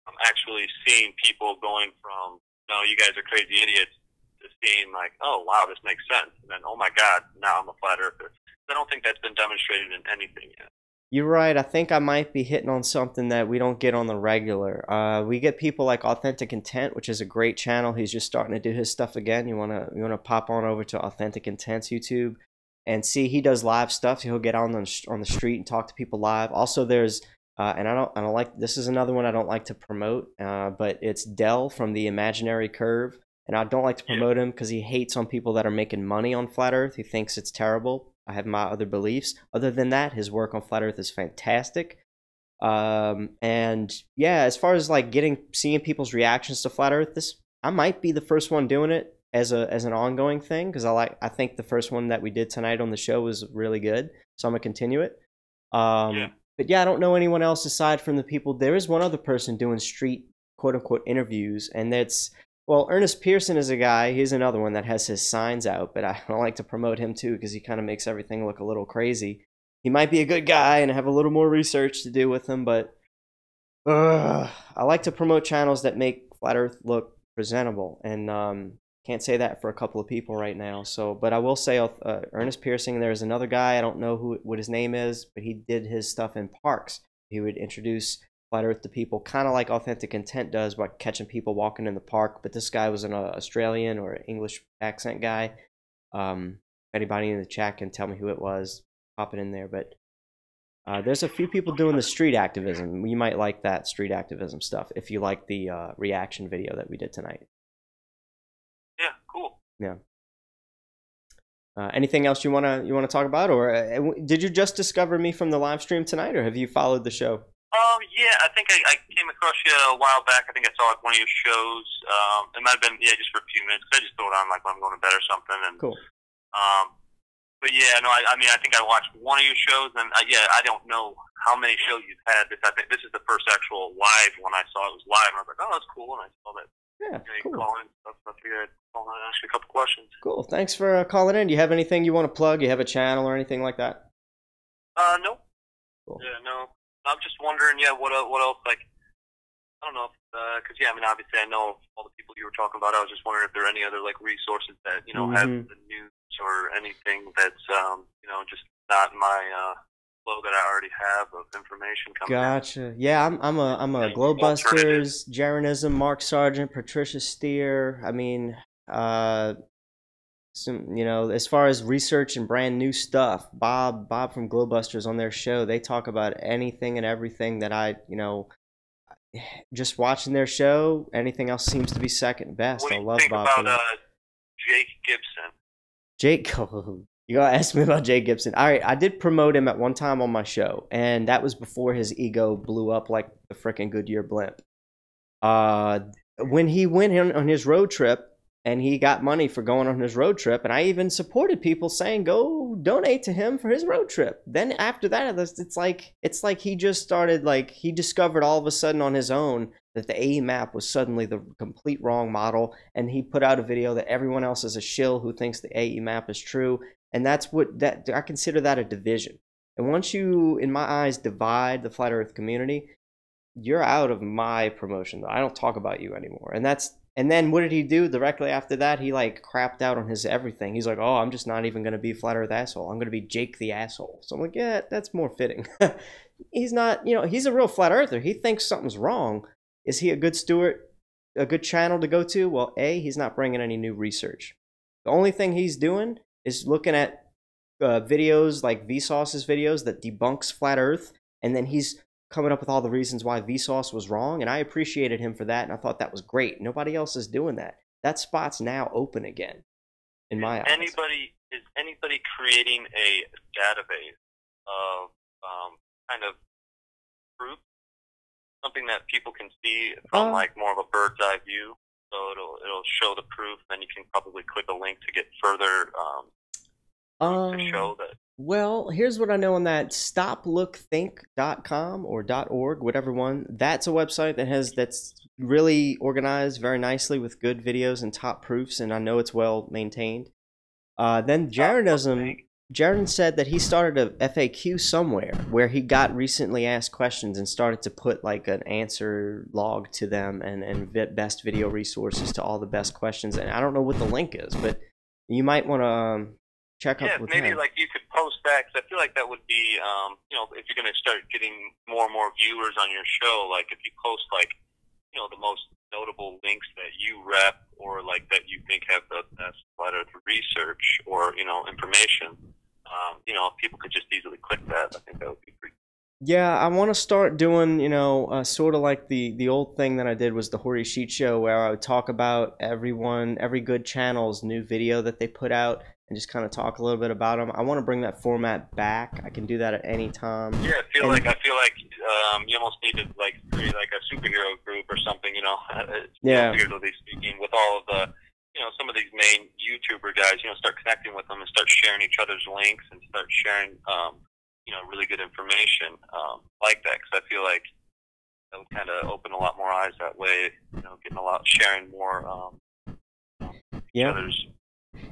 I'm actually seeing people going from, no, you guys are crazy idiots, to seeing like, oh, wow, this makes sense. And then, oh my God, now I'm a flat earther. I don't think that's been demonstrated in anything yet. You're right. I think I might be hitting on something that we don't get on the regular. We get people like Authentic Intent, which is a great channel. He's just starting to do his stuff again. You wanna pop on over to Authentic Intent's YouTube and see, he does live stuff. He'll get on the street and talk to people live. Also, there's and I don't like, this is another one I don't like to promote, but it's Dell from the Imaginary Curve, and I don't like to promote him because he hates on people that are making money on Flat Earth. He thinks it's terrible. I have my other beliefs. Other than that, his work on Flat Earth is fantastic. And yeah, as far as like seeing people's reactions to Flat Earth, I might be the first one doing it as an ongoing thing, because I think the first one that we did tonight on the show was really good, so I'm gonna continue it. But yeah, I don't know anyone else aside from the people. There is one other person doing street quote unquote interviews, and that's, well, Ernest Pearson is a guy. He's another one that has his signs out, but I don't like to promote him too because he kind of makes everything look a little crazy. He might be a good guy and have a little more research to do with him, but I like to promote channels that make Flat Earth look presentable, and can't say that for a couple of people right now. So, but I will say Ernest Pearson. There's another guy, I don't know what his name is, but he did his stuff in parks. He would introduce Flat Earth to people, kind of like Authentic Intent does, by catching people walking in the park. But this guy was an Australian or English accent guy. If anybody in the chat can tell me who it was, pop it in there. But there's a few people doing the street activism. You might like that street activism stuff if you like the reaction video that we did tonight. Yeah, cool. Yeah. Anything else you wanna talk about, or did you just discover me from the live stream tonight, or have you followed the show? Yeah, I think I came across you a while back. I think I saw like one of your shows. It might have been, just for a few minutes. I just throw it on like when I'm going to bed or something. And cool. But yeah, no, I mean, I think I watched one of your shows, and I don't know how many shows you've had. I think this is the first actual live one I saw. It was live, and I was like, oh, that's cool. And I saw that. Yeah, cool. Call in, so I figured I'd call in and ask you a couple questions. Cool. Thanks for calling in. Do you have anything you want to plug? You have a channel or anything like that? No. Cool. Yeah, no. I'm just wondering, what else, like, I don't know, because, I mean, obviously I know all the people you were talking about. I was just wondering if there are any other, like, resources that, have the news or anything that's, just not in my flow that I already have of information coming Gotcha. Yeah, I'm a Globebusters, Jaronism, Mark Sargent, Patricia Steer. I mean, some, as far as research and brand new stuff, Bob from Globebusters on their show, they talk about anything and everything that I, just watching their show, anything else seems to be second best. I love Bob. What do you think about Jake Gibson? Jake, you gotta ask me about Jake Gibson. All right, I did promote him at one time on my show, and that was before his ego blew up like the frickin' Goodyear blimp. When he went on his road trip, and he got money for going on his road trip, and I even supported people saying, go donate to him for his road trip. Then after that, it's like he just started, like, he discovered all of a sudden on his own that the AE map was suddenly the complete wrong model, and he put out a video that everyone else is a shill who thinks the AE map is true, and I consider that a division. And once you, in my eyes, divide the Flat Earth community, you're out of my promotion. I don't talk about you anymore. And then what did he do directly after that? He like crapped out on his everything. He's like, oh, I'm just not even going to be Flat Earth asshole. I'm going to be Jake the asshole. So I'm like, yeah, that's more fitting. He's not, he's a real Flat Earther. He thinks something's wrong. Is he a good steward, a good channel to go to? Well, A, he's not bringing any new research. The only thing he's doing is looking at videos like Vsauce's videos that debunks flat Earth, and then he's coming up with all the reasons why Vsauce was wrong, and I appreciated him for that, and I thought that was great. Nobody else is doing that. That spot's now open again, in my eyes. Is anybody creating a database of kind of proof, something that people can see from like more of a bird's eye view? So it'll show the proof, then you can probably click a link to get further to show that. Well, here's what I know on that: stoplookthink.com or .org, whatever one. That's a website that's really organized very nicely with good videos and top proofs, and I know it's well maintained. Then Jaron said that he started a FAQ somewhere where he got recently asked questions and started to put like an answer log to them and best video resources to all the best questions. And I don't know what the link is, but you might want to check up with maybe him. Like you could post that, because I feel like that would be, you know, if you're going to start getting more and more viewers on your show, like if you post like, you know, the most notable links that you rep or like that you think have the best flat Earth research or, you know, information, you know, if people could just easily click that, I think that would be pretty. Yeah, I want to start doing, you know, sort of like the old thing that I did was the Hori Sheet Show, where I would talk about every good channel's new video that they put out and just kind of talk a little bit about them. I want to bring that format back. I can do that at any time. Yeah, I feel like you almost need to like create like a superhero group or something, you know. Yeah. Figuratively speaking, with all of the, you know, some of these main YouTuber guys, you know, start connecting with them and start sharing each other's links and start sharing, you know, really good information like that, because I feel like that would kind of open a lot more eyes that way, you know, sharing more each other's.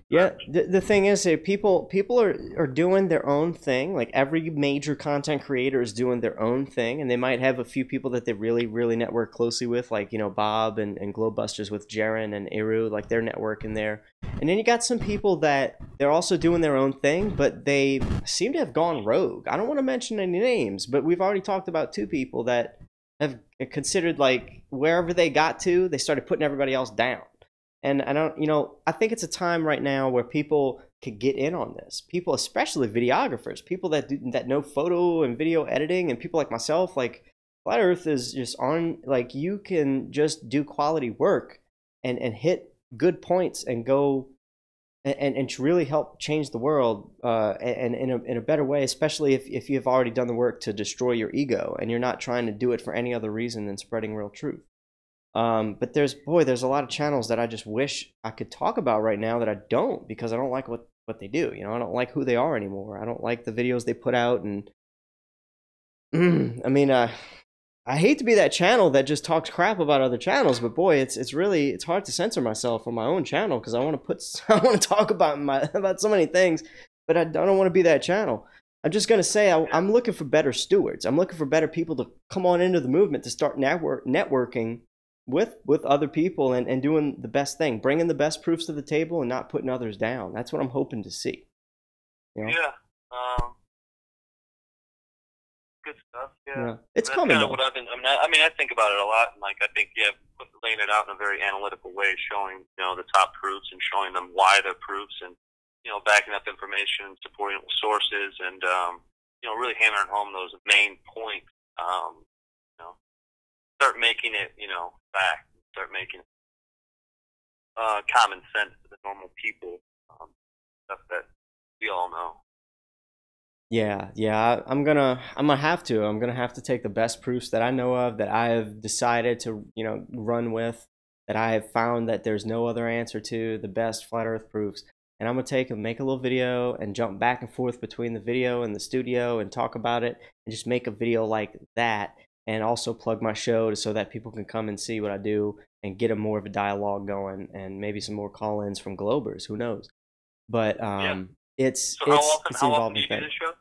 Yeah, the thing is, people are doing their own thing. Like every major content creator is doing their own thing, and they might have a few people that they really network closely with, like, you know, Bob and Globebusters with Jaren and Eru, like they're networking there. And then you got some people that they're also doing their own thing, but they seem to have gone rogue. I don't want to mention any names, but we've already talked about two people that have considered, like, wherever they got to, they started putting everybody else down. And I don't, you know, I think it's a time right now where people could get in on this. People, especially videographers, people that know photo and video editing, and people like myself, like Flat Earth is just on, like, you can just do quality work and hit good points and go and to really help change the world and in a better way, especially if you've already done the work to destroy your ego and you're not trying to do it for any other reason than spreading real truth. But there's a lot of channels that I just wish I could talk about right now that I don't, because I don't like what they do. You know, I don't like who they are anymore. I don't like the videos they put out, and I mean, I hate to be that channel that just talks crap about other channels, but boy, it's hard to censor myself on my own channel, because I want to talk about so many things, but I don't want to be that channel. I'm just going to say I'm looking for better stewards. I'm looking for better people to come on into the movement, to start networking with other people and doing the best thing, bringing the best proofs to the table and not putting others down. That's what I'm hoping to see. You know? Yeah. Good stuff. Yeah. It's That's coming. Kind of what I've been. I mean, I think about it a lot, and like I think, yeah, laying it out in a very analytical way, showing, you know, the top proofs and showing them why they're proofs, and, you know, backing up information, supporting it with sources, and you know, really hammering home those main points. You know, start making it, you know, fact. Start making it common sense to the normal people. Stuff that we all know. Yeah, I'm gonna have to take the best proofs that I know of, that I have decided to, you know, run with, that I have found that there's no other answer to, the best flat Earth proofs, and I'm gonna take and make a little video and jump back and forth between the video and the studio and talk about it, and just make a video like that, and also plug my show so that people can come and see what I do and get more of a dialogue going, and maybe some more call-ins from Globers. Who knows? But it's how often involving do you do this show?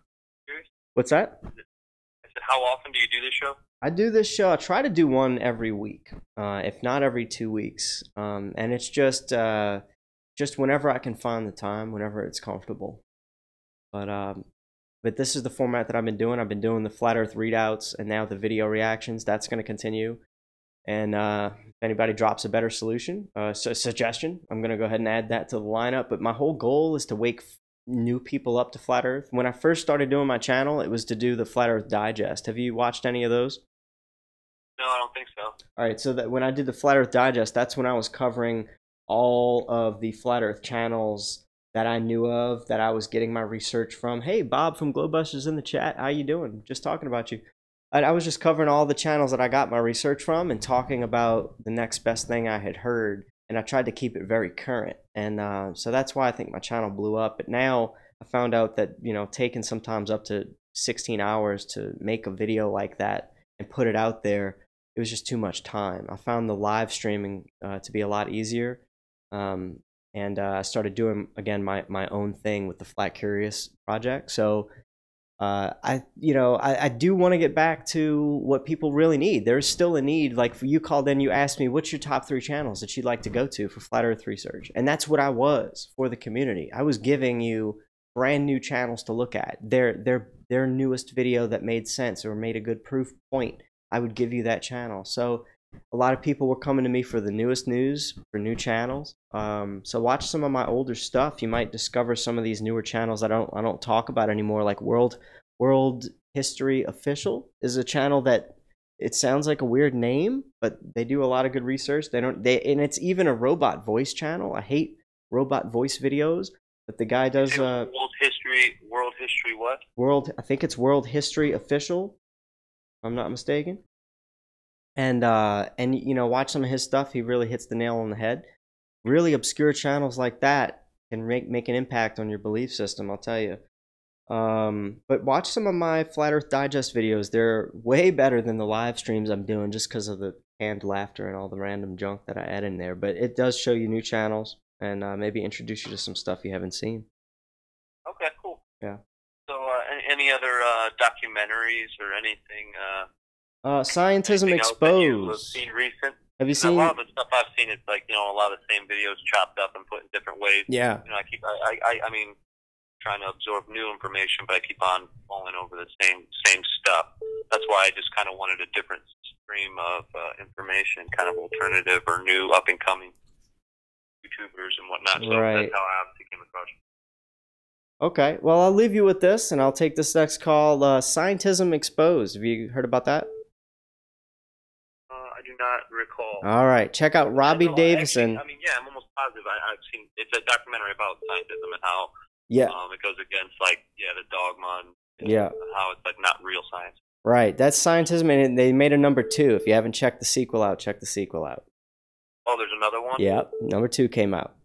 What's that? I said, how often do you do this show? I do this show. I try to do one every week, if not every 2 weeks, and it's just whenever I can find the time, whenever it's comfortable. But this is the format that I've been doing. I've been doing the Flat Earth Readouts, and now the video reactions. That's going to continue. And if anybody drops a better suggestion, I'm going to go ahead and add that to the lineup. But my whole goal is to new people up to Flat Earth. When I first started doing my channel, it was to do the Flat Earth Digest. Have you watched any of those? No, I don't think so. All right, so that when I did the Flat Earth Digest, that's when I was covering all of the Flat Earth channels that I knew of, that I was getting my research from. Hey, Bob from Glowbusters in the chat. How you doing? Just talking about you. I was just covering all the channels that I got my research from and talking about the next best thing I had heard. And I tried to keep it very current. And so that's why I think my channel blew up. But now I found out that, you know, taking sometimes up to 16 hours to make a video like that and put it out there, it was just too much time. I found the live streaming to be a lot easier. And I started doing, again, my own thing with the Flat-curious project. So I do want to get back to what people really need. There's still a need. Like, for you called in, you asked me, what's your top 3 channels that you'd like to go to for Flat Earth research? And that's what I was for the community. I was giving you brand new channels to look at. Their newest video that made sense or made a good proof point, I would give you that channel. So a lot of people were coming to me for the newest news, for new channels. So watch some of my older stuff. You might discover some of these newer channels I don't talk about anymore, like World History Official is a channel that, it sounds like a weird name, but they do a lot of good research. And it's even a robot voice channel. I hate robot voice videos, but the guy does World history what? I think it's World History Official, if I'm not mistaken. And you know, watch some of his stuff. He really hits the nail on the head. Really obscure channels like that can make an impact on your belief system, I'll tell you. But watch some of my Flat Earth Digest videos. They're way better than the live streams I'm doing, just because of the canned laughter and all the random junk that I add in there. But it does show you new channels and maybe introduce you to some stuff you haven't seen. Okay, cool. Yeah. So any other documentaries or anything? Scientism Exposed. Seen recent? Have you seen? A lot of the stuff I've seen is like, you know, a lot of the same videos chopped up and put in different ways. Yeah. You know, I mean, trying to absorb new information, but I keep on falling over the same stuff. That's why I just kind of wanted a different stream of information, kind of alternative or new up and coming YouTubers and whatnot. So right. That's how I obviously came across it. Okay, well, I'll leave you with this, and I'll take this next call. Scientism Exposed. Have you heard about that? I do not recall. All right, check out Robbie Davison. Actually, I mean, yeah, I'm almost positive. I've seen, it's a documentary about scientism and how it goes against, like, the dogma and how it's, like, not real science. Right, that's Scientism, and they made a number 2. If you haven't checked the sequel out, check the sequel out. Oh, there's another one? Yep, number 2 came out.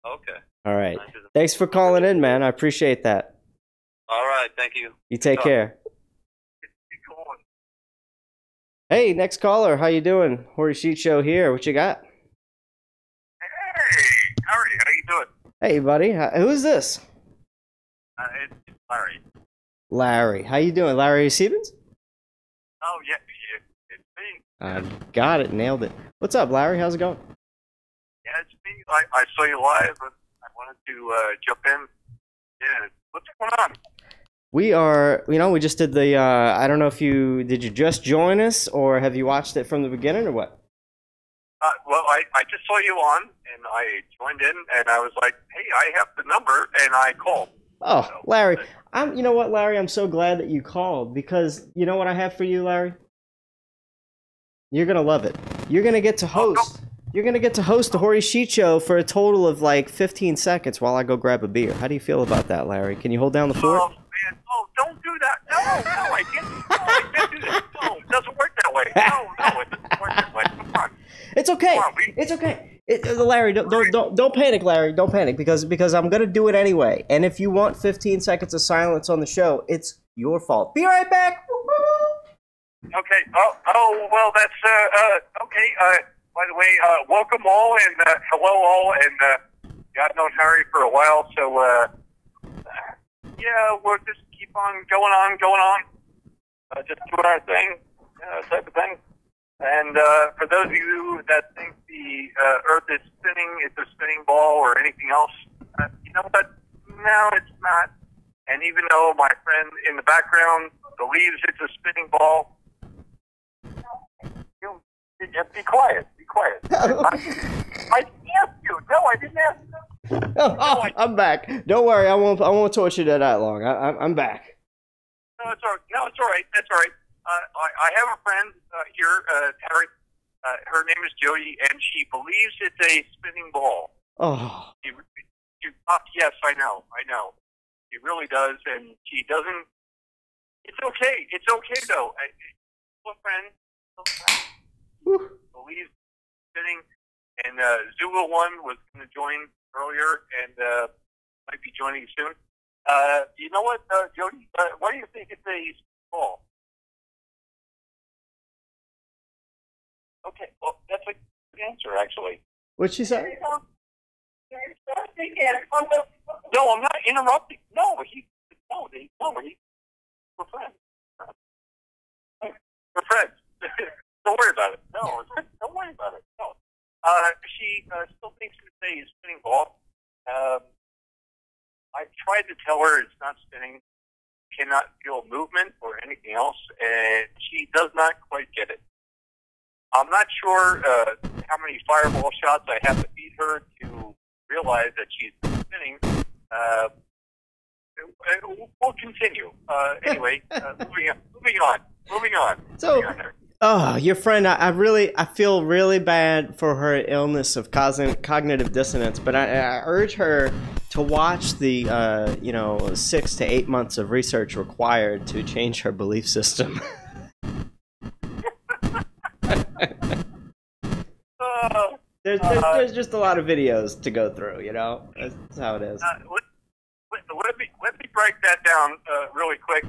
Okay. All right. Thanks for calling in, man. I appreciate that. All right, thank you. You take care. Hey, next caller. How you doing? Horu Sheet Show here. What you got? Hey, Harry. How you doing? Hey, buddy. Who's this? It's Larry. Larry. How you doing? Larry Stevens? Oh, yeah. It's me. I got it. Nailed it. What's up, Larry? How's it going? Yeah, it's me. I saw you live, and I wanted to jump in. Yeah, what's going on? We are, we just did the, I don't know if did you just join us, or have you watched it from the beginning, or what? Well, I just saw you on, and I joined in, and I was like, hey, I have the number, and I called. Oh, Larry, you know what, Larry, I'm so glad that you called, because you know what I have for you, Larry? You're going to love it. You're going to get to host. You're going to get to host the Horu Sheet Show for a total of like 15 seconds while I go grab a beer. How do you feel about that, Larry? Can you hold down the fort? Oh, man. Oh, don't do that. No, I can't do that. No, it doesn't work that way. No, it doesn't work that way. Come on. It's okay. It's okay. Larry, don't panic, Larry. Don't panic, because I'm going to do it anyway. And if you want 15 seconds of silence on the show, it's your fault. Be right back. Okay. Oh, well, that's, okay. By the way, welcome all, and hello all, and I've known Harry for a while, so, yeah, we'll just keep on going on, just doing our thing, type of thing. And for those of you that think the Earth is spinning, it's a spinning ball or anything else, you know what? No, it's not. And even though my friend in the background believes it's a spinning ball, be quiet. I didn't ask you. No, I didn't ask you. Oh, I'm back. Don't worry, I won't torture you that long. I'm back. No, it's all right. No, it's all right. That's all right. I have a friend here, Harry. Her name is Jody, and she believes it's a spinning ball. Oh. Yes, I know. She really does, and she doesn't. It's okay. It's okay, though. A friend believes spinning, and Zula One was going to join earlier, and might be joining soon. You know what, Jody? Why do you think it's a ball? Okay, well, that's a good answer, actually. What'd she say? No, I'm not interrupting. No, we're friends. We're friends. Don't worry about it. No, don't worry about it. No. She still thinks it's a spinning ball. I tried to tell her it's not spinning, cannot feel movement or anything else, and she does not quite get it. I'm not sure how many fireball shots I have to feed her to realize that she's spinning. We'll continue. Anyway, moving on. So, oh, your friend, I feel really bad for her illness of cognitive dissonance, but I urge her to watch the 6 to 8 months of research required to change her belief system. There's just a lot of videos to go through, you know. That's how it is. Let me break that down really quick.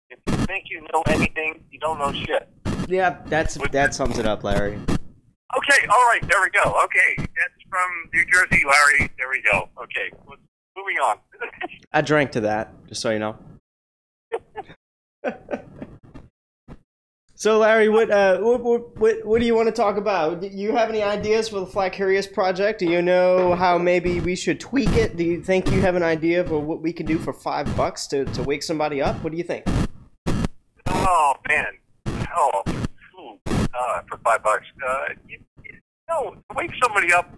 If you think you know anything, you don't know shit. Yeah, that sums it up, Larry. Okay, all right, there we go. Okay, that's from New Jersey, Larry. There we go. Okay, moving on. I drank to that, just so you know. So, Larry, what do you want to talk about? Do you have any ideas for the Flat-curious project? Do you know how maybe we should tweak it? Do you think you have an idea of what we can do for $5 to wake somebody up? What do you think? Oh man, for $5. To wake somebody up.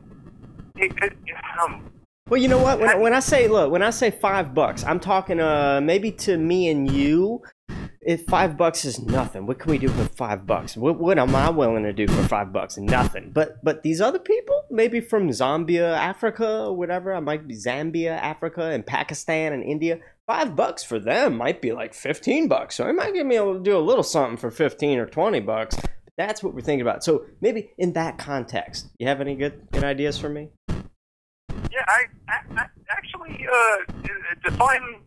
Well, you know what? When I say $5, I'm talking maybe to me and you. If $5 is nothing, what can we do for $5? What am I willing to do for $5? Nothing. But these other people, maybe from Zambia, Africa, or whatever. I might be Zambia, Africa, and Pakistan and India. $5 for them might be like $15. So I might be able to do a little something for $15 or $20. That's what we're thinking about. So maybe in that context, you have any good ideas for me? Yeah, I actually define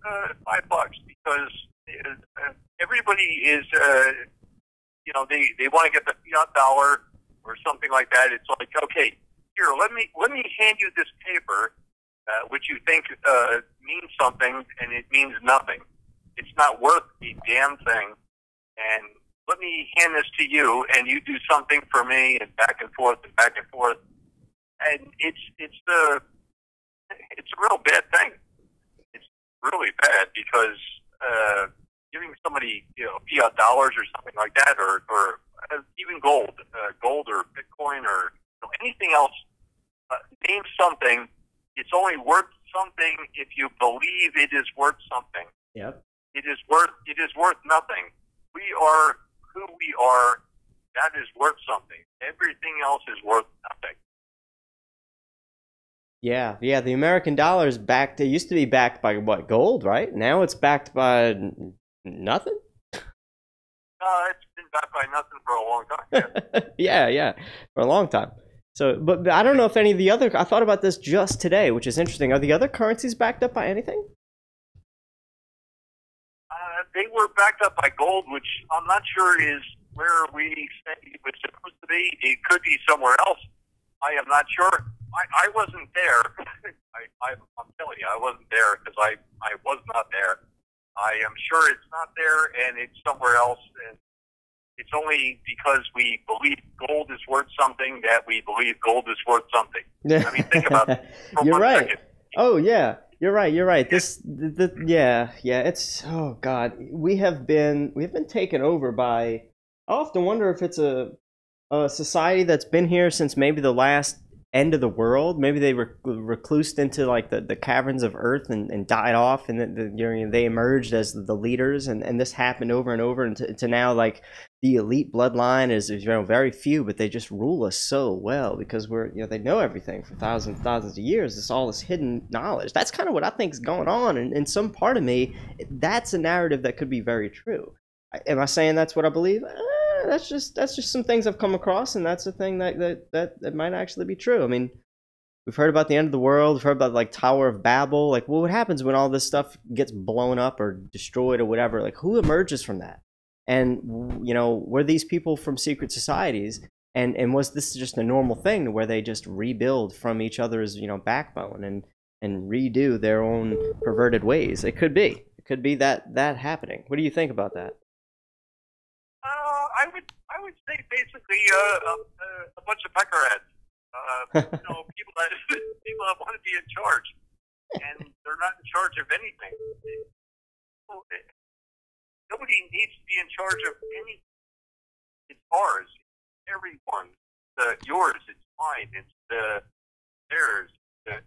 $5 because everybody is, they want to get the fiat dollar or something like that. It's like, okay, here, let me hand you this paper, which you think means something, and it means nothing. It's not worth a damn thing. And let me hand this to you, and you do something for me, and back and forth and back and forth. And it's a real bad thing. It's really bad because giving somebody fiat dollars or something like that, or even gold or Bitcoin or anything else, name something. It's only worth something if you believe it is worth something. Yep. It is worth nothing. We are who we are. That is worth something. Everything else is worth nothing. Yeah. The American dollar is backed. It used to be backed by what, gold, right? Now it's backed by nothing. It's been backed by nothing for a long time. Yeah, for a long time. So, but I don't know if any of the other. I thought about this just today, which is interesting. Are the other currencies backed up by anything? They were backed up by gold, which I'm not sure is where we said it was supposed to be. It could be somewhere else. I am not sure. I wasn't there. I'm telling you, I wasn't there because I was not there. I am sure it's not there, and it's somewhere else. And it's only because we believe gold is worth something that we believe gold is worth something. I mean, think about it. You're right. Second. Oh yeah, you're right. It's oh god, we've been taken over by. I often wonder if it's a society that's been here since maybe the last end of the world. Maybe they were reclused into like the caverns of Earth and died off, and they emerged as the leaders, and this happened over and over to now like the elite bloodline is very few, but they just rule us so well because they know everything for thousands and thousands of years. It's all this hidden knowledge. That's kind of what I think is going on, and in some part of me, that's a narrative that could be very true. Am I saying that's what I believe? That's just some things I've come across, and that's a thing that might actually be true. I mean, we've heard about the end of the world. We've heard about like Tower of Babel. Like, what happens when all this stuff gets blown up or destroyed or whatever? Like, who emerges from that? And were these people from secret societies? And was this just a normal thing where they just rebuild from each other's backbone and redo their own perverted ways? It could be. It could be that happening. What do you think about that? I would say basically a bunch of peckerheads. People that want to be in charge, and they're not in charge of anything. Nobody needs to be in charge of anything. It's ours. Everyone. Yours. It's mine. It's theirs.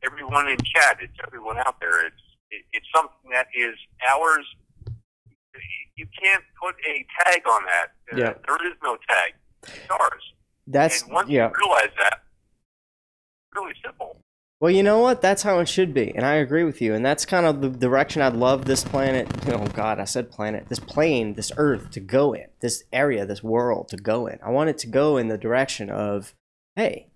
Everyone in chat. It's everyone out there. It's something that is ours. You can't put a tag on that. There is no tag. It's ours. And once you realize that, it's really simple. Well, you know what? That's how it should be, and I agree with you. And that's kind of the direction I'd love this planet. Oh God, I said planet. This plane, this Earth to go in. This area, this world to go in. I want it to go in the direction of, hey,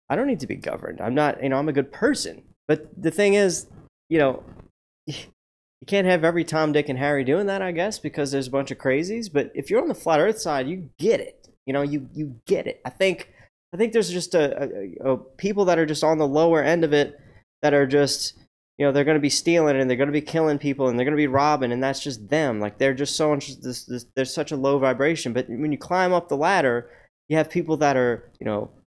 I don't need to be governed. I'm not. I'm a good person. But the thing is, you can't have every Tom, Dick, and Harry doing that, I guess, because there's a bunch of crazies. But if you're on the flat Earth side, you get it. You get it. I think there's just a people that are just on the lower end of it that are just, they're going to be stealing and they're going to be killing people and they're going to be robbing, and that's just them. Like, they're just so there's such a low vibration. But when you climb up the ladder, you have people that are,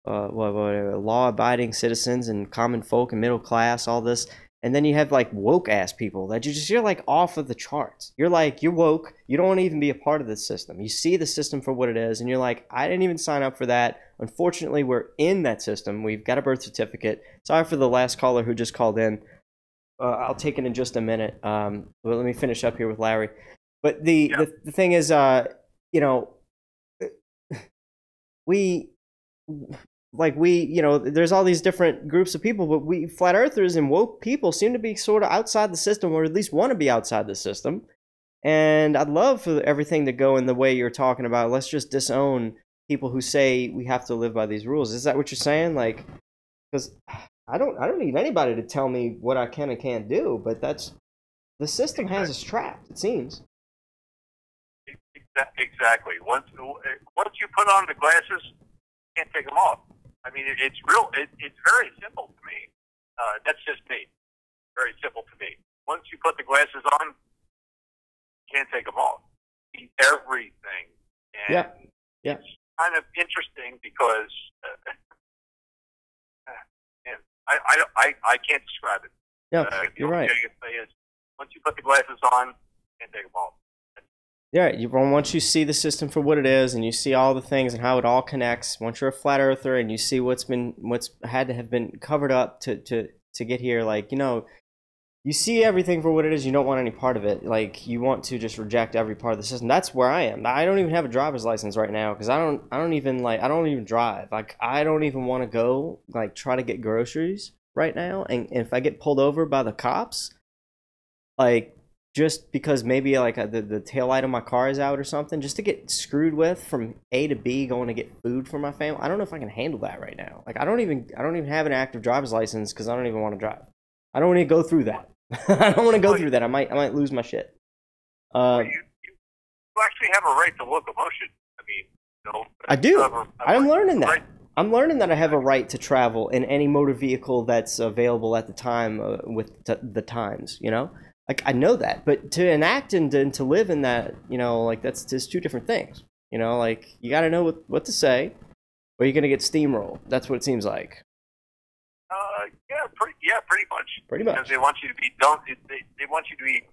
law-abiding citizens and common folk and middle class, all this. And then you have like woke ass people that you're like off of the charts. You're woke. You don't want to even be a part of this system. You see the system for what it is, and you're like, I didn't even sign up for that. Unfortunately, we're in that system. We've got a birth certificate. Sorry for the last caller who just called in. I'll take it in just a minute. But let me finish up here with Larry. But the thing is, there's all these different groups of people, but we flat earthers and woke people seem to be sort of outside the system, or at least want to be outside the system. And I'd love for everything to go in the way you're talking about. Let's just disown people who say we have to live by these rules. Is that what you're saying? Like, because I don't need anybody to tell me what I can and can't do, but the system has us trapped, it seems. Exactly. Once you put on the glasses, you can't take them off. I mean, it's very simple to me. That's just me. Very simple to me. Once you put the glasses on, you can't take them off. See everything. And it's kind of interesting because I can't describe it. Yeah, you're right. The only thing I can say is, once you put the glasses on, you can't take them off. Yeah, once you see the system for what it is, and you see all the things and how it all connects, once you're a flat earther and you see what's had to have been covered up to get here, like, you see everything for what it is. You don't want any part of it. Like, you want to just reject every part of the system. That's where I am. I don't even have a driver's license right now because I don't even drive. Like, I don't even want to go try to get groceries right now. And if I get pulled over by the cops, just because maybe the taillight of my car is out or something, just to get screwed with from A to B going to get food for my family. I don't know if I can handle that right now. Like, I don't even have an active driver's license because I don't even want to drive. I don't want to go through that. I don't want to go through that. I might lose my shit. You actually have a right to locomotion. I mean, I do. I'm learning that. Right. I'm learning that I have a right to travel in any motor vehicle that's available at the time with the times. Like, I know that, but to enact and to live in that, that's just two different things. You got to know what to say, or you're gonna get steamrolled. That's what it seems like. Pretty much. Pretty much. Because they want you to be dumbed. They want you to be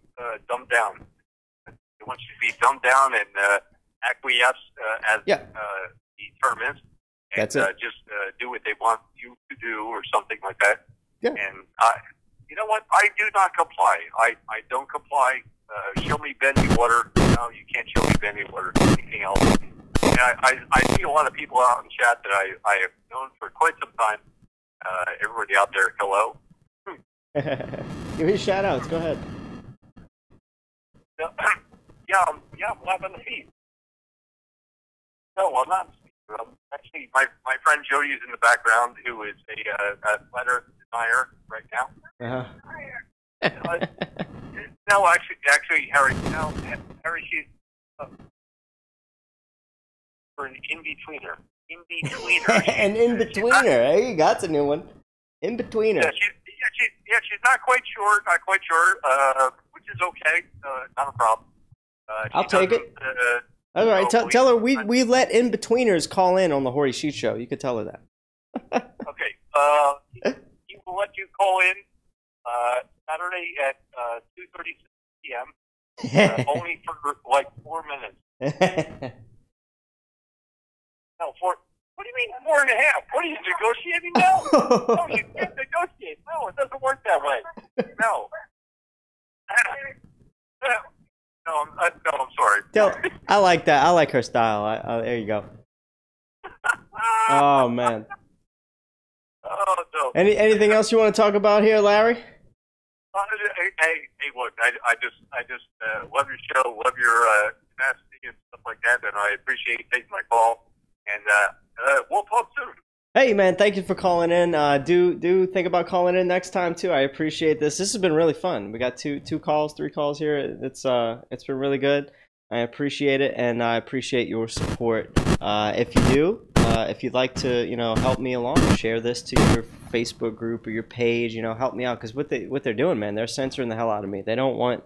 dumbed down. They want you to be dumbed down and acquiesce, as the term is. and That's it. just do what they want you to do or something like that. Yeah. And you know what? I do not comply. I don't comply. Show me Benny water. No, you can't show me Benny water. Anything else? And I see a lot of people out in chat that I have known for quite some time. Everybody out there, hello. Give me shout outs. Go ahead. Yeah, I'm live on the feed. No, I'm not. Actually, my friend Jody is in the background, who is a flat earth denier right now. No, actually, Harry, no, Harry, she's for an in-betweener. In-betweener. An in-betweener. Hey, you got a new one. In-betweener. Yeah, she's not quite sure, which is okay. Not a problem. I'll take it. All right, tell her we let in-betweeners call in on the Hoary Sheet Show. You could tell her that. Okay. He will let you call in Saturday at 2:36 p.m. Only for like 4 minutes. No, what do you mean 4.5? What are you negotiating now? No, you can't negotiate. No, it doesn't work that way. No. No, I'm sorry. I like that. I like her style. There you go. Oh man. Oh no. Anything else you want to talk about here, Larry? Hey, look, I just love your show, love your tenacity and stuff like that, and I appreciate you taking my call. And we'll talk soon. Hey man, thank you for calling in. Do think about calling in next time too. I appreciate this. This has been really fun. We got three calls here. It's been really good. I appreciate it, and I appreciate your support. If you do, if you'd like to, help me along, share this to your Facebook group or your page. Help me out, because what they're doing, man, they're censoring the hell out of me. They don't want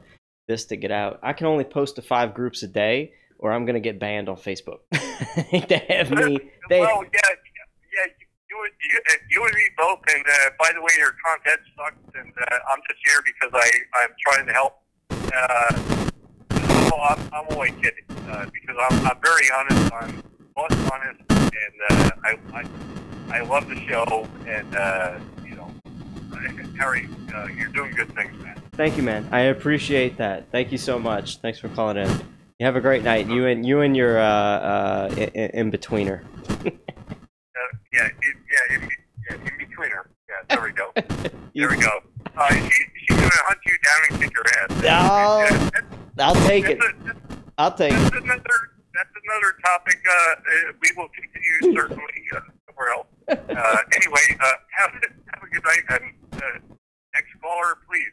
this to get out. I can only post to 5 groups a day, or I'm gonna get banned on Facebook. They have me. Well, yeah, you and me both. And by the way, your content sucks, and I'm just here because I'm trying to help. I'm only kidding because I'm very honest. I'm most honest, and I love the show. And Harry, you're doing good things, man. Thank you, man. I appreciate that. Thank you so much. Thanks for calling in. You have a great night. You and your in-betweener. In betweener. Yeah, there we go. There we go. She's gonna hunt you down and kick your ass. I'll take it. I'll take it. That's another topic. We will continue certainly somewhere else. Anyway, have a good night, and next caller, please.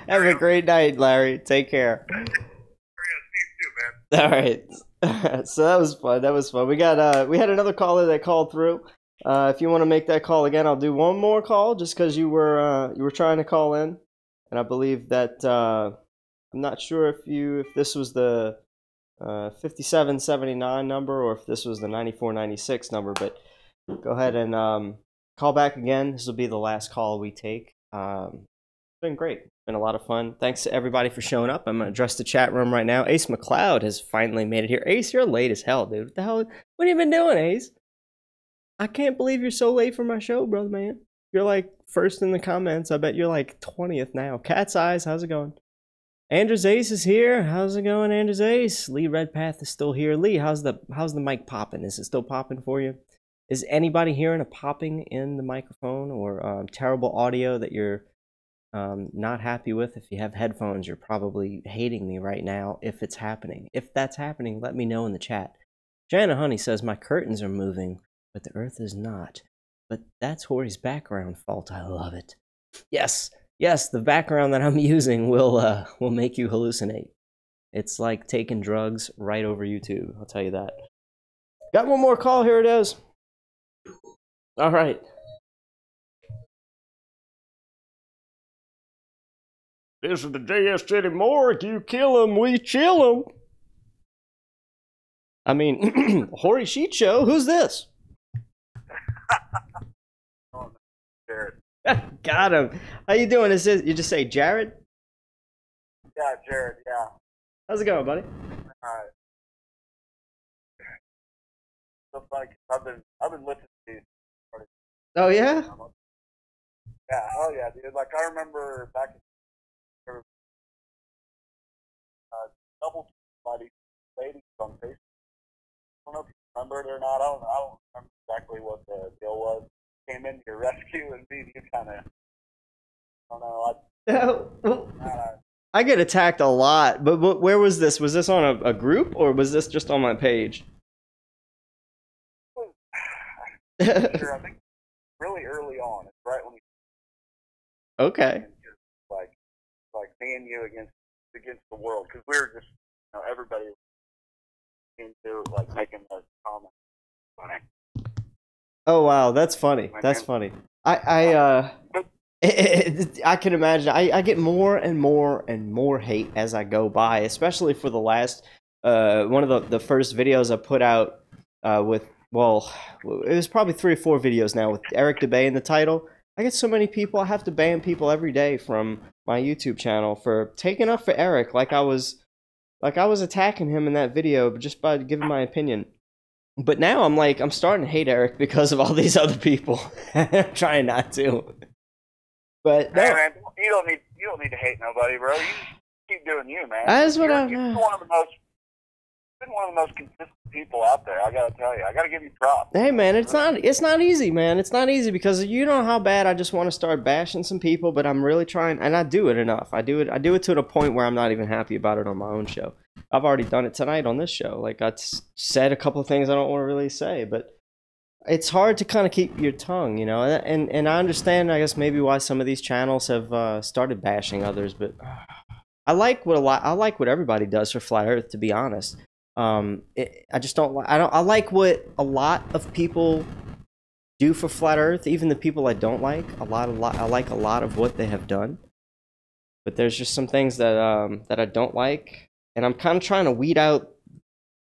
Have a great night, Larry. Take care. All right. So that was fun. We had another caller that called through. If you want to make that call again, I'll do one more call just because you were trying to call in, and I believe that I'm not sure if this was the 5779 number or if this was the 9496 number, but go ahead and call back again. This will be the last call we take. It's been great. It's been a lot of fun. Thanks to everybody for showing up. I'm going to address the chat room right now. Ace McLeod has finally made it here. Ace, you're late as hell, dude. What the hell? What have you been doing, Ace? I can't believe you're so late for my show, brother, man. You're like first in the comments. I bet you're like 20th now. Cat's Eyes, how's it going? Andrews Ace is here. How's it going, Andrews Ace? Lee Redpath is still here. Lee, how's the mic popping? Is it still popping for you? Is anybody hearing a popping in the microphone or terrible audio that you're not happy with? If you have headphones, you're probably hating me right now if it's happening. If that's happening, let me know in the chat. Jana Honey says, my curtains are moving, but the earth is not. But that's Hori's background fault. I love it. Yes, the background that I'm using will make you hallucinate. It's like taking drugs right over YouTube, I'll tell you that. Got one more call, here it is. All right. This is the JS City Morgue. You kill him, we chill him. I mean, Hoary Sheet Show, who's this? Jared. Got him. How you doing? Is this, you just say Jared? Yeah, Jared, yeah. How's it going, buddy? Alright. so funny 'cause I've been listening to these. Oh yeah. Yeah, hell yeah, dude. Like I remember back in double by these ladies on Facebook. I don't know if you remember it or not. I don't remember exactly what the deal was. Came into your rescue and me, you kind of, I don't know. I get attacked a lot, but where was this? Was this on a group or was this just on my page? Sure, I think really early on. It's right when we. Okay. Like me and you against the world, because we were just, everybody into like making those comments. Funny. Oh wow, that's funny. That's funny. I can imagine. I get more and more and more hate as I go by, especially for the last one of the first videos I put out with, well, it was probably 3 or 4 videos now with Eric DeBay in the title. I get so many people. I have to ban people every day from my YouTube channel for taking up for Eric, like I was attacking him in that video just by giving my opinion. But now I'm starting to hate Eric because of all these other people. I'm trying not to. But no. Hey man, you don't need to hate nobody, bro. You keep doing you, man. That's what You've been one of the most consistent people out there. I gotta tell you, I gotta give you props. Hey man, it's not easy, man. It's not easy because you know how bad I just want to start bashing some people, but I'm really trying, and I do it enough. I do it to the point where I'm not even happy about it on my own show. I've already done it tonight on this show. Like I said a couple of things I don't want to really say, but it's hard to kind of keep your tongue, and I understand, I guess, maybe why some of these channels have started bashing others, but I like what everybody does for Flat Earth, to be honest. I just don't. I like what a lot of people do for Flat Earth, even the people I don't like. I like a lot of what they have done, but there's just some things that I don't like, and I'm kind of trying to weed out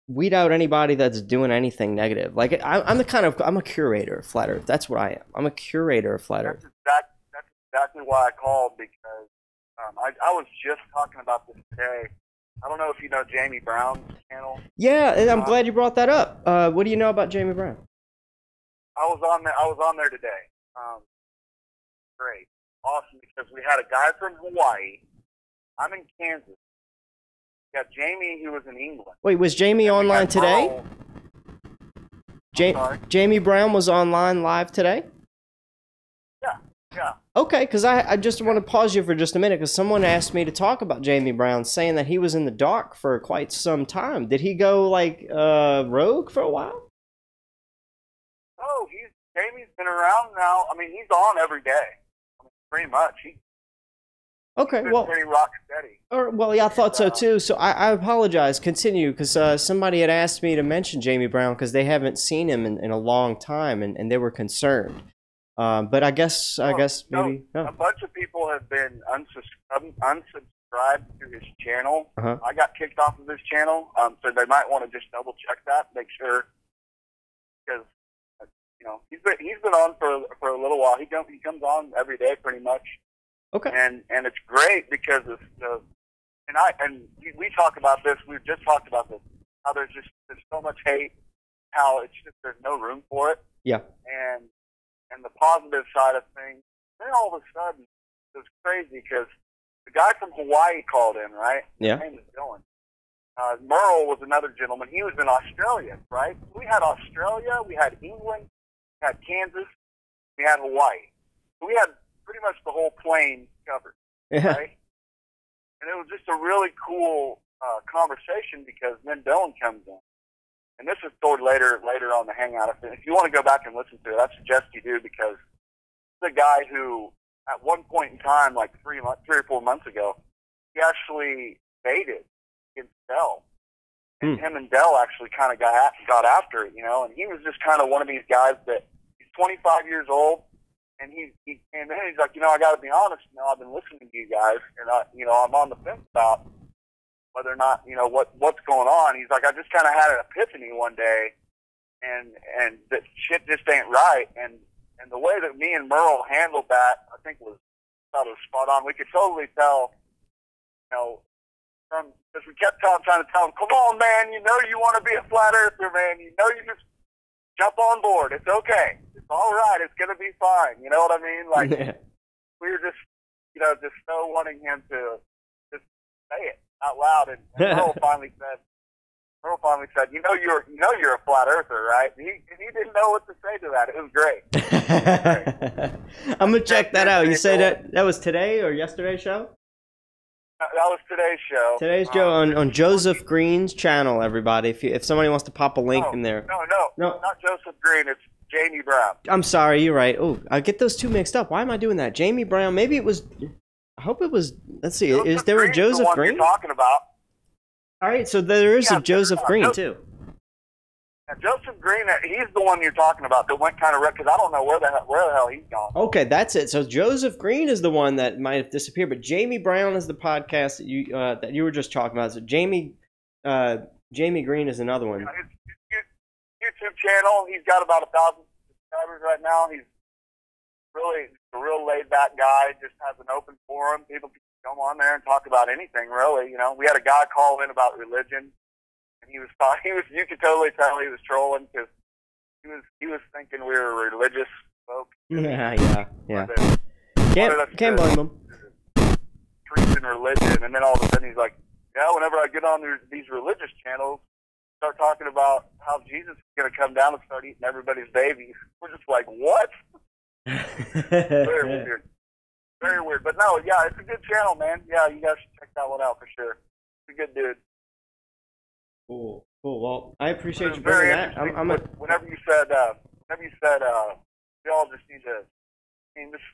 anybody that's doing anything negative. Like I'm a curator of Flat Earth. That's what I am. I'm a curator of Flat Earth. That's exactly why I called, because I was just talking about this today. I don't know if you know Jamie Brown's channel. Yeah, and I'm glad you brought that up. What do you know about Jamie Brown? I was on there today. Great, awesome, because we had a guy from Hawaii. I'm in Kansas. We got Jamie, who was in England. Wait, was Jamie online today? Jamie Brown was online live today? Yeah. Okay, because I just want to pause you for just a minute, because someone asked me to talk about Jamie Brown, saying that he was in the dark for quite some time. Did he go, like, rogue for a while? Oh, Jamie's been around now. I mean, he's on every day. I mean, pretty much. Okay, he's well, pretty rock steady. Well, yeah, I thought so too. So I apologize. Continue, because somebody had asked me to mention Jamie Brown because they haven't seen him in a long time, and they were concerned. But I guess maybe a bunch of people have been unsubscribed to his channel. I got kicked off of his channel, so they might want to just double check that, make sure, because he's been on for a little while. He comes on every day pretty much. Okay. And it's great because we talk about this. We've just talked about this. How there's so much hate. How there's no room for it. Yeah. And the positive side of things, then all of a sudden, it was crazy because the guy from Hawaii called in, right? Yeah. His name is Dylan. Merle was another gentleman. He was in Australia, right? We had Australia, we had England, we had Kansas, we had Hawaii. So we had pretty much the whole plane covered, right? And it was just a really cool conversation because then Dylan comes in. And this is toward later on the Hangout. If you want to go back and listen to it, I suggest you do, because the guy who, at one point in time, like 3 or 4 months ago, he actually dated against Dell. And him and Dell actually kind of got after it, and he was just kind of one of these guys that he's 25 years old, and and then he's like, I got to be honest, I've been listening to you guys, and I'm on the fence about whether or not, what's going on. He's like, I just kind of had an epiphany one day, and that shit just ain't right. And the way that me and Merle handled that, I think was spot on. We could totally tell, because we kept trying to tell him, come on, man, you want to be a flat earther, man. You jump on board. It's okay. It's all right. It's gonna be fine. You know what I mean? Like we were just, just so wanting him to just say it out loud. And Earl finally said, you're a flat earther, right? And he didn't know what to say to that. It was great. I'm gonna check that out. You say that was today or yesterday's show? That was today's show. Today's show on Joseph Green's channel, everybody. If somebody wants to pop a link in there. No, not Joseph Green. It's Jamie Brown. I'm sorry, you're right. Oh, I get those two mixed up. Why am I doing that? Jamie Brown. Maybe it was. I hope it was. Let's see. Is there a Joseph Green? You're talking about. All right, so there is a Joseph Green too. And Joseph Green, he's the one you're talking about that went kind of because I don't know where the hell he's gone. Okay, that's it. So Joseph Green is the one that might have disappeared, but Jamie Brown is the podcast that you were just talking about. So Jamie Green is another one. His YouTube channel, he's got about 1,000 subscribers right now. He's really a real laid back guy. Just has an open forum. People can come on there and talk about anything. Really, we had a guy call in about religion. You could totally tell he was trolling because he was thinking we were religious folks. Yeah. Can't blame him. Preaching religion, and then all of a sudden he's like, "Yeah, whenever I get on these religious channels, start talking about how Jesus is going to come down and start eating everybody's babies." We're just like, "What?" Very weird. Very weird. But no, yeah, it's a good channel, man. Yeah, you guys should check that one out for sure. He's a good dude. Cool. Well, I appreciate you bringing that. Whenever you said, we all just need to. I mean, this is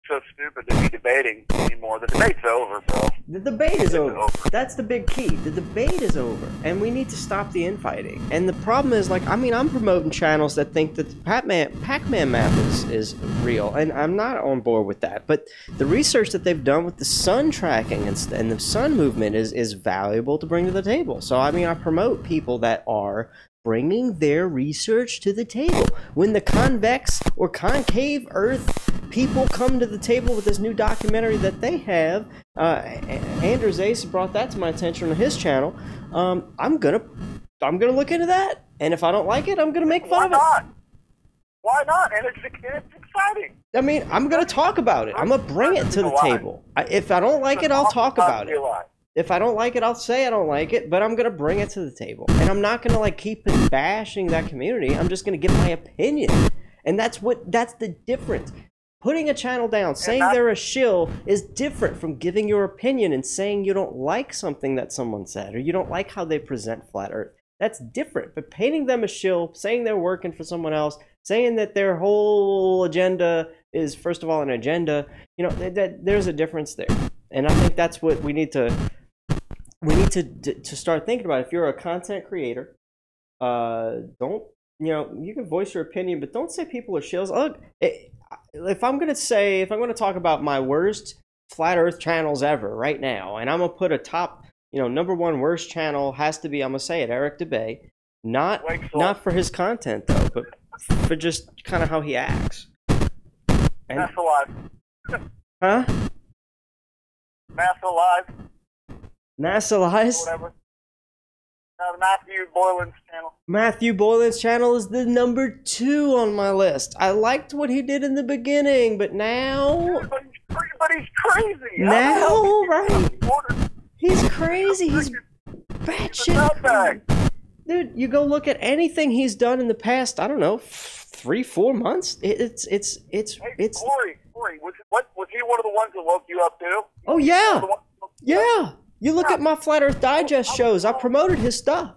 so stupid to be debating anymore. The debate's over, bro. The debate is over. That's the big key. The debate is over, and we need to stop the infighting. And the problem is, I'm promoting channels that think that the Pac-Man map is real, and I'm not on board with that. But the research that they've done with the sun tracking and the sun movement is valuable to bring to the table. So, I promote people that are bringing their research to the table. When the convex or concave Earth people come to the table with this new documentary that they have, Andrew Zace brought that to my attention on his channel. I'm gonna look into that, and if I don't like it, I'm gonna make fun of it. Why not? And it's exciting. I'm gonna talk about it. I'm gonna bring it to the table. If I don't like it, I'll talk about it. If I don't like it, I'll say I don't like it, but I'm going to bring it to the table. And I'm not going to keep bashing that community. I'm just going to give my opinion. And that's the difference. Putting a channel down, saying they're a shill is different from giving your opinion and saying you don't like something that someone said or you don't like how they present Flat Earth. That's different. But painting them a shill, saying they're working for someone else, saying that their whole agenda is, first of all, an agenda, there's a difference there. And I think that's what we need to start thinking about. If you're a content creator, don't, you can voice your opinion, but don't say people are shills. Look, if I'm going to talk about my worst Flat Earth channels ever right now, and I'm going to put a top, number one worst channel has to be, I'm going to say it, Eric DeBay. Not for his content, though, but for just kind of how he acts. And, That's alive. Huh? NASA Live. NASA Lies? Whatever. Matthew Boylan's channel. Matthew Boylan's channel is the number 2 on my list. I liked what he did in the beginning, but now... But he's crazy. Now, right? He's crazy. He's batshit crazy. Dude, you go look at anything he's done in the past, I don't know, 3-4 months. It's Corey, was he one of the ones that woke you up too? Oh, yeah. Yeah. You look at my Flat Earth Digest shows. I promoted his stuff.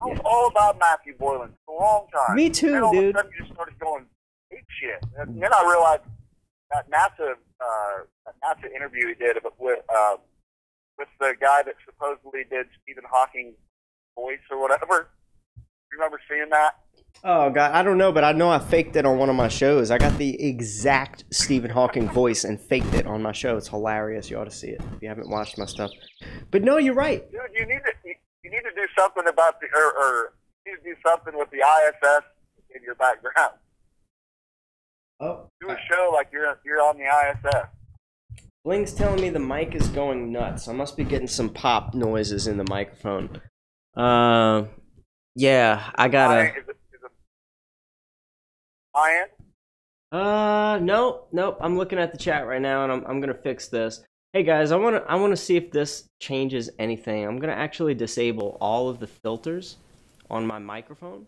I was all about Matthew Boylan for a long time. Me too, then all dude. Of a sudden you just started going ape shit. And then I realized that NASA interview he did with the guy that supposedly did Stephen Hawking's voice or whatever. You remember seeing that? Oh, God, I don't know, but I know I faked it on one of my shows. I got the exact Stephen Hawking voice and faked it on my show. It's hilarious. You ought to see it if you haven't watched my stuff. But no, you're right. Dude, you need to do something about or you need to do something with the ISS in your background. Oh. Do a show like you're on the ISS. Bling's telling me the mic is going nuts. I must be getting some pop noises in the microphone. Yeah, I gotta... my end? Nope. I'm looking at the chat right now, and I'm gonna fix this. Hey guys, I wanna see if this changes anything. I'm gonna actually disable all of the filters on my microphone,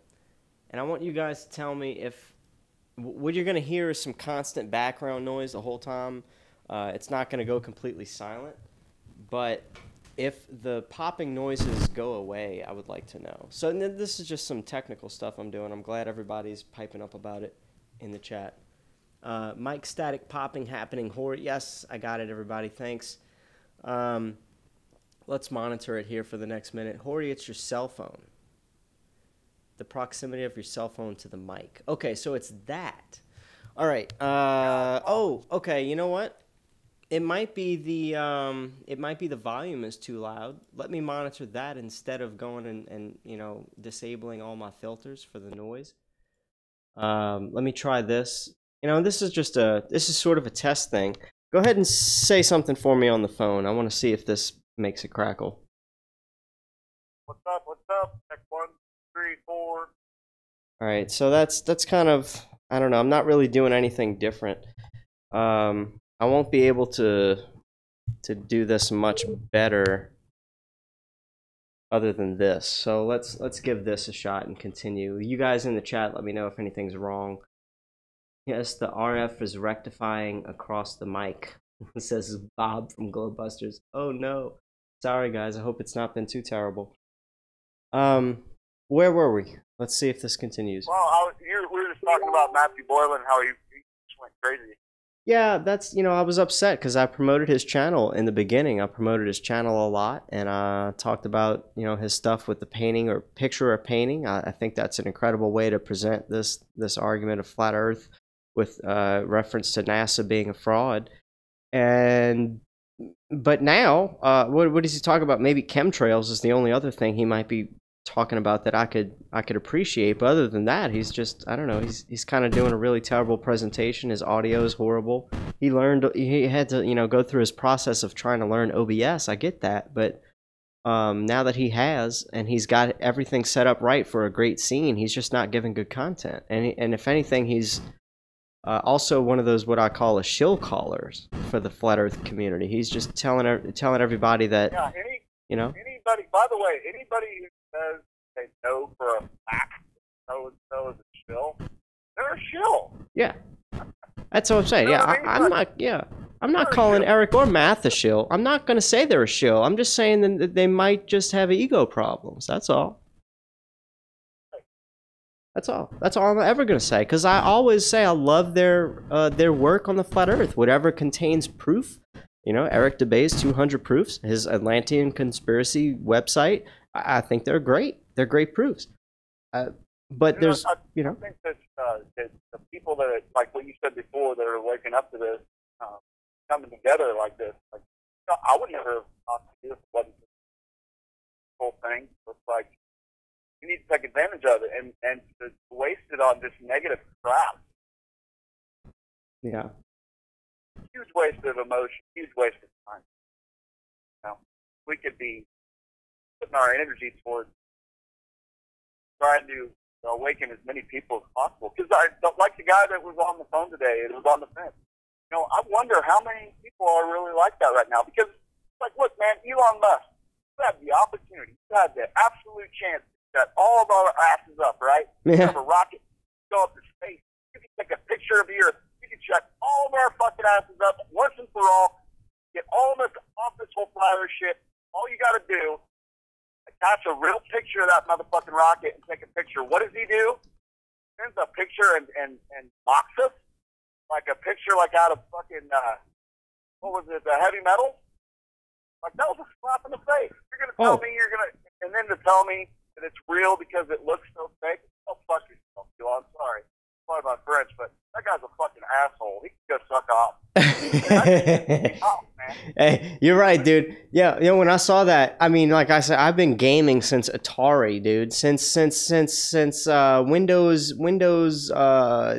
and I want you guys to tell me if what you're gonna hear is some constant background noise the whole time. It's not gonna go completely silent, but if the popping noises go away, I would like to know. So this is just some technical stuff I'm doing. I'm glad everybody's piping up about it in the chat. Mic static popping happening. Horu. Yes, I got it, everybody. Thanks. Let's monitor it here for the next minute. Horu, it's your cell phone. The proximity of your cell phone to the mic. Okay, so it's that. All right. Oh, okay. You know what? It might be the volume is too loud. Let me monitor that instead of going and you know, disabling all my filters for the noise. Let me try this. You know, this is sort of a test thing. Go ahead and say something for me on the phone. I want to see if this makes it crackle. What's up? What's up? Check 1, 3, 4. All right, so that's kind of, I don't know. I'm not really doing anything different. I won't be able to do this much better other than this. So let's give this a shot and continue. You guys in the chat, let me know if anything's wrong. Yes, the RF is rectifying across the mic. It says Bob from Glowbusters. Oh no. Sorry guys, I hope it's not been too terrible. Where were we? Let's see if this continues. Well, we were just talking about Matthew Boylan, how he just went crazy. Yeah, that's, you know, I was upset because I promoted his channel in the beginning. I promoted his channel a lot, and I talked about, you know, his stuff with the painting or picture or painting. I think that's an incredible way to present this argument of flat Earth with reference to NASA being a fraud. But now, what does he talk about? Maybe chemtrails is the only other thing he might be talking about that I could appreciate. But other than that, he's just, I don't know, he's kind of doing a really terrible presentation. His audio is horrible. He had to, you know, go through his process of trying to learn OBS. I get that, but now that he has, and he's got everything set up right for a great scene, he's just not giving good content. And if anything, he's also one of those what I call a shill callers for the flat Earth community. He's just telling everybody that, yeah, you know. Anybody, by the way, anybody who says they know for a fact so and so is a shill, they're a shill. Yeah, that's what I'm saying. You know Yeah, what I mean? I'm not. Yeah, I'm not calling Eric or Math a shill. I'm not going to say they're a shill. I'm just saying that they might just have ego problems. That's all. That's all. That's all I'm ever going to say. Because I always say I love their work on the flat Earth. Whatever contains proof. You know, Eric DeBay's 200 Proofs, his Atlantean Conspiracy website. I think they're great. They're great proofs. But there's, you know. I think that the people that, are, like what you said before, that are waking up to this, coming together like this, like, you know, I would never have thought to do this. Wasn't the whole thing. It's like, you need to take advantage of it and to waste it on this negative crap. Yeah. Huge waste of emotion, huge waste of time. You know, we could be putting our energy towards trying to awaken as many people as possible. Because like the guy that was on the phone today, it was on the fence. You know, I wonder how many people are really like that right now. Because, like, look, man, Elon Musk, you had the opportunity, you had the absolute chance to set all of our asses up, right? Yeah. You have a rocket, go up to space, you can take a picture of the Earth. You can shut all of our fucking asses up once and for all. Get all of us off this whole flyer shit. All you got to do, attach a real picture of that motherfucking rocket and take a picture. What does he do? Sends a picture and mocks us, like a picture like out of fucking what was it? Heavy Metal. Like that was a slap in the face. You're gonna tell me and then to tell me that it's real because it looks so fake. Oh, fuck yourself, Joe. I'm sorry. Sorry about French, but that guy's a fucking asshole. He can go suck off. Hey, you're right, dude. Yeah, you know, when I saw that, I mean, like I said, I've been gaming since Atari, dude. Since Windows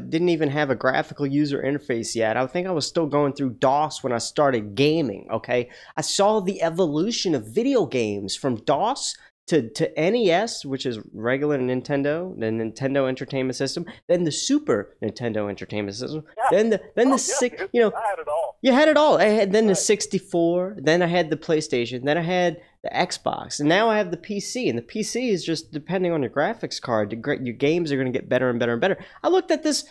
didn't even have a graphical user interface yet. I think I was still going through DOS when I started gaming. Okay, I saw the evolution of video games from DOS to NES, which is regular Nintendo, the Nintendo Entertainment System, then the Super Nintendo Entertainment System, then the six, I had it all. you had it all. I had then the 64, then I had the PlayStation, then I had the Xbox, and now I have the PC. And the PC is just depending on your graphics card, your games are going to get better and better and better. I looked at this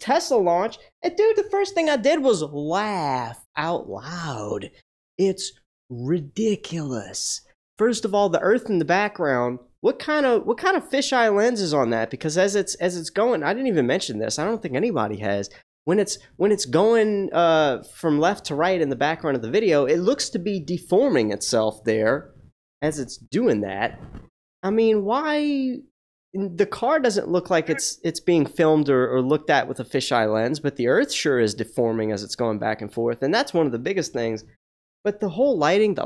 Tesla launch, and dude, the first thing I did was laugh out loud. It's ridiculous. First of all, the Earth in the background. What kind of fisheye lens is on that? Because as it's going, I didn't even mention this. I don't think anybody has. When it's going from left to right in the background of the video, it looks to be deforming itself there as it's doing that. I mean, why? The car doesn't look like it's being filmed or looked at with a fisheye lens, but the Earth sure is deforming as it's going back and forth, and that's one of the biggest things. But the whole lighting,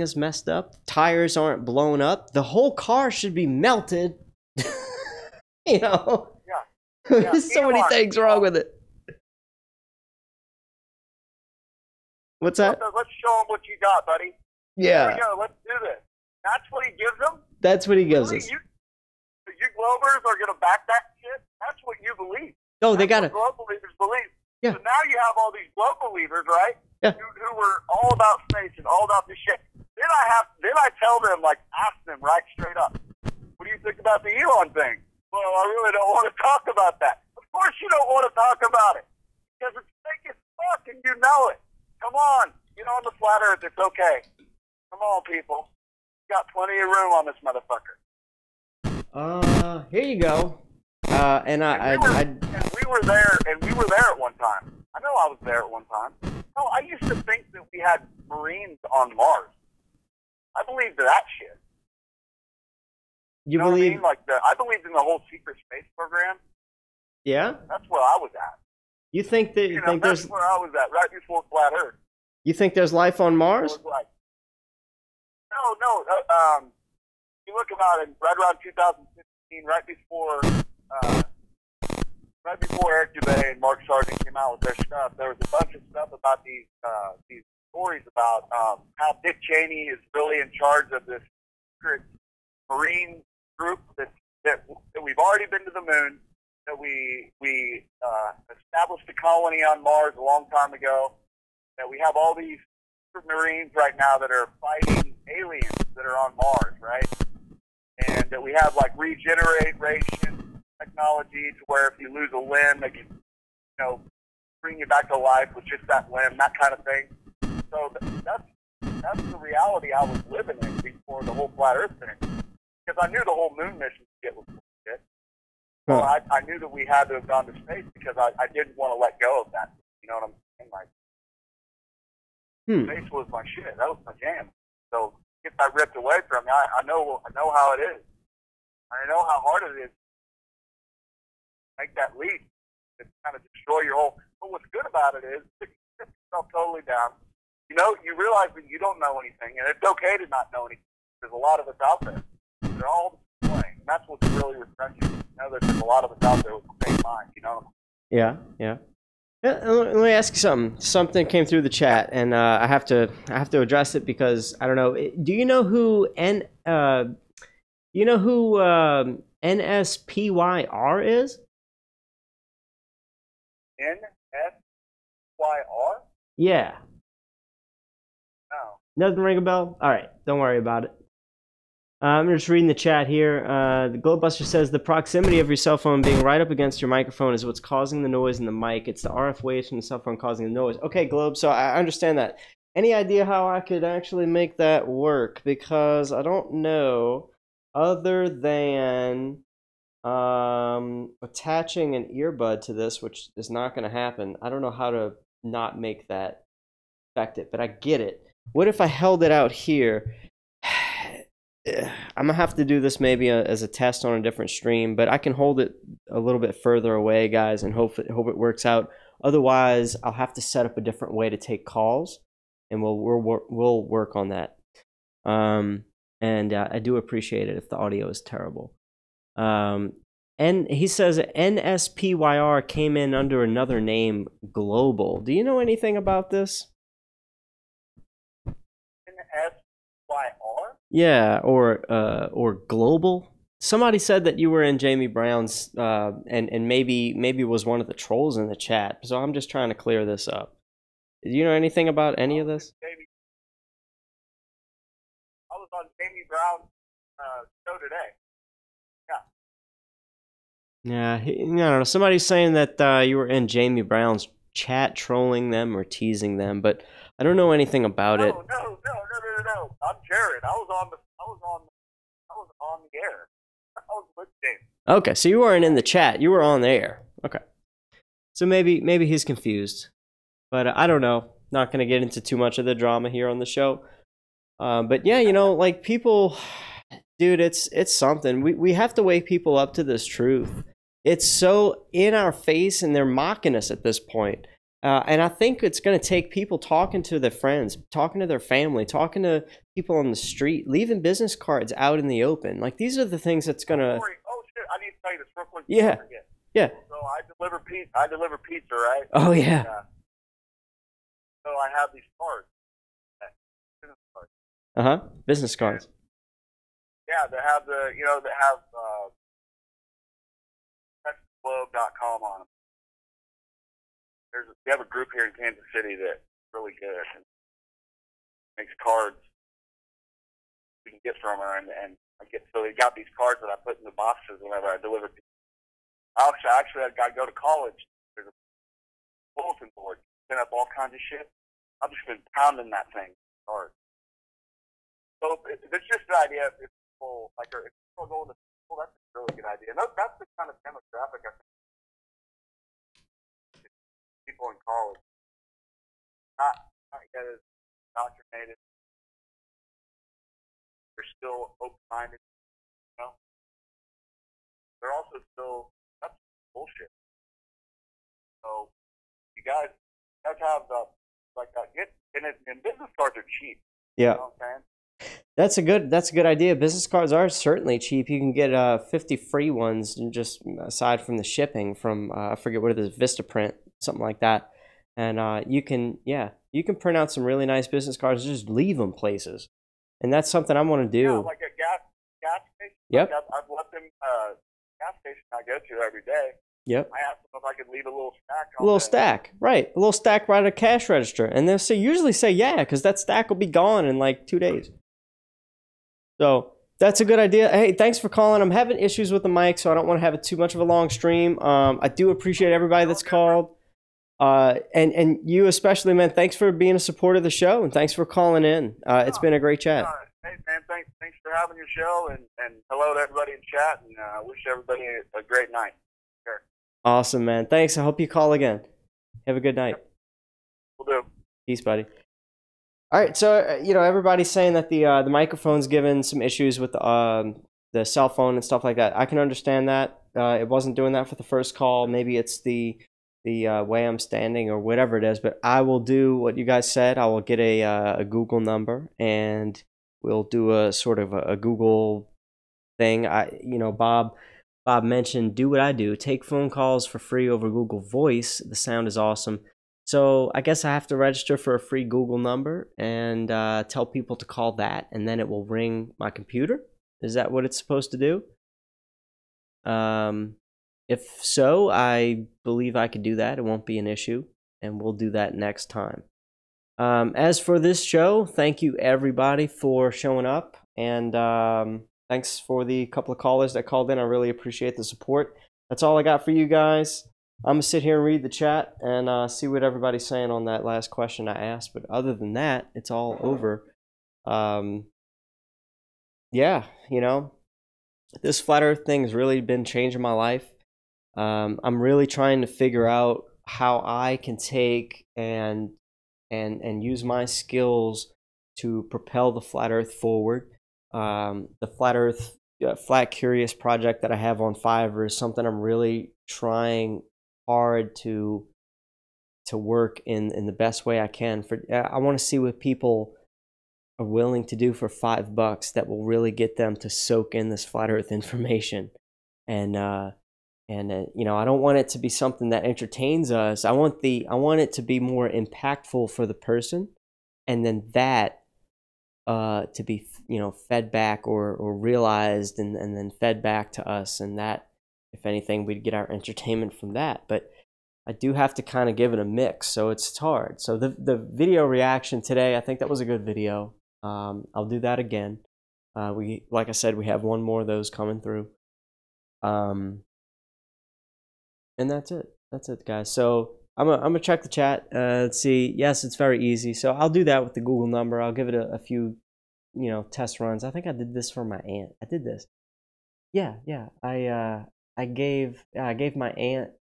is messed up. Tires aren't blown up. The whole car should be melted. You know, there's so many things wrong with it. What's that? Let's show them what you got, buddy. Yeah. Here we go. Let's do this. That's what he gives them? That's what he gives us. You Globers are going to back that shit? That's what you believe. Oh, they got it. Globe believers believe. Yeah. So now you have all these globe believers, right? Yeah. Who were all about space and all about this shit. Then I tell them, like, ask them right straight up, what do you think about the Elon thing? Well, I really don't want to talk about that. Of course you don't want to talk about it. Because it's fake as fuck and you know it. Come on. Get on the flat earth. It's okay. Come on, people. You got plenty of room on this motherfucker. Here you go. We were there at one time. I know I was there at one time. No, I used to think that we had Marines on Mars. I believed that shit. You know believe? What I mean? I believed in the whole secret space program. Yeah. That's where I was at. You think that? That's where I was at, right before flat Earth. You think there's life on Mars? No. You look about it right around 2015, right before Eric Dubay and Mark Sargent came out with their stuff. There was a bunch of stuff about these stories about how Dick Cheney is really in charge of this secret Marine group that we've already been to the moon, that we established a colony on Mars a long time ago, that we have all these Marines right now that are fighting aliens that are on Mars, right? And that we have like regeneration technology to where if you lose a limb, they can, bring you back to life with just that limb, that kind of thing. So that's the reality I was living in before the whole flat Earth thing. Because I knew the whole moon mission shit was shit. So I knew that we had to have gone to space because I didn't want to let go of that. You know what I'm saying? Like, space was my shit. That was my jam. So get that ripped away from me. I know how it is. I know how hard it is to make that leap to kind of destroy your whole. But what's good about it is you sit yourself totally down. You realize that you don't know anything, and it's okay to not know anything. There's a lot of us out there. They're all playing, and that's what's really refreshing. There's a lot of us out there with the same mind. Yeah. Let me ask you something. Something came through the chat, and I have to address it because I don't know. Do you know who NSPYR is? NSYR? Yeah. No. Doesn't ring a bell? All right, don't worry about it. I'm just reading the chat here. The Globebuster says the proximity of your cell phone being right up against your microphone is what's causing the noise in the mic. It's the RF waves from the cell phone causing the noise. Okay, Globe, so I understand that. Any idea how I could actually make that work? Because I don't know, other than attaching an earbud to this, which is not going to happen. I don't know how to not make that affect it, but I get it. What if I held it out here? I'm gonna have to do this maybe as a test on a different stream, but I can hold it a little bit further away, guys, and hope it works out. Otherwise, I'll have to set up a different way to take calls, and we'll work on that. And I do appreciate it if the audio is terrible. And he says NSPYR came in under another name, Global. Do you know anything about this? FYR? Yeah, or global. Somebody said that you were in Jamie Brown's, and maybe it was one of the trolls in the chat. So I'm just trying to clear this up. Do you know anything about any of this? I was on Jamie Brown's show today. Yeah, I don't know. Somebody's saying that you were in Jamie Brown's chat trolling them or teasing them, but I don't know anything about it. No. I'm Jared. I was on the air. I was with Jamie. Okay, so you weren't in the chat. You were on the air. Okay. So maybe he's confused. But I don't know. Not going to get into too much of the drama here on the show. But yeah, like people, dude, it's something. We have to wake people up to this truth. It's so in our face, and they're mocking us at this point. And I think it's going to take people talking to their friends, talking to their family, talking to people on the street, leaving business cards out in the open. Like, these are the things that's going to... Oh, shit, I need to tell you this real quick. Yeah. So I deliver pizza, right? Oh, yeah. So I have these cards. Business cards. Business cards. Yeah, they have globe.com on them. We have a group here in Kansas City that's really good and makes cards we can get from her, and so they got these cards that I put in the boxes whenever I deliver pizza. Actually, I go to college. There's a bulletin board, set up all kinds of shit. I've just been pounding that thing hard. So it's just the idea if people if people go to school, that's a really good idea. And that's the kind of demographic I think people in college not yet as indoctrinated. They're still open-minded, They're also still that's bullshit. So you guys have and business cards are cheap. Yeah. You know what I'm saying? That's a good idea. Business cards are certainly cheap. You can get 50 free ones, just aside from the shipping from I forget what it is, Vistaprint, something like that. And you can print out some really nice business cards. Just leave them places, and that's something I want to do. Yeah, like a gas station. Yep. Like I've left them gas station I go to every day. Yep. I asked them if I could leave a little stack. A little stack, right? A little stack right at a cash register, and they'll usually say yeah, because that stack will be gone in like 2 days. So that's a good idea. Hey, thanks for calling. I'm having issues with the mic, so I don't want to have it too much of a long stream. I do appreciate everybody that's called, and you especially, man. Thanks for being a supporter of the show, and thanks for calling in. It's been a great chat. Hey man, thanks for having your show, and hello to everybody in chat, and I wish everybody a great night. Sure. Awesome, man. Thanks. I hope you call again. Have a good night. Will do. Peace, buddy. All right, so everybody's saying that the microphone's given some issues with the cell phone and stuff like that. I can understand that. It wasn't doing that for the first call. Maybe it's the way I'm standing or whatever it is. But I will do what you guys said. I will get a Google number, and we'll do a sort of a Google thing. Bob mentioned, do what I do. Take phone calls for free over Google Voice. The sound is awesome. So I guess I have to register for a free Google number and tell people to call that, and then it will ring my computer. Is that what it's supposed to do? If so, I believe I could do that. It won't be an issue, and we'll do that next time. As for this show, thank you everybody for showing up, and thanks for the couple of callers that called in. I really appreciate the support. That's all I got for you guys. I'm going to sit here and read the chat and see what everybody's saying on that last question I asked. But other than that, it's all over. Yeah, this flat earth thing has really been changing my life. I'm really trying to figure out how I can take and use my skills to propel the flat earth forward. The Flat-curious project that I have on Fiverr is something I'm really trying hard to work in the best way I can. I want to see what people are willing to do for $5 that will really get them to soak in this flat earth information. And I don't want it to be something that entertains us. I want it to be more impactful for the person, and then that to be, you know, fed back or realized and then fed back to us, and that, if anything, we'd get our entertainment from that. But I do have to kind of give it a mix, so it's hard. So the video reaction today, I think that was a good video. I'll do that again. Like I said, we have one more of those coming through. And that's it. That's it, guys. So I'm gonna check the chat. Let's see. Yes, it's very easy. So I'll do that with the Google number. I'll give it a few, you know, test runs. I think I did this for my aunt. I did this. Yeah. I gave my aunt.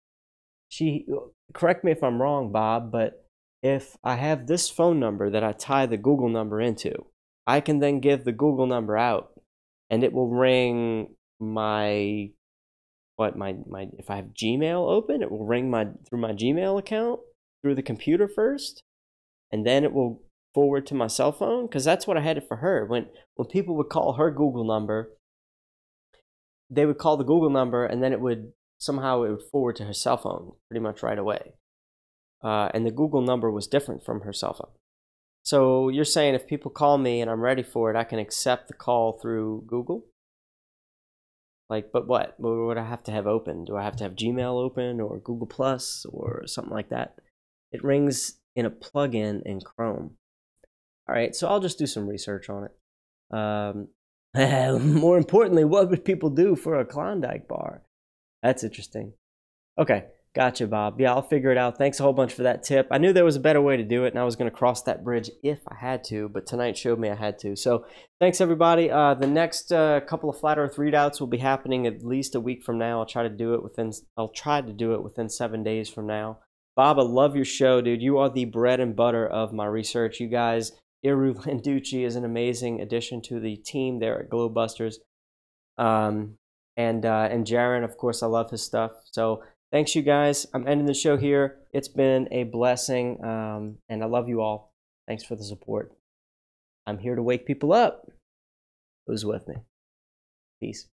She, correct me if I'm wrong, Bob, but if I have this phone number that I tie the Google number into, I can then give the Google number out, and it will ring my if I have Gmail open, it will ring through my Gmail account through the computer first, and then it will forward to my cell phone, because that's what I had it for her. When people would call her Google number, they would call the Google number, and then it would forward to her cell phone pretty much right away. And the Google number was different from her cell phone. So you're saying if people call me and I'm ready for it, I can accept the call through Google? Like, but what would I have to have open? Do I have to have Gmail open or Google Plus or something like that? It rings in a plugin in Chrome. All right, so I'll just do some research on it. More importantly, what would people do for a Klondike bar? That's interesting. Okay, gotcha, Bob. Yeah, I'll figure it out. Thanks a whole bunch for that tip. I knew there was a better way to do it, and I was going to cross that bridge if I had to, but tonight showed me I had to. So thanks, everybody. The next couple of Flat Earth readouts will be happening at least a week from now. I'll try to do it within 7 days from now. Bob, I love your show, dude. You are the bread and butter of my research. You guys, Iru Landucci is an amazing addition to the team there at Globebusters. And Jaren, of course, I love his stuff. So thanks, you guys. I'm ending the show here. It's been a blessing, and I love you all. Thanks for the support. I'm here to wake people up. Who's with me? Peace.